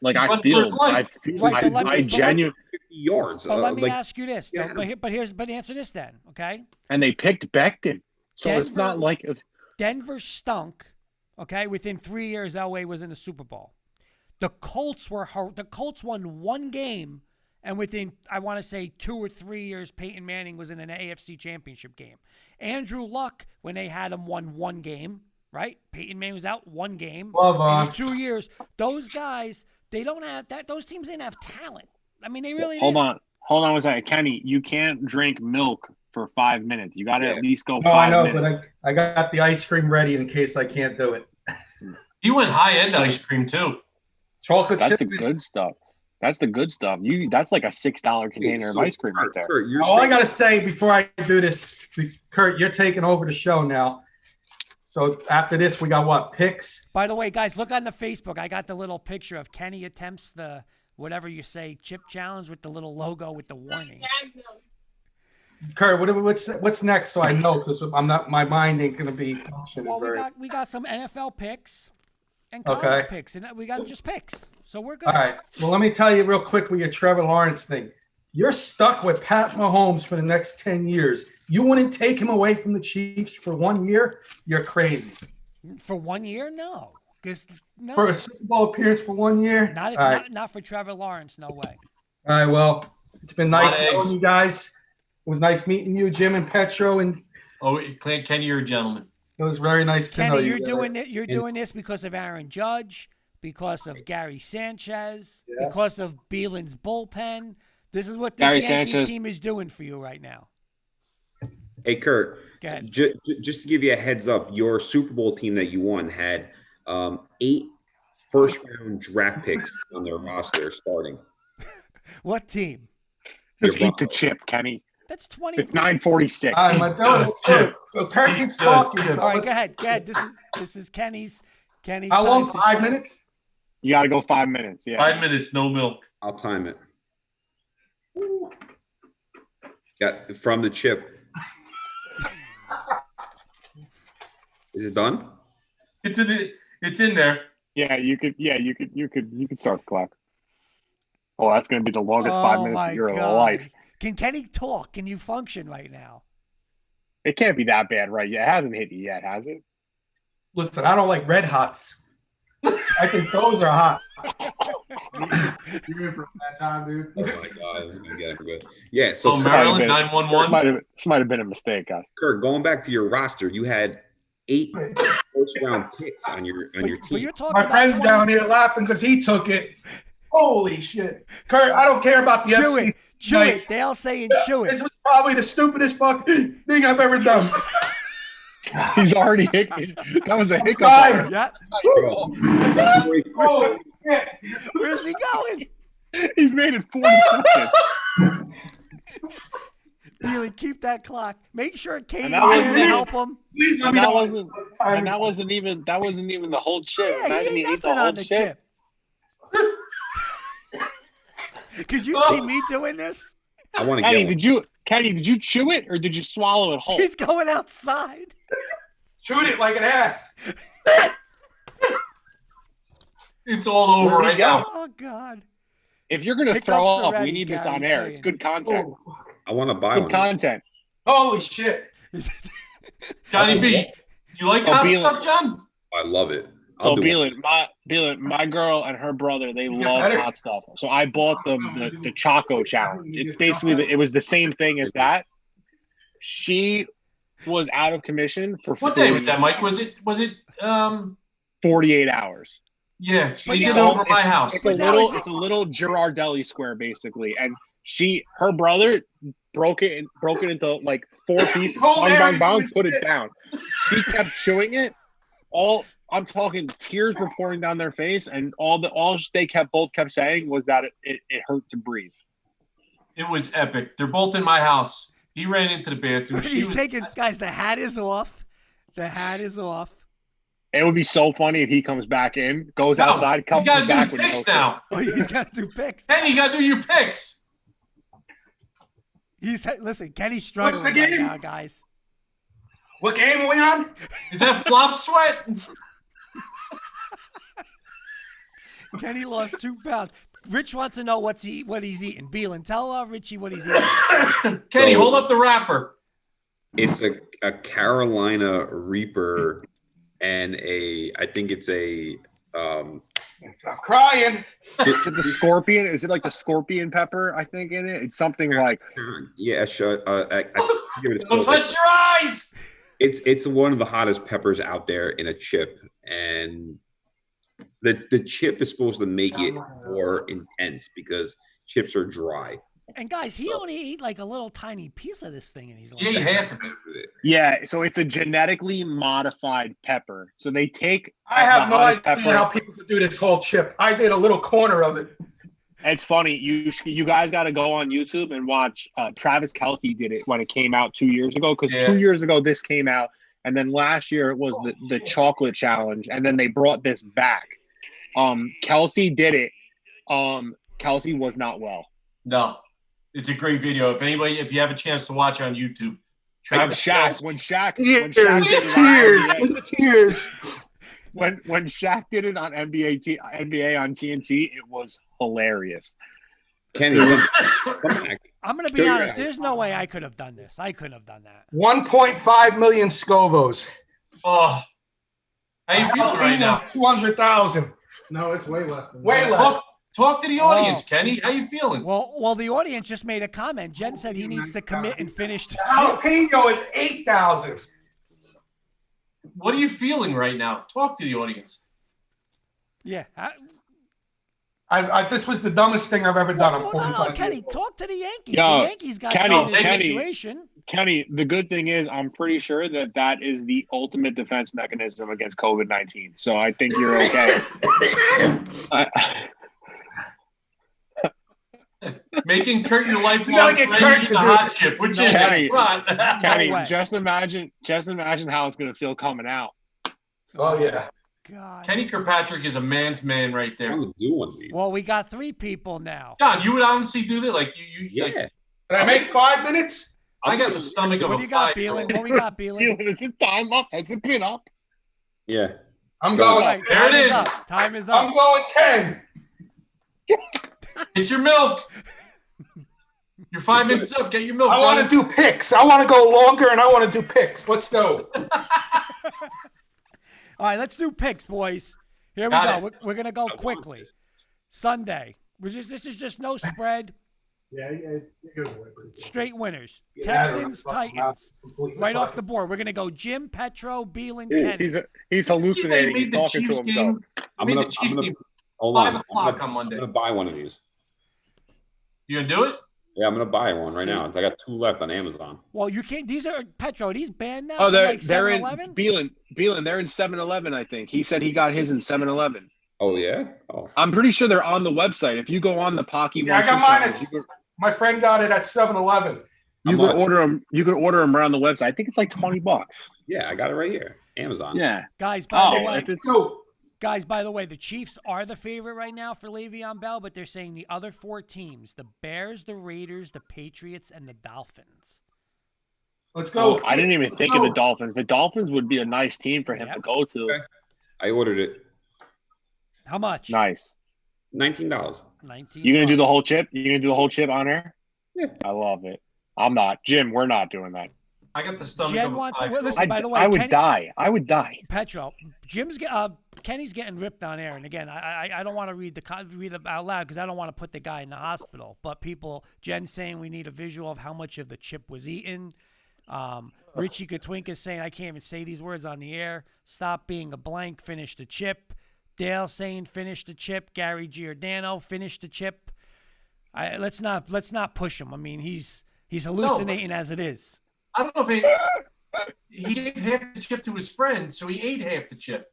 Like I genuinely yards. But let me ask you this. Yeah. But answer this then, okay? And they picked Becton, so it's not like Denver stunk. Okay, within 3 years, Elway was in the Super Bowl. The Colts won 1 game, and within, I want to say, 2 or 3 years, Peyton Manning was in an AFC championship game. Andrew Luck, when they had him, won 1 game, right? Peyton Manning was out 1 game. In 2 years. Those guys, they don't have that. Those teams didn't have talent. I mean, they really Hold on 1 second. Kenny, you can't drink milk for 5 minutes. You got to at least go 5 minutes. But I got the ice cream ready in case I can't do it. You went high-end ice cream, too. Chocolate That's chip. the good stuff. That's the good stuff. That's like a $6 container of ice cream right there. Kurt, all I got to say before I do this, Kurt, you're taking over the show now. So after this, we got what? Picks? By the way, guys, look on the Facebook. I got the little picture of Kenny attempts the whatever you say chip challenge with the little logo with the warning. Kurt, what's next? So I know because my mind ain't gonna be functioning. Well, we got some NFL picks. And college picks, and we got just picks, so we're good. All right. Well, let me tell you real quick with your Trevor Lawrence thing. You're stuck with Pat Mahomes for the next 10 years. You wouldn't take him away from the Chiefs for 1 year? You're crazy. For 1 year? No. No. For a Super Bowl appearance for 1 year? Not for Trevor Lawrence. No way. All right. Well, it's been nice knowing you guys. It was nice meeting you, Jim and Petro. And Kenny, you're a gentleman. It was very nice to know Kenny, you. you're guys. doing it. You're doing this because of Aaron Judge, because of Gary Sanchez, Yeah. because of Beelan's bullpen. This is what this Gary Yankee Sanchez. team is doing for you right now. Hey, Kurt, Go ahead. just to give you a heads up, your Super Bowl team that you won had 8 first-round draft picks on their roster starting. What team? Just Your eat the chip, Kenny. That's 20. It's 9:46. All right, my dude, it's good. So Kurt keeps talking. So All right, let's- go ahead. Go ahead. This is Kenny's. How long? time to 5 shine. minutes? You got to go 5 minutes. Yeah. 5 minutes, no milk. I'll time it. Got from the chip. Is it done? It's in there. Yeah, you could start the clock. Oh, that's going to be the longest 5 minutes my of your God. life. Can Kenny talk? Can you function right now? It can't be that bad right yet. It hasn't hit you yet, has it? Listen, I don't like red hots. I think those are hot. You're in for that time, dude. Oh my God, I'm gonna get it good. Yeah, so So Kurt, Maryland This 911. might have been a mistake, guys. Kurt, going back to your roster, you had 8 first-round picks on your But team. you're talking My about friend's 20 down here laughing because he took it. Holy shit. Kurt, I don't care about the Chew FC. it. Chew tonight. it. They all saying chew This it. was probably the stupidest fucking thing I've ever done. He's already hit. That was a hiccup. Right. Yeah. Holy shit. Where's he going? He's made it 40 seconds. Really, keep that clock. Make sure Katie's that was there to it. help him. Please let And me that know. wasn't. And that wasn't even the whole chip. Yeah, Imagine he you ain't eat the nothing whole on the chip. chip. Could you see me doing this? I want to Kenny, get one. did you chew it or did you swallow it whole? He's going outside. Shoot it like an ass. It's all over Where'd he right go? now. Oh God. If you're gonna Hiccups throw up, already, we need this Gary on air. saying. It's good content. Oh, I want to buy Good one. content. holy shit. Johnny B, you like Oh, hot Beelan. stuff, John? I love it. So I'll do it. Beelan, my girl and her brother, they You get love better? hot stuff. So I bought them the Choco Challenge. It's basically it was the same thing as that. She was out of commission for What day was that, Mike? Was it 48 hours. yeah, she But did now- over my house. It's a little Girardelli square basically, and her brother broke it into like 4 pieces. Oh, Bang, Mary, bang, bang, holy put it shit. down. She kept chewing it. I'm talking tears were pouring down their face, and all they both kept saying was that it hurt to breathe. It was epic. They're both in my house. He ran into the bathroom. She He's was, taking guys. The hat is off. The hat is off. It would be so funny if he comes back in, goes No, outside, he's comes got to do back his with picks no now. Oh, he's got to do picks. Hey, you got to do your picks. Listen. Kenny's struggling What's the right game? now, guys. What game are we on? Is that flop sweat? Kenny lost 2 pounds. Rich wants to know what he's eating. Beelan, tell Richie what he's eating. Kenny, So- hold up the wrapper. It's a Carolina Reaper and I think it's a Stop crying. Is it the scorpion? Is it like the scorpion pepper? I think in it. It's something like yeah. I forget what it's Don't called. touch your eyes. It's one of the hottest peppers out there in a chip, and the chip is supposed to make it more intense because chips are dry. And guys, he only ate like a little tiny piece of this thing, and he's like, You ate half of it. yeah. So it's a genetically modified pepper. So they take. I have the no hottest idea how people could do this whole chip. I did a little corner of it. It's funny. You guys got to go on YouTube and watch. Travis Kelce did it when it came out 2 years ago. Because Yeah. 2 years ago this came out, and then last year it was the chocolate challenge, and then they brought this back. Kelce did it. Kelce was not well. No, it's a great video. If you have a chance to watch on YouTube, When Travis Shaq Tears, did it on tears, NBA look at the tears. when Shaq did it on NBA on TNT, it was hilarious. Kenny, come back. I'm going to Show be your honest. eyes. There's no way I could have done this. I couldn't have done that. 1.5 million Scovos. Oh, how you feeling right now? 200,000. No, it's way less than way less. Talk to the audience, Oh. Kenny. How you feeling? Well, the audience just made a comment. Jen said he needs to commit and finish the chip. Jalapeno is 8,000. What are you feeling right now? Talk to the audience. Yeah. This was the dumbest thing I've ever done. I'm No, 45 Kenny, years old. talk to the Yankees. Yo, The Yankees got Kenny, you in this Kenny. situation. Kenny, the good thing is I'm pretty sure that is the ultimate defense mechanism against COVID-19. So I think you're okay. Making Kurt your lifelong gotta get friend Kurt eat to the do hot it. chip, which No is way. right. Kenny, way. just imagine how it's gonna feel coming out. Oh, yeah. God. Kenny Kirkpatrick is a man's man right I there. would do one of these. Well, we got 3 people now. John, you would honestly do that? Like you yeah. like, Did I make 5 minutes? I got the stomach of What a do you got, 5-year-old. Beelan? What we got, Beelan? Is it time up? Has it been up? Yeah. I'm Go. All going. right, There time it is is. up. Time is I'm up. going 10. Get your milk. You're 5 minutes up. Get your milk. I want to do picks. I want to go longer, and I want to do picks. Let's go. All right, let's do picks, boys. Here we Got go. it. We're gonna go quickly. Sunday. This is just no spread. Yeah. Straight winners. Yeah, I don't Texans, know. Titans. Completely Right off fucking- the board. We're gonna go Jim, Petro, Beelan, Kenny. He's hallucinating. He's talking to himself. I'm Made gonna the Chiefs game hold 5 on. o'clock on Monday. I'm gonna buy one of these. You gonna do it? Yeah, I'm gonna buy one right now. I got 2 left on Amazon. Well, you can't. These are Petro. Are these banned now? Oh, from, they're like they're in 7-Eleven? Beelan. They're in 7-Eleven. I think he said he got his in 7-Eleven. Oh yeah. Oh. I'm pretty sure they're on the website. If you go on the Paqui, Yeah, I got mine. My friend got it at 7-Eleven. You could order them. You could order them around the website. I think it's like $20. Yeah, I got it right here. Amazon. Yeah. Guys, by the way, So, Guys, by the way, the Chiefs are the favorite right now for Le'Veon Bell, but they're saying the other 4 teams, the Bears, the Raiders, the Patriots, and the Dolphins. let's go. I didn't even think of the Dolphins. The Dolphins would be a nice team for him to go to. Okay. I ordered it. How much? Nice. $19. 19. You gonna do the whole chip? You gonna do the whole chip on air? Yeah. I love it. I'm not. Jim, we're not doing that. I got the stomach Jen of a wants. 5-year-old. Listen, by the way, I would Kenny, die. I would die. Petro, Kenny's getting ripped on air, and again, I don't want to read it out loud because I don't want to put the guy in the hospital. But Jen's saying we need a visual of how much of the chip was eaten. Richie Katwink is saying I can't even say these words on the air. Stop being a blank. Finish the chip. Dale saying finish the chip. Gary Giordano finish the chip. Let's not push him. I mean he's hallucinating as it is. I don't know if he gave half the chip to his friend, so he ate half the chip.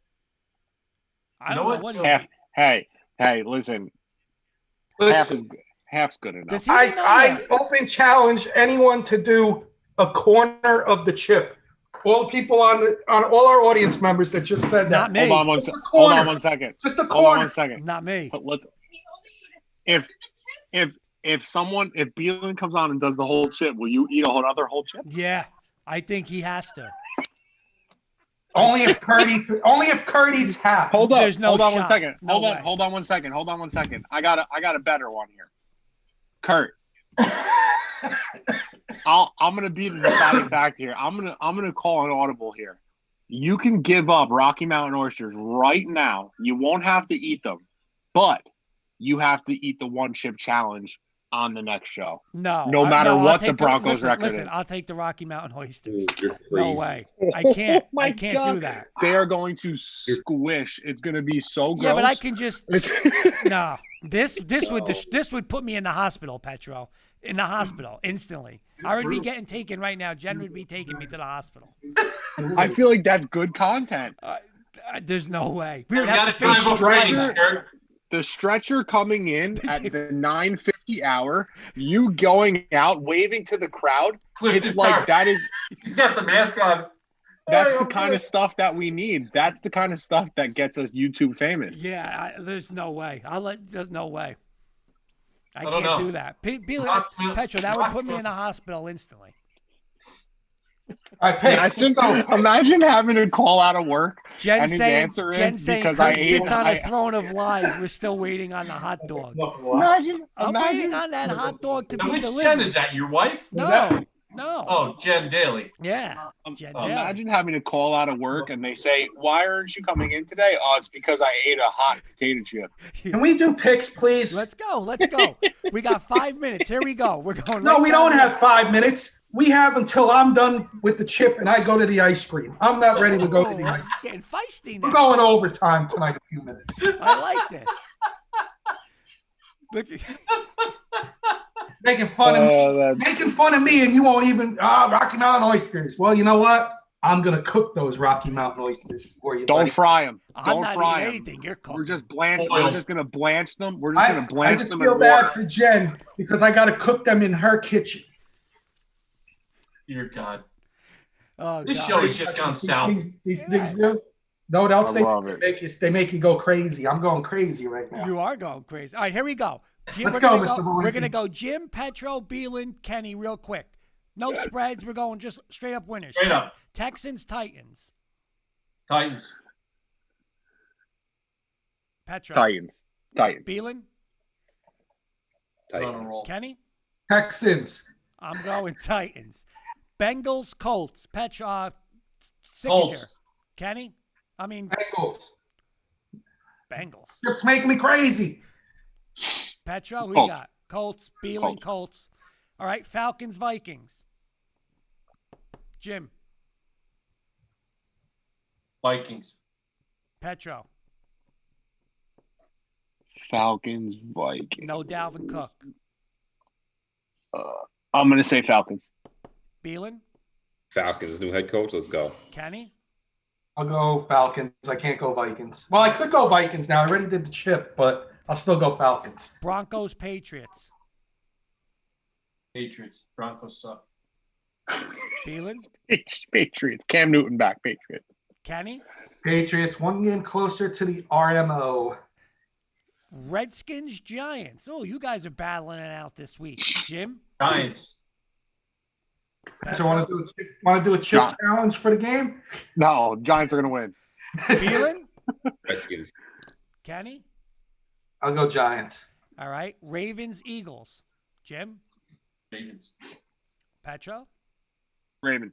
I don't know what Hey, listen. Half's good enough. Does he know I open challenge anyone to do a corner of the chip. All the people on all our audience members that just said that. Not me. Hold on one second. Just a Hold on corner. 1 second. Not me. But let's. If Beelan comes on and does the whole chip, will you eat another whole chip? Yeah, I think he has to. Only if Kurt eats half. Hold up. There's no Hold on shot. 1 second. No Hold way. on. Hold on 1 second. Hold on 1 second. I got a better one here. Kurt. I'm gonna be the deciding factor here. I'm gonna call an audible here. You can give up Rocky Mountain oysters right now. You won't have to eat them, but you have to eat the 1 chip challenge on the next show. No matter I'll what take the Broncos listen, record listen, is. I'll take the Rocky Mountain oyster. You're No crazy. way. I can't. Oh my I can't God. do that. They are going to squish. It's going to be so gross. Yeah, but I can just no. This would put me in the hospital, Petro. In the hospital instantly. I would be getting taken right now. Jen would be taking me to the hospital. I feel like that's good content. There's no way. We You would got have to to drive face up planes, Kurt. The stretcher coming in at the 9:50 hour, you going out waving to the crowd. Clifton It's like Park. that is He's got the mask on. that's Hey, the I'm kind good. of stuff that we need. That's the kind of stuff that gets us YouTube famous. Yeah, there's no way. There's no way. I don't can't know. do that. Petro, that would Rocky put me Mountain. in the hospital instantly. I picked. Imagine having to call out of work Jen and his saying, answer Jen is saying because Kurt I ate. sits on a throne of lies. We're still waiting on the hot dog. Imagine I'm waiting on that hot dog to Now, be which delivered. Jen is that? Your wife? No. Oh, Jen Daly. Yeah. Jen Daly. Imagine having to call out of work and they say, "Why aren't you coming in today?" Oh, it's because I ate a hot potato chip. Can we do picks, please? Let's go. We got 5 minutes. Here we go. We're going. No, right we down don't the- have 5 minutes. we have until I'm done with the chip and I go to the ice cream. I'm not ready to go to the ice It's getting feisty We're now. going overtime tonight, a few minutes. I like this. Look, Making fun of me, and you won't even Rocky Mountain oysters. Well, you know what? I'm gonna cook those Rocky Mountain oysters for you. Don't buddy. fry them. I'm Don't not fry eating them. anything. You're cooking. We're just gonna blanch them. We're just gonna I blanch just them feel in bad water. for Jen because I got to cook them in her kitchen. Dear God. Oh, This God. show has just gone south. These things do. No, what else I love it. they make you go crazy. I'm going crazy right now. You are going crazy. All right, here we go. Jim, Let's we're go, gonna Mr. Valenti. We're going to go Jim, Petro, Beelan, Kenny real quick. No spreads. We're going just straight up winners. Straight up. Texans, Titans. Titans. Petro. Titans. Beelan, On a Titan. roll. Kenny. Texans. I'm going Titans. Bengals, Colts. Petro. Signature. Colts. Kenny. I mean Bengals. Bengals. It's making me crazy. Petro. Who Colts. you got? Colts. Beelan, Colts. All right. Falcons, Vikings. Jim. Vikings. Petro. Falcons, Vikings. No Dalvin Cook. I'm gonna say Falcons. Beelan. Falcons, new head coach. Let's go. Kenny. I'll go Falcons. I can't go Vikings. Well, I could go Vikings now. I already did the chip, but I'll still go Falcons. Broncos, Patriots. Patriots. Broncos suck. Beelan. Patriots. Cam Newton back. Patriots. Kenny. Patriots, one game closer to the RMO. Redskins, Giants. Oh, you guys are battling it out this week. Jim. Giants. So want to do a chip John. challenge for the game? No, Giants are gonna win. Beelan. Redskins. Kenny. I'll go Giants. All right. Ravens, Eagles. Jim. Ravens. Petro. Ravens.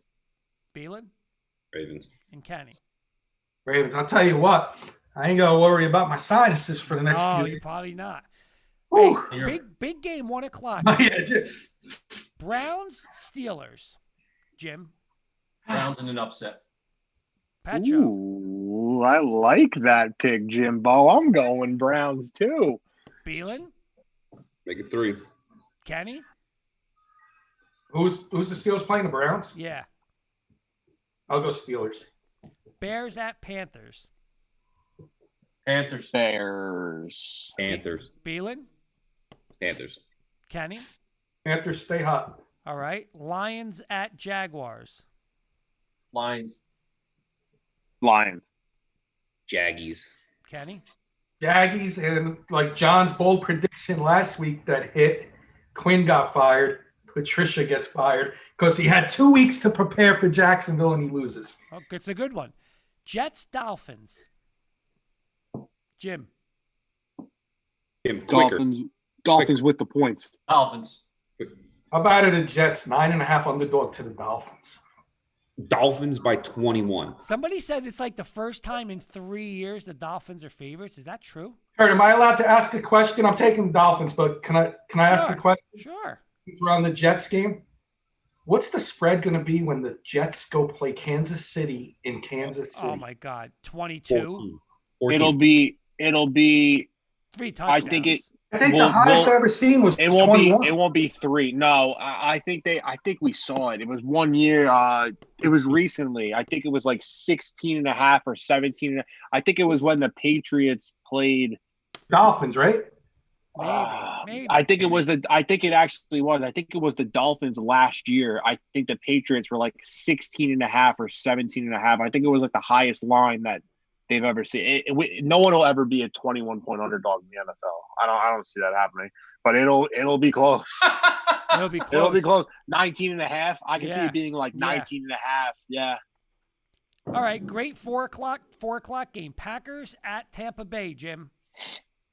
Beelan. Ravens. And Kenny. Ravens. I'll tell you what. I ain't gonna worry about my sinuses for the next Oh, few you're years. probably not. Woo. Hey, big game, 1 o'clock. Yeah, Browns, Steelers. Jim. Browns in an upset. Petro. Ooh, I like that pick, Jimbo. I'm going Browns too. Beelan. Make it 3. Kenny. Who's the Steelers playing? The Browns? Yeah. I'll go Steelers. Bears at Panthers. Panthers. Bears. Panthers. Beelan. Panthers. Kenny. Panthers stay hot. All right. Lions at Jaguars. Lions. Lions. Jaggies. Kenny. Jaggies, and like John's bold prediction last week that hit, Quinn got fired. Patricia gets fired because he had 2 weeks to prepare for Jacksonville and he loses. Oh, it's a good one. Jets, Dolphins. Jim. Him quicker. Dolphins with the points. Dolphins. How about it, the Jets? 9.5 underdog to the Dolphins. Dolphins by 21. Somebody said it's like the first time in 3 years the Dolphins are favorites. Is that true? Kurt, am I allowed to ask a question? I'm taking Dolphins, but can I ask a question? Sure. We're on the Jets game. What's the spread going to be when the Jets go play Kansas City in Kansas City? Oh my God, 22. 14. It'll be. 3 touchdowns. I think the highest I've ever seen was 21. It won't be 3. No, I think we saw it. It was 1 year. It was recently. I think it was like 16.5 or 17. I think it was when the Patriots played Dolphins, right? Maybe. I think it actually was. I think it was the Dolphins last year. I think the Patriots were like 16.5 or 17.5. I think it was like the highest line that they've ever seen. No one will ever be a 21-point underdog in the NFL. I don't see that happening. But it'll be close. It'll be close. It'll be close. 19.5. I can see it being like 19.5. Yeah. All right, great 4 o'clock game. Packers at Tampa Bay, Jim.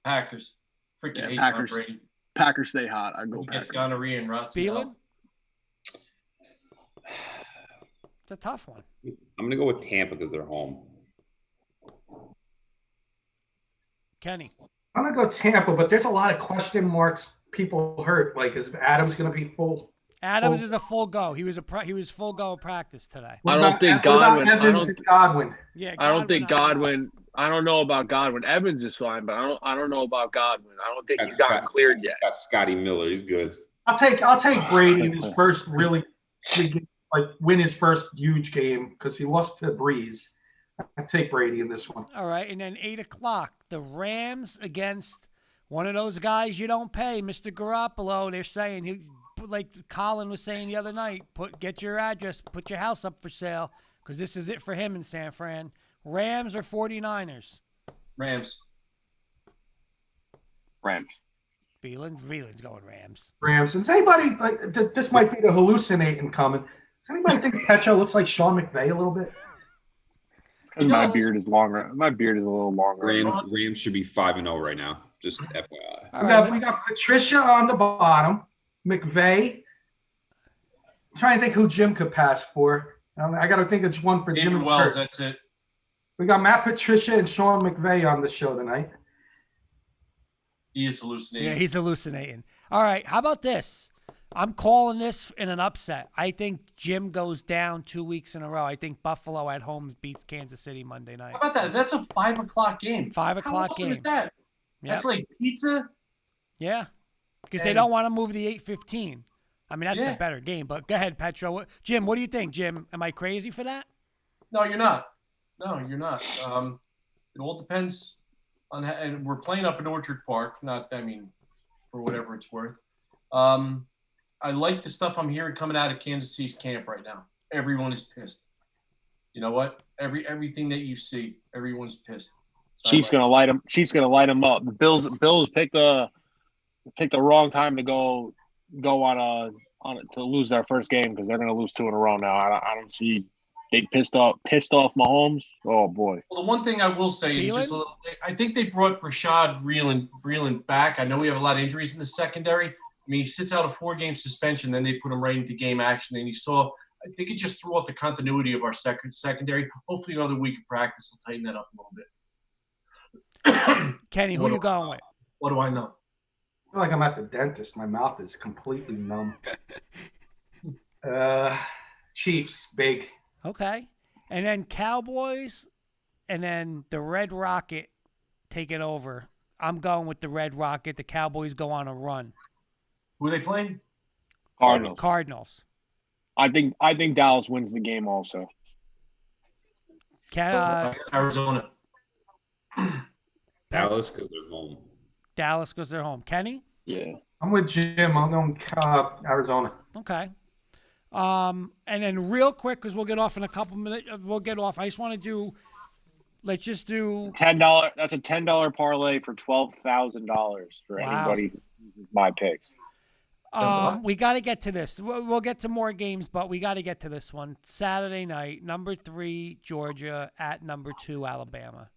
Packers. Freaking hate Packers. Tom Brady. Packers stay hot. I go He Packers. gets gonorrhea and rots. Beelan? It's a tough one. I'm going to go with Tampa because they're home. Kenny. I'm going to go Tampa, but there's a lot of question marks. People hurt. Like, is Adams going to be full? Adams is a full go. He was full go of practice today. I don't think Godwin. Godwin. Yeah, I don't think Godwin. I don't know about Godwin. Evans is fine, but I don't know about Godwin. I don't think he's gotten cleared yet. Got Scotty Miller. He's good. I'll take Brady in his first really big game, win his first huge game because he lost to Breeze. I take Brady in this one. All right, and then 8 o'clock, the Rams against one of those guys you don't pay, Mr. Garoppolo. They're saying like Colin was saying the other night, get your address, put your house up for sale because this is it for him in San Fran. Rams or 49ers? Rams. Vreeland's going Rams. Rams. And does anybody this might be the hallucinating comment? Does anybody think Petro looks like Sean McVay a little bit? Because my beard is longer. My beard is a little longer. Rams should be 5-0 right now. Just We FYI. got Patricia on the bottom. McVay. I'm trying to think who Jim could pass for. I got to think it's one for Jim Wells. That's it. We got Matt Patricia and Sean McVay on the show tonight. He is hallucinating. Yeah, he's hallucinating. All right, how about this? I'm calling this in an upset. I think Jim goes down 2 weeks in a row. I think Buffalo at home beats Kansas City Monday night. How about that? That's a 5 o'clock game. 5 o'clock game. Is that? Yep. That's like pizza. Yeah, because they don't want to move the 8:15. I mean, that's the better game. But go ahead, Petro. Jim, what do you think, Jim? Am I crazy for that? No, you're not. No, you're not. It all depends on how, and we're playing up in Orchard Park. For whatever it's worth. I like the stuff I'm hearing coming out of Kansas City's camp right now. Everyone is pissed. You know what? Everything that you see, everyone's pissed. So Chiefs gonna light them. Chiefs gonna light them up. The Bills picked the wrong time to go on to lose their first game because they're gonna lose 2 in a row now. I don't see. They pissed off Mahomes. Oh boy. Well, the one thing I will say, I think they brought Rashad Breeland back. I know we have a lot of injuries in the secondary. I mean, he sits out a 4-game suspension, then they put him right into game action. And I think it just threw off the continuity of our secondary. Hopefully another week of practice will tighten that up a little bit. Kenny, who are you going with? What do I know? I feel like I'm at the dentist. My mouth is completely numb. Chiefs, big. Okay. And then Cowboys and then the Red Rocket take it over. I'm going with the Red Rocket. The Cowboys go on a run. Who are they playing? Cardinals. I think Dallas wins the game also. Arizona. Dallas because they're home. Dallas because they're home. Kenny? Yeah. I'm with Jim. I'm going Arizona. Okay. And then real quick, because we'll get off in a couple minutes. We'll get off. I just want to do. Let's just do $10. That's a $10 parlay for $12,000 for anybody. My picks. We got to get to this. We'll get to more games, but we got to get to this one. Saturday night, number 3 Georgia at number 2 Alabama.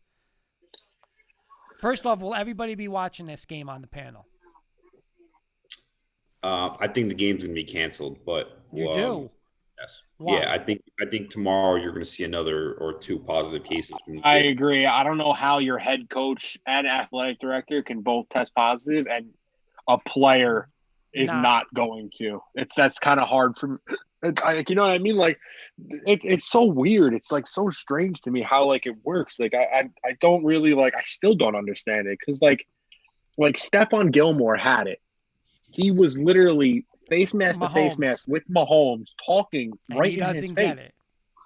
First off, will everybody be watching this game on the panel? I think the game's going to be canceled, but you do. Yes. Why? Yeah, I think tomorrow you're going to see another or 2 positive cases. I agree. I don't know how your head coach and athletic director can both test positive and a player is not going to. That's kind of hard for me. You know what I mean? Like, it's so weird. It's like so strange to me how it works. Like I don't really I still don't understand it because like Stephon Gilmore had it. He was literally face mask to face mask with Mahomes talking right in his face,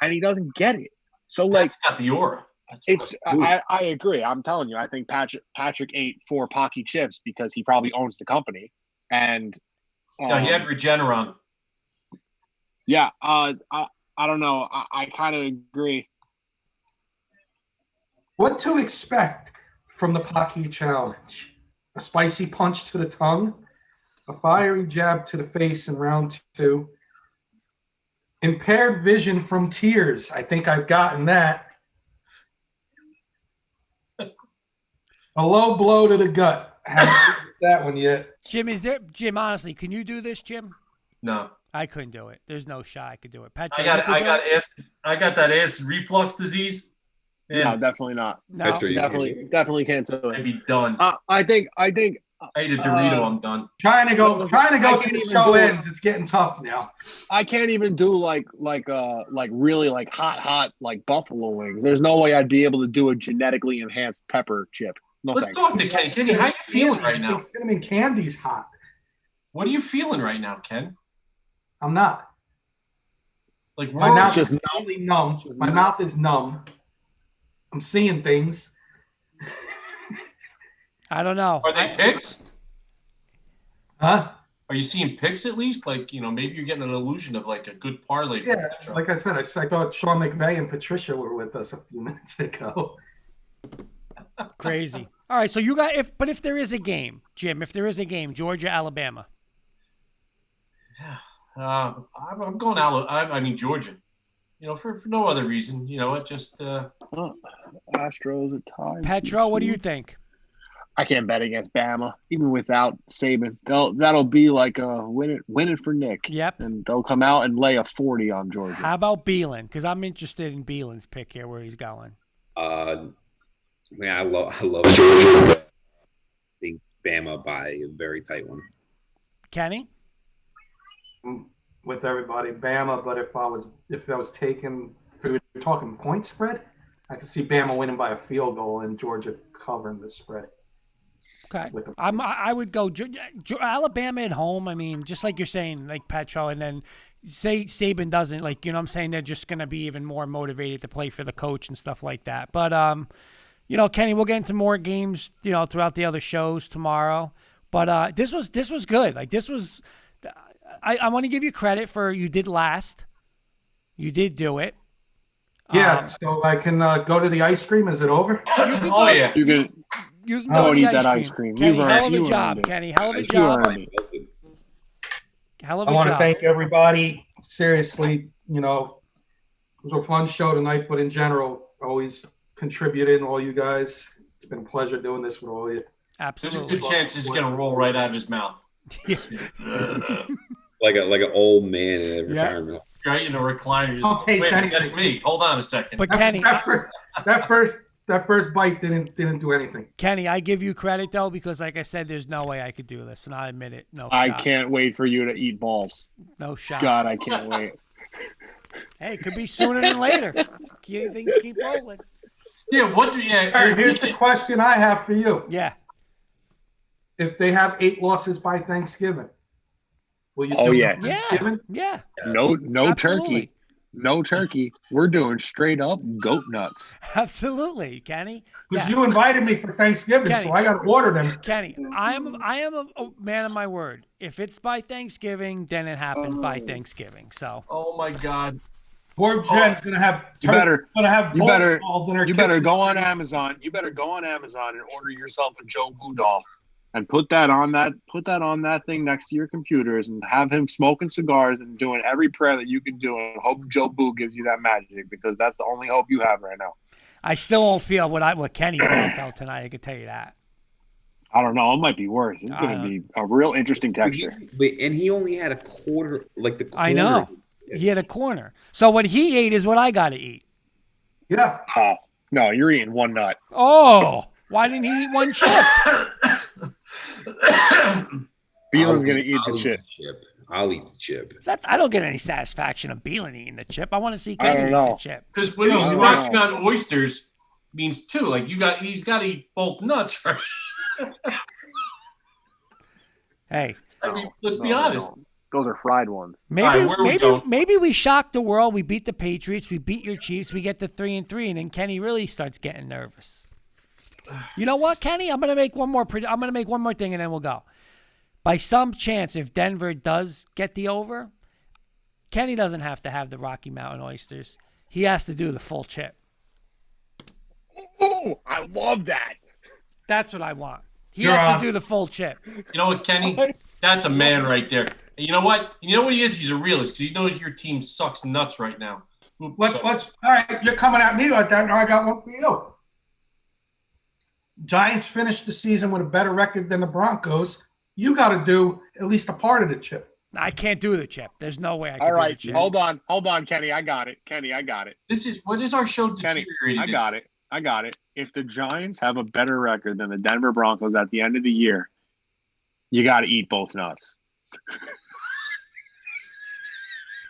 and he doesn't get it. So that's got the aura. I agree. I'm telling you, I think Patrick ate 4 Paqui chips because he probably owns the company, and he had Regeneron. Yeah, I don't know. I kind of agree. What to expect from the Paqui challenge? A spicy punch to the tongue, a fiery jab to the face in round 2, impaired vision from tears. I think I've gotten that. A low blow to the gut. Haven't figured that one yet. Jim, honestly, can you do this, Jim? No. I couldn't do it. There's no shot I could do it. Patrick, I got that acid reflux disease. No, definitely not. No, definitely can't do it. I'd be done. I think I ate a Dorito. I'm done. Trying to go I to can't the even show do it. ends. It's getting tough now. I can't even do like really like hot like buffalo wings. There's no way I'd be able to do a genetically enhanced pepper chip. No Let's thanks. talk to Kenny. Kenny, how you feeling right now? Cinnamon candy's hot. What are you feeling right now, Ken? I'm not. Like My we're mouth just is really numb. My mouth is numb. I'm seeing things. I don't know. Are they picks? Huh? Are you seeing picks at least? Like, maybe you're getting an illusion of like a good parlay. For Yeah, Petro. like I said, I thought Sean McVay and Patricia were with us a few minutes ago. Crazy. All right, so you got if there is a game, Jim, if there is a game, Georgia, Alabama. I'm going I mean Georgia. For no other reason. It just Astros at times. Petro, what do you think? I can't bet against Bama, even without Saban. That'll be like a win it for Nick. Yep. And they'll come out and lay a 40 on Georgia. How about Beelan? Because I'm interested in Beelan's pick here, where he's going. I love Georgia. But I think Bama by a very tight one. Kenny? With everybody, Bama. But if I was taking, if we were talking point spread, I could see Bama winning by a field goal and Georgia covering the spread. Okay, I would go Alabama at home. I mean, just like you're saying, like Petro, and then say Saban doesn't, like, I'm saying they're just going to be even more motivated to play for the coach and stuff like that. But Kenny, we'll get into more games, throughout the other shows tomorrow. But this was good. Like this was, I want to give you credit for you did last. You did do it. Yeah, so I can go to the ice cream. Is it over? Yeah. You can go eat to that ice ice cream. Kenny, You've hell of a earned job, it. Kenny. Hell of a You job. earned it. Hell of I a want to job. thank everybody. Seriously, it was a fun show tonight, but in general, always contributing, all you guys. It's been a pleasure doing this with all of you. There's a Absolutely. good chance he's gonna roll right out of his mouth. Yeah. Like an old man in a retirement. Right in a recliner. Don't taste Wait, anything. that's me. Hold on a second. But Kenny, That first bite didn't do anything. Kenny, I give you credit though, because like I said, there's no way I could do this, and I admit it. No, I shot. can't wait for you to eat balls. No shot. God, I can't wait. Hey, it could be sooner than later. Things keep rolling. Yeah. All right, here's the question I have for you. Yeah. If they have 8 losses by Thanksgiving, will you Oh, do it yeah. on Thanksgiving? Yeah. No Absolutely. turkey. No turkey. We're doing straight up goat nuts. Absolutely, Kenny. Because Yes. you invited me for Thanksgiving, Kenny. so I got to order them. Kenny, I am a man of my word. If it's by Thanksgiving, then it happens by Thanksgiving. So. Oh my God. Poor Jen's gonna have. You better balls in her You better kitchen. go on Amazon. You better go on Amazon and order yourself a Joe Boo doll, and put that on that thing next to your computers, and have him smoking cigars and doing every prayer that you can do, and hope Joe Boo gives you that magic, because that's the only hope you have right now. I still won't feel what Kenny felt out tonight. I can tell you that. I don't know. It might be worse. It's going to be a real interesting texture. And he only had a quarter, like the quarter. I know. He had a corner. So what he ate is what I got to eat. Yeah. Oh, no, you're eating one nut. Oh, why didn't he eat one chip? Beelan's going to eat the chip. I'll eat the chip. I don't get any satisfaction of Beelan eating the chip. I want to see I Kenny don't eat know. the chip. Because when he's I don't knocking know. on oysters means two. Like he's got to eat both nuts, right? Hey, I mean, let's be No, honest. no. Those are fried ones. maybe All right, where are we going? maybe we shocked the world. We beat the Patriots. We beat your Chiefs. We get to 3-3, and then Kenny really starts getting nervous. You know what, Kenny? I'm gonna make one more. I'm gonna make one more thing, and then we'll go. By some chance, if Denver does get the over, Kenny doesn't have to have the Rocky Mountain oysters. He has to do the full chip. Oh, I love that. That's what I want. He You're has on. to do the full chip. You know what, Kenny? That's a man right there. And you know what? You know what he is? He's a realist because he knows your team sucks nuts right now. Let's. All right, you're coming at me like that. Now I got one for you. Giants finished the season with a better record than the Broncos. You got to do at least a part of the chip. I can't do the chip. There's no way I can All do right, the chip. hold on, Kenny. I got it. This is what is our show Kenny, deteriorated? I got it. If the Giants have a better record than the Denver Broncos at the end of the year, You got to eat both nuts.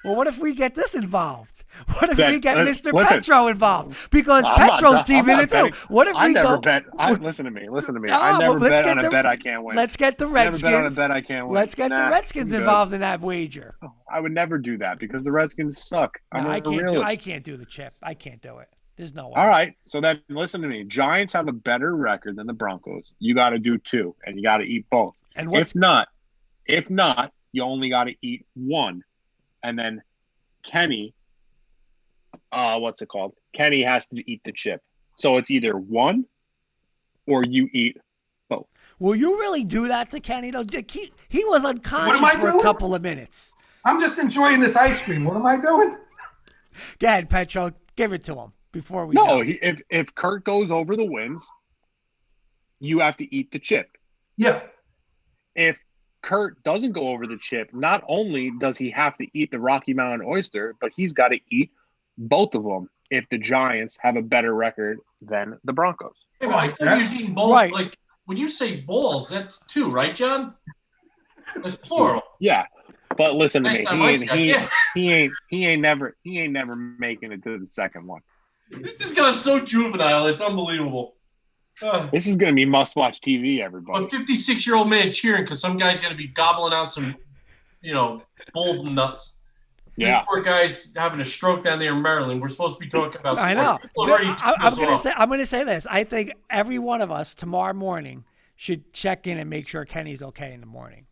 Well, what if we get this involved? What if Then, we get Mr. listen. Petro involved? Because I'm not- Petro's I'm team in not it too. betting. What if I we never go? bet. Listen to me. I Ah, never well, let's bet get on a the- bet I can't win. Let's get the I never Redskins. bet on a bet I can't win. Let's get the Nah, Redskins I'm good. involved in that wager. I would never do that because the Redskins suck. I'm No, a I can't do. realist. I can't do the chip. I can't do it. There's no way. All right. So then listen to me. Giants have a better record than the Broncos. You got to do 2, and you got to eat both. And what's If not, you only got to eat 1. And then Kenny, what's it called? Kenny has to eat the chip. So it's either 1 or you eat both. Will you really do that to Kenny? Though he was unconscious What am I for a doing? couple of minutes. I'm just enjoying this ice cream. What am I doing? Go ahead, Petro. Give it to him before we No, go. if Kurt goes over the wins, you have to eat the chip. Yeah. If Kurt doesn't go over the chip, not only does he have to eat the Rocky Mountain oyster, but he's got to eat both of them if the Giants have a better record than the Broncos. Hey, but I thought he was eating both. Right. Like when you say balls, that's 2, right, John? That's plural. Yeah, but listen to me. Next time I check, yeah. He ain't never making it to the second one. This has gone so juvenile. It's unbelievable. This is going to be must-watch TV, everybody. A 56-year-old man cheering because some guy's going to be gobbling out some, bull nuts. Yeah. This poor guy's having a stroke down there in Maryland. We're supposed to be talking about sports. I know. People have already turned us off. I'm gonna say this. I think every one of us tomorrow morning should check in and make sure Kenny's okay in the morning.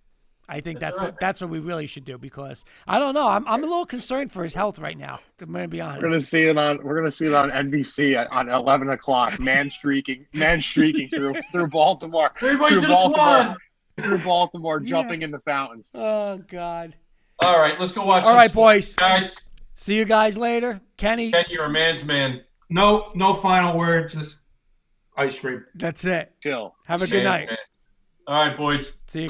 I think that's what we really should do because I don't know. I'm a little concerned for his health right now. I'm gonna be honest. We're gonna see it on NBC on 11 o'clock. Man streaking through Baltimore. Everybody to the Baltimore, quad. through Baltimore, jumping in the fountains. Oh God. All right, let's go watch. All right, boys. Guys, See you guys later. Kenny, you're a man's man. No final word. Just ice cream. that's it. Chill. Have a good night. Man. All right, boys. See you.